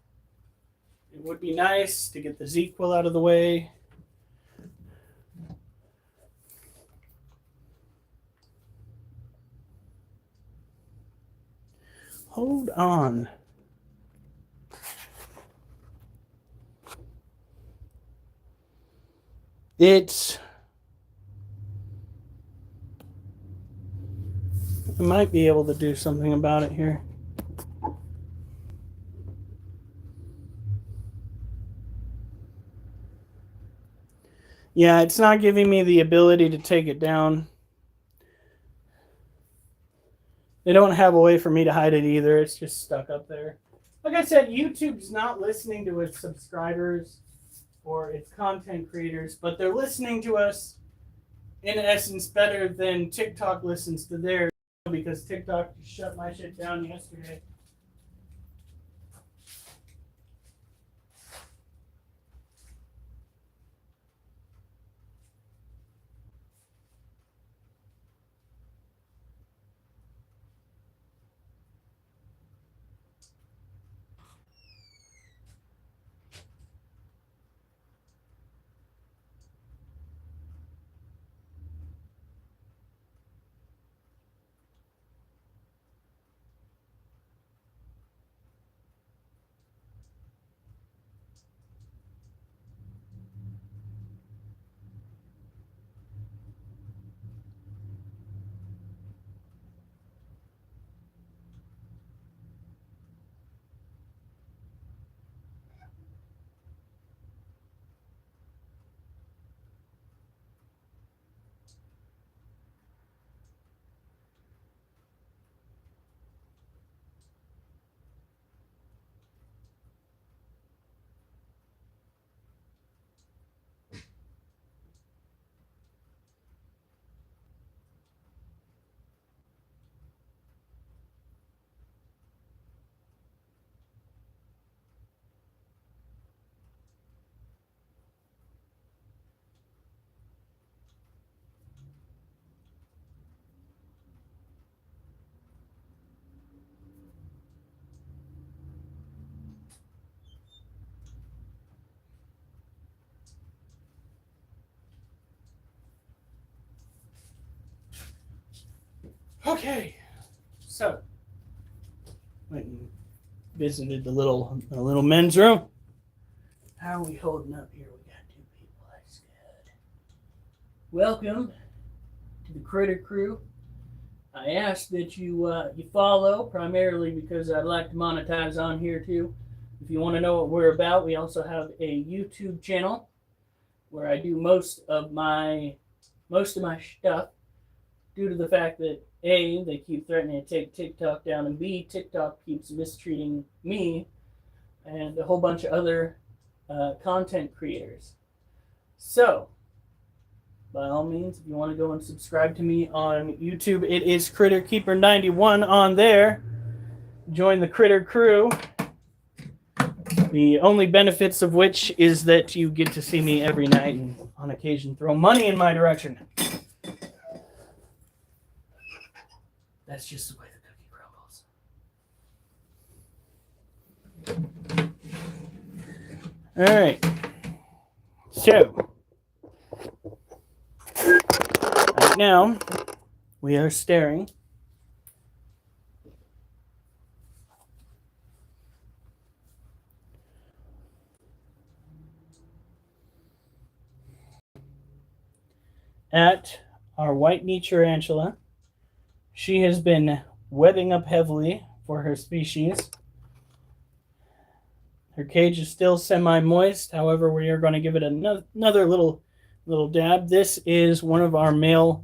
It would be nice to get the Z-Quil out of the way. Hold on. I might be able to do something about it here. Yeah, it's not giving me the ability to take it down. They don't have a way for me to hide it either. It's just stuck up there. Like I said, YouTube's not listening to its subscribers or its content creators, but they're listening to us in essence better than TikTok listens to theirs, because TikTok shut my shit down yesterday. Okay, so went and visited the little men's room. How are we holding up here? We got 2 people. That's good. Welcome to the Critter Crew. I ask that you follow, primarily because I'd like to monetize on here too. If you want to know what we're about, we also have a YouTube channel where I do most of my stuff, due to the fact that A, they keep threatening to take TikTok down, and B, TikTok keeps mistreating me and a whole bunch of other content creators. So, by all means, if you want to go and subscribe to me on YouTube, it is Critter Keeper 91 on there. Join the Critter crew. The only benefits of which is that you get to see me every night and on occasion throw money in my direction. That's just the way the cookie crumbles. All right. So, right now, we are staring at our white-knee tarantula. She has been webbing up heavily for her species. Her cage is still semi-moist. However, we are going to give it another little dab. This is one of our male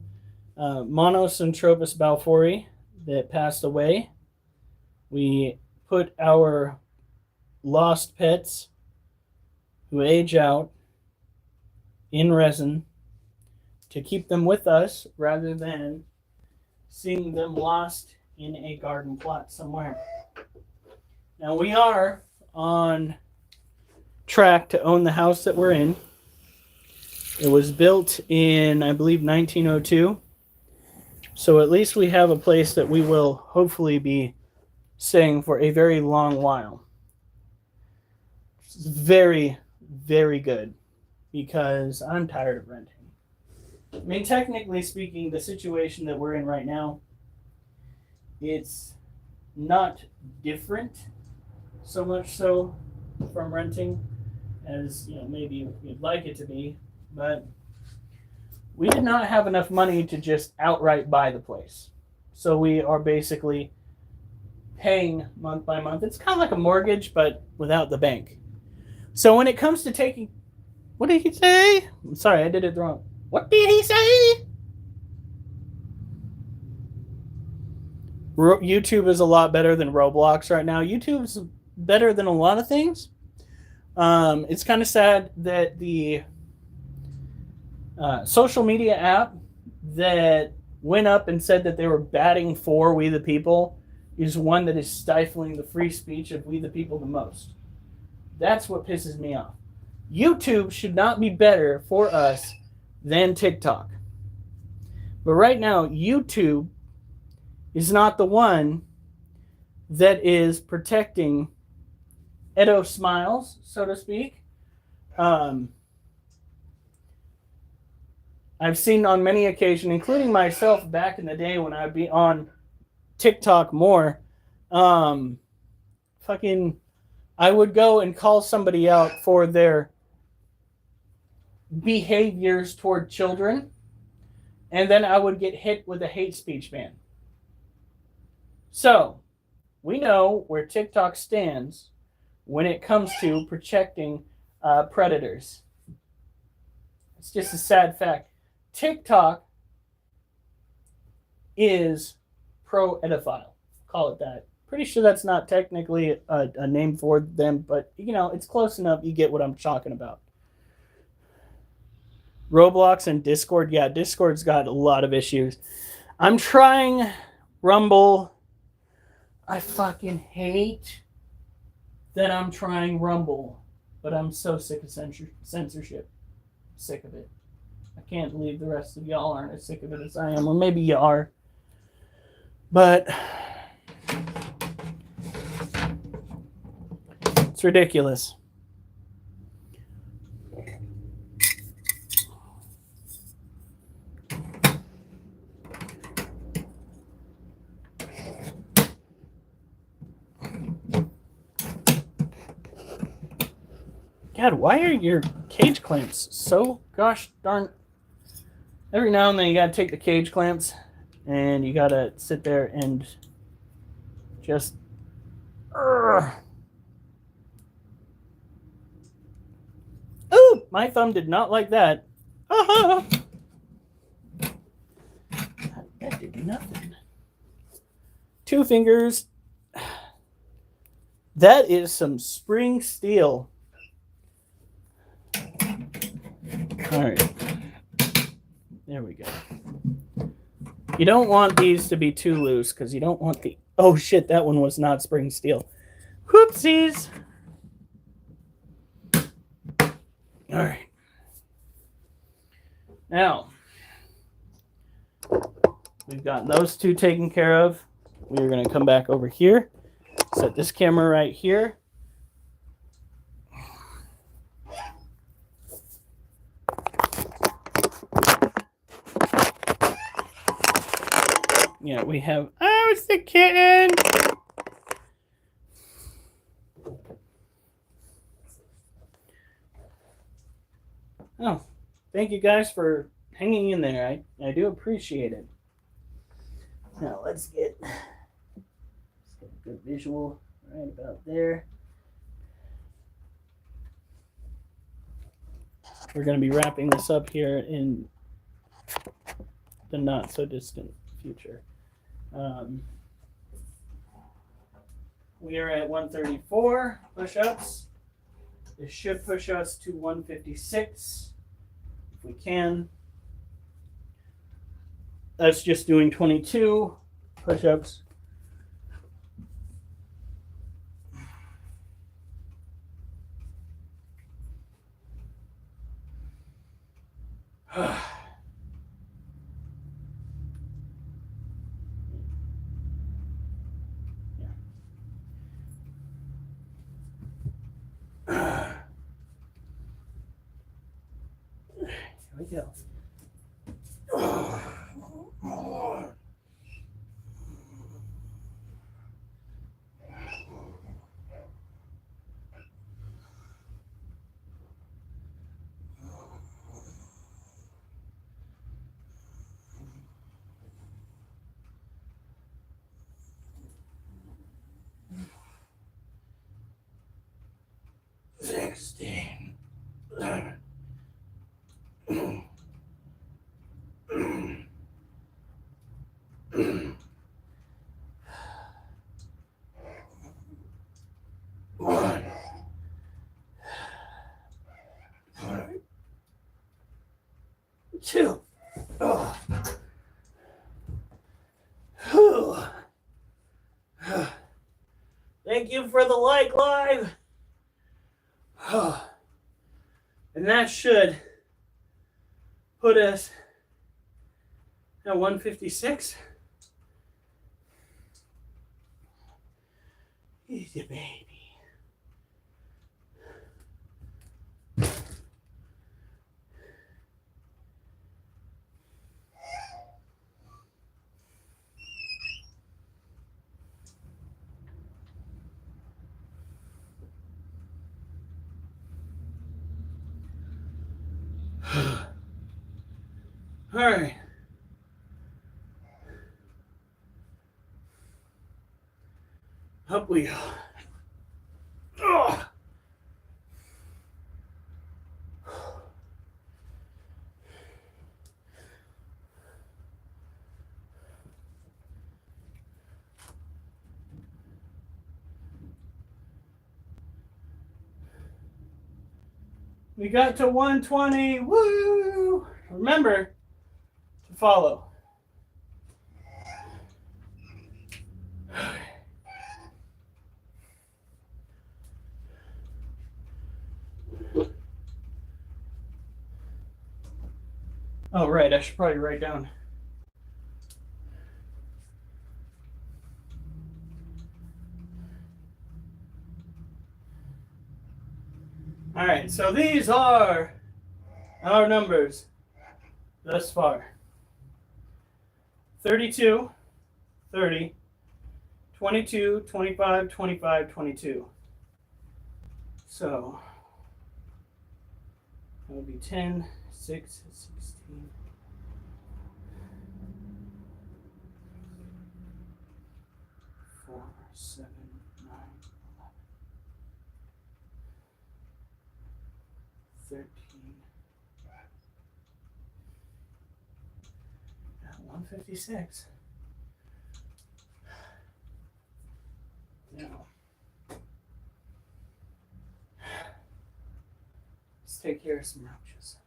Monosyntropus balfouri that passed away. We put our lost pets who age out in resin to keep them with us rather than seeing them lost in a garden plot somewhere. Now we are on track to own the house that we're in. It was built in, I believe, 1902. So at least we have a place that we will hopefully be staying for a very long while. It's very, very good because I'm tired of renting. I mean, technically speaking, the situation that we're in right now, it's not different so much so from renting as, maybe you'd like it to be, but we did not have enough money to just outright buy the place. So we are basically paying month by month. It's kind of like a mortgage, but without the bank. So when it comes to taking... What did he say? I'm sorry, I did it wrong. What did he say? YouTube is a lot better than Roblox right now. YouTube's better than a lot of things. It's kind of sad that the social media app that went up and said that they were batting for We the People is one that is stifling the free speech of We the People the most. That's what pisses me off. YouTube should not be better for us than TikTok. But right now, YouTube is not the one that is protecting Edo Smiles, so to speak. I've seen on many occasions, including myself back in the day when I'd be on TikTok more, I would go and call somebody out for their behaviors toward children, and then I would get hit with a hate speech ban. So, we know where TikTok stands when it comes to protecting predators. It's just a sad fact. TikTok is pro-edophile. Call it that. Pretty sure that's not technically a name for them, but it's close enough. You get what I'm talking about. Roblox and Discord. Yeah, Discord's got a lot of issues. I'm trying Rumble. I fucking hate that I'm trying Rumble, but I'm so sick of censorship. Sick of it. I can't believe the rest of y'all aren't as sick of it as I am, or maybe you are. But it's ridiculous. God, why are your cage clamps so gosh darn... Every now and then you gotta take the cage clamps and you gotta sit there and just my thumb did not like that. Ah! That did nothing. 2 fingers. That is some spring steel. All right. There we go. You don't want these to be too loose because you don't want the... Oh shit, that one was not spring steel. Whoopsies. All right. Now, we've got those 2 taken care of. We're going to come back over here. Set this camera right here. Yeah, we have... Oh, it's the kitten! Oh, thank you guys for hanging in there. I do appreciate it. Now, let's get a good visual right about there. We're going to be wrapping this up here in the not so distant future. We are at 134 push-ups. This should push us to 156 if we can. That's just doing 22 push-ups. Here we go. Two. Oh. Thank you for the like live. And that should put us at 156. Easy, baby. All right. Up we go. Oh. We got to 120. Woo! Remember to follow. Oh, right. I should probably write down. All right. So these are our numbers thus far. 32, 30, 22, 25, 25, 22. So that would be 10, 6, 16. 4, 7, 9, 11, 13, 156. Now, let's take care of some roaches.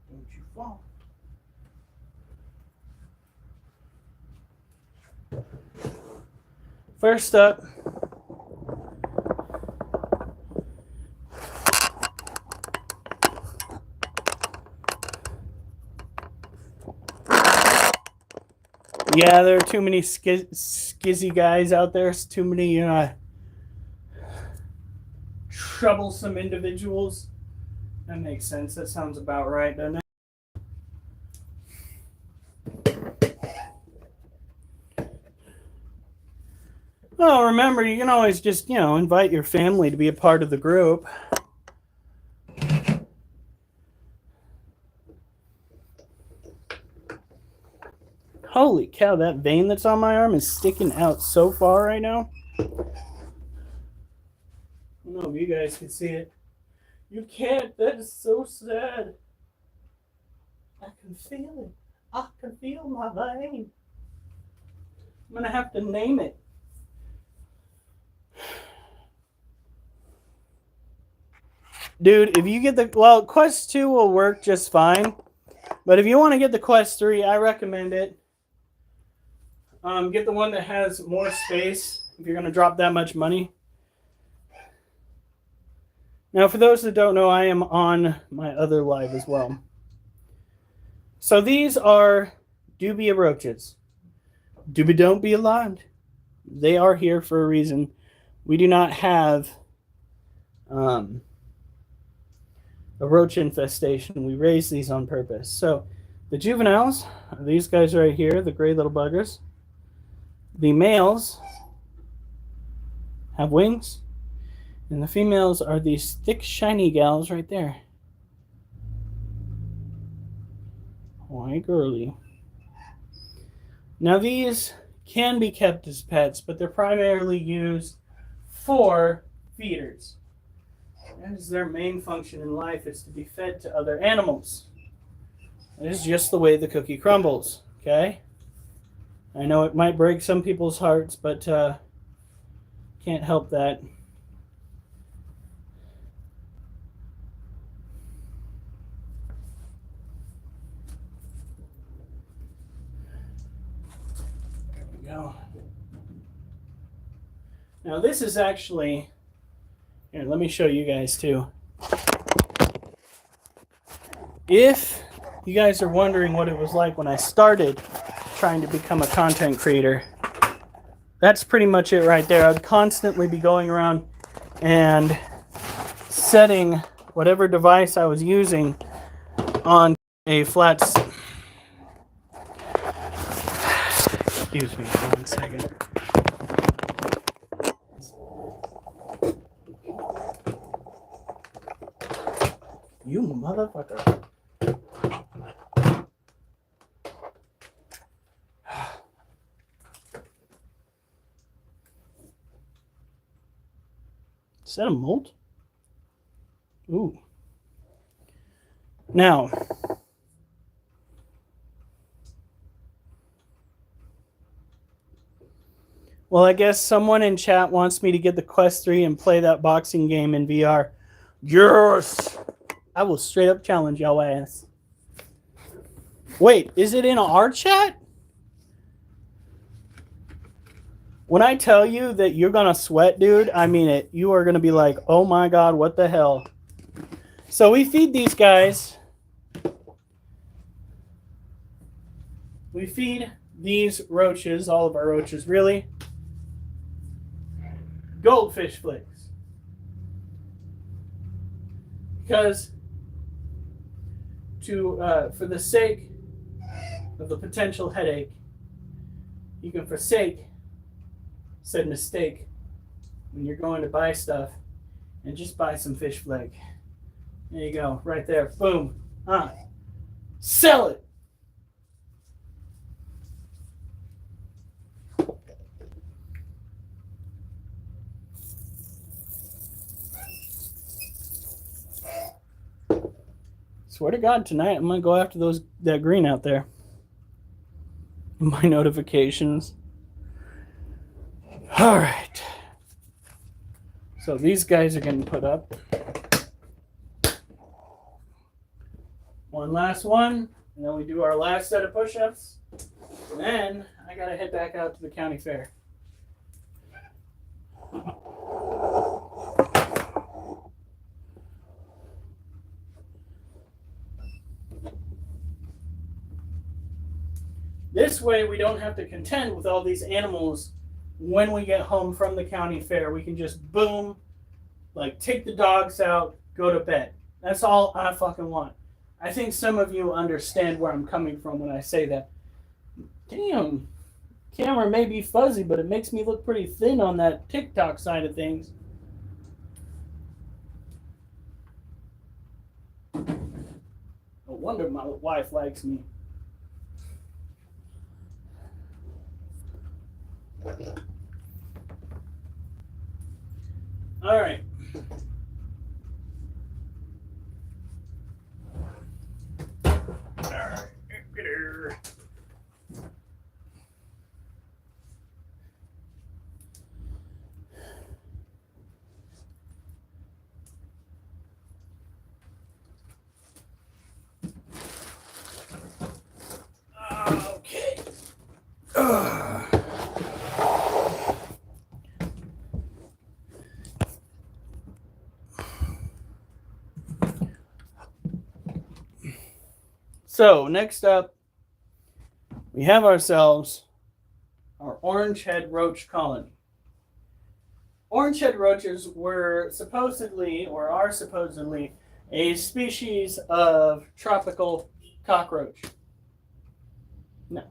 Don't you fall. First up, yeah, there are too many skizzy guys out there. It's too many troublesome individuals. That makes sense. That sounds about right, doesn't it? Well, remember, you can always just, invite your family to be a part of the group. Holy cow, that vein that's on my arm is sticking out so far right now. I don't know if you guys can see it. You can't. That is so sad. I can feel it. I can feel my vein. I'm going to have to name it. Dude, if you get Quest 2 will work just fine. But if you want to get the Quest 3, I recommend it. Get the one that has more space if you're going to drop that much money. Now, for those that don't know, I am on my other live as well. So these are dubia roaches. Don't be alarmed. They are here for a reason. We do not have a roach infestation. We raise these on purpose. So the juveniles are these guys right here, the gray little buggers. The males have wings, and the females are these thick, shiny gals right there. Why, girly. Now these can be kept as pets, but they're primarily used for feeders. That is their main function in life, is to be fed to other animals. It is just the way the cookie crumbles, okay? I know it might break some people's hearts, but can't help that. There we go. Now this is actually, here, let me show you guys too. If you guys are wondering what it was like when I started trying to become a content creator, that's pretty much it right there. I'd constantly be going around and setting whatever device I was using on a flat. Excuse me for 1 second. You motherfucker. Is that a molt? Ooh. Now, well, I guess someone in chat wants me to get the Quest 3 and play that boxing game in VR. Yes! I will straight up challenge y'all ass. Wait, is it in our chat? When I tell you that you're going to sweat, dude, I mean it. You are going to be like, oh my God, what the hell? So we feed these guys. We feed these roaches, all of our roaches really, goldfish flakes. Because for the sake of the potential headache, you can forsake said mistake when you're going to buy stuff and just buy some fish flake. There you go, right there. Boom. Sell it. Swear to God, tonight I'm gonna go after that green out there. My notifications. All right. So these guys are getting put up. One last one, and then we do our last set of push-ups. And then I gotta head back out to the county fair. This way we don't have to contend with all these animals when we get home from the county fair. We can just boom, like take the dogs out, go to bed. That's all I fucking want. I think some of you understand where I'm coming from when I say that. Damn, camera may be fuzzy, but it makes me look pretty thin on that TikTok side of things. No wonder my wife likes me. All right. Okay. So next up, we have ourselves our orange-head roach colony. Orange-head roaches were supposedly, or are supposedly, a species of tropical cockroach. No.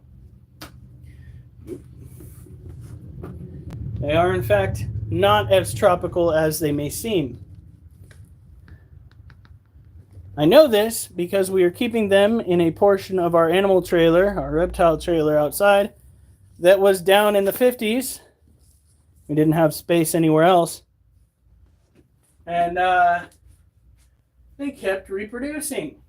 They are, in fact, not as tropical as they may seem. I know this because we are keeping them in a portion of our animal trailer, our reptile trailer outside, that was down in the 50s. We didn't have space anywhere else. And they kept reproducing.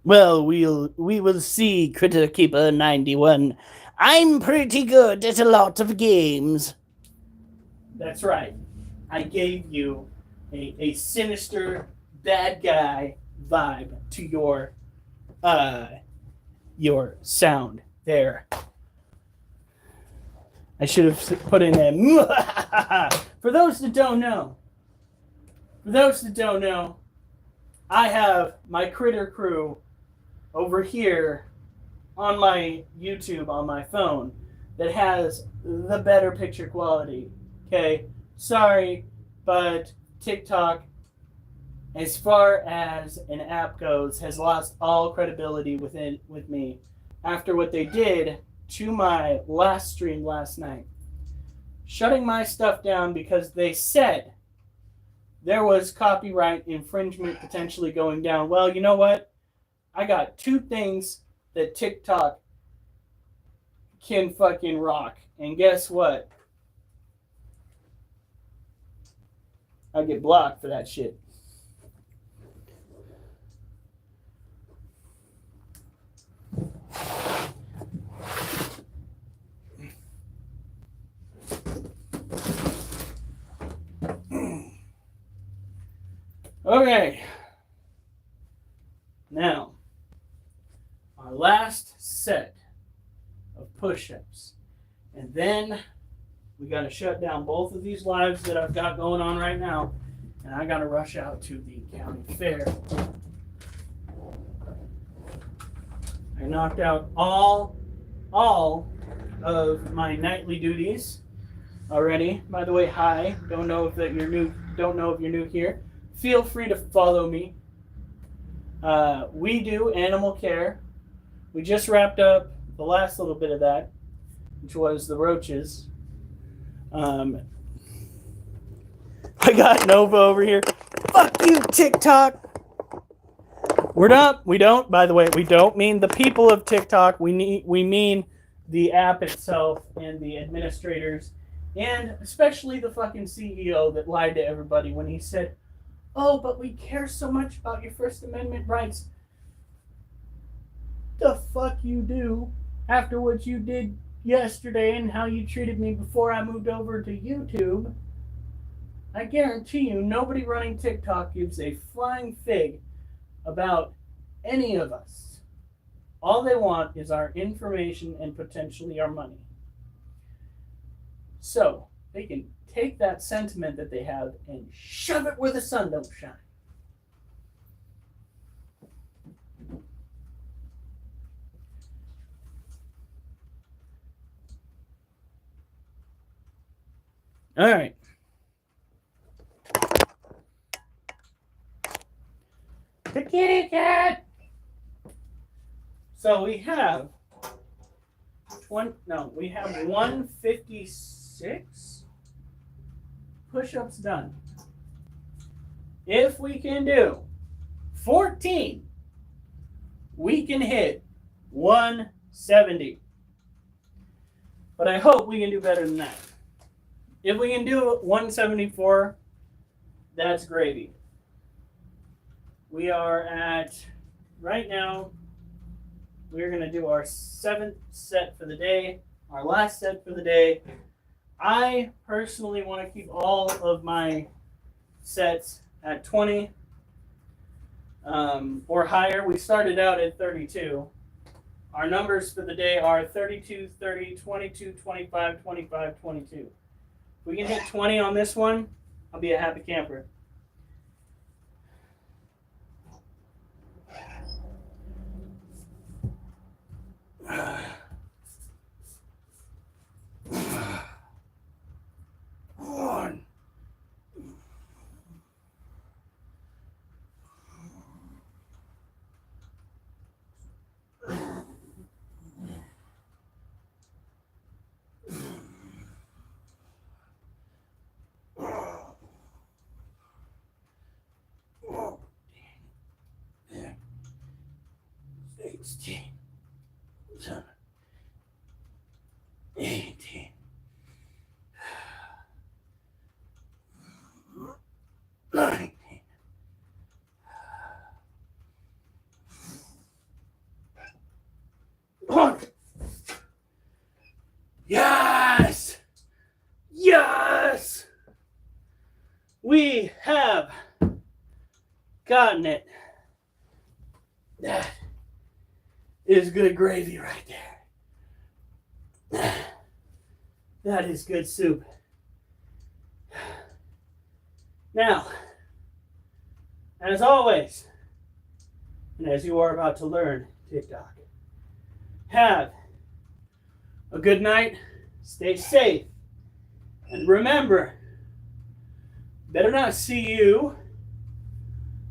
Well, we will see, Critter Keeper 91. I'm pretty good at a lot of games. That's right. I gave you a sinister, bad guy vibe to your sound there. I should have put in a For those that don't know, I have my critter crew over here on my YouTube on my phone that has the better picture quality. Okay, sorry, but TikTok, as far as an app goes, has lost all credibility with me after what they did to my last stream last night, shutting my stuff down because they said there was copyright infringement potentially going down. Well, you know what? I got two things that TikTok can fucking rock. And guess what? I get blocked for that shit. Okay. Now, our last set of push-ups. And then we got to shut down both of these lives that I've got going on right now. And I got to rush out to the county fair. I knocked out all of my nightly duties already. By the way, hi. Don't know if you're new here. Feel free to follow me. We do animal care. We just wrapped up the last little bit of that. which was the roaches. I got Nova over here. Fuck you, TikTok. We don't, by the way, we don't mean the people of TikTok. We mean the app itself and the administrators, and especially the fucking CEO that lied to everybody when he said, "Oh, but we care so much about your First Amendment rights." The fuck you do after what you did yesterday and how you treated me before I moved over to YouTube. I guarantee you nobody running TikTok gives a flying fig about any of us. All they want is our information and potentially our money. So they can take that sentiment that they have and shove it where the sun don't shine. All right. The kitty cat. So we have 156 push-ups done. If we can do 14, we can hit 170. But I hope we can do better than that. If we can do 174, that's gravy. We are at, right now, we're going to do our 7th set for the day, our last set for the day. I personally want to keep all of my sets at 20 or higher. We started out at 32. Our numbers for the day are 32, 30, 22, 25, 25, 22. If we can hit 20 on this one, I'll be a happy camper. One. Yeah. 16. 18. 19. Yes! Yes! We have gotten it. That is good gravy right there. That is good soup. Now, as always, and as you are about to learn, TikTok, have a good night, stay safe, and remember, better not see you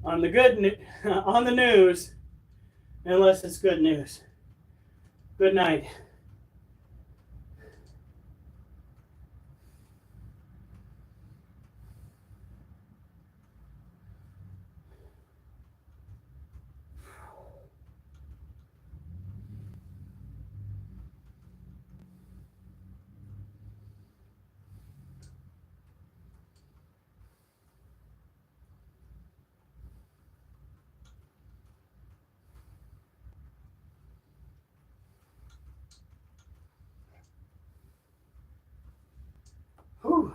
on the on the news unless it's good news. Good night. Whew.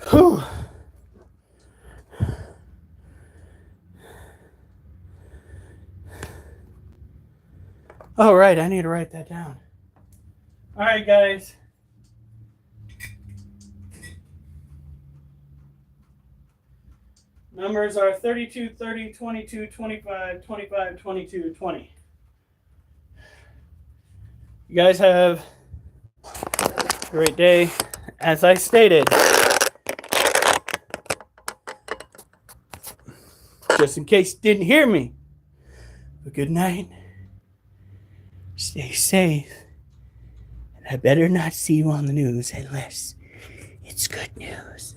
Whew. Oh, right, I need to write that down. All right, guys. Numbers are 32, 30, 22, 25, 25, 22, 20. You guys have a great day. As I stated, just in case you didn't hear me. But good night. Stay safe. And I better not see you on the news unless it's good news.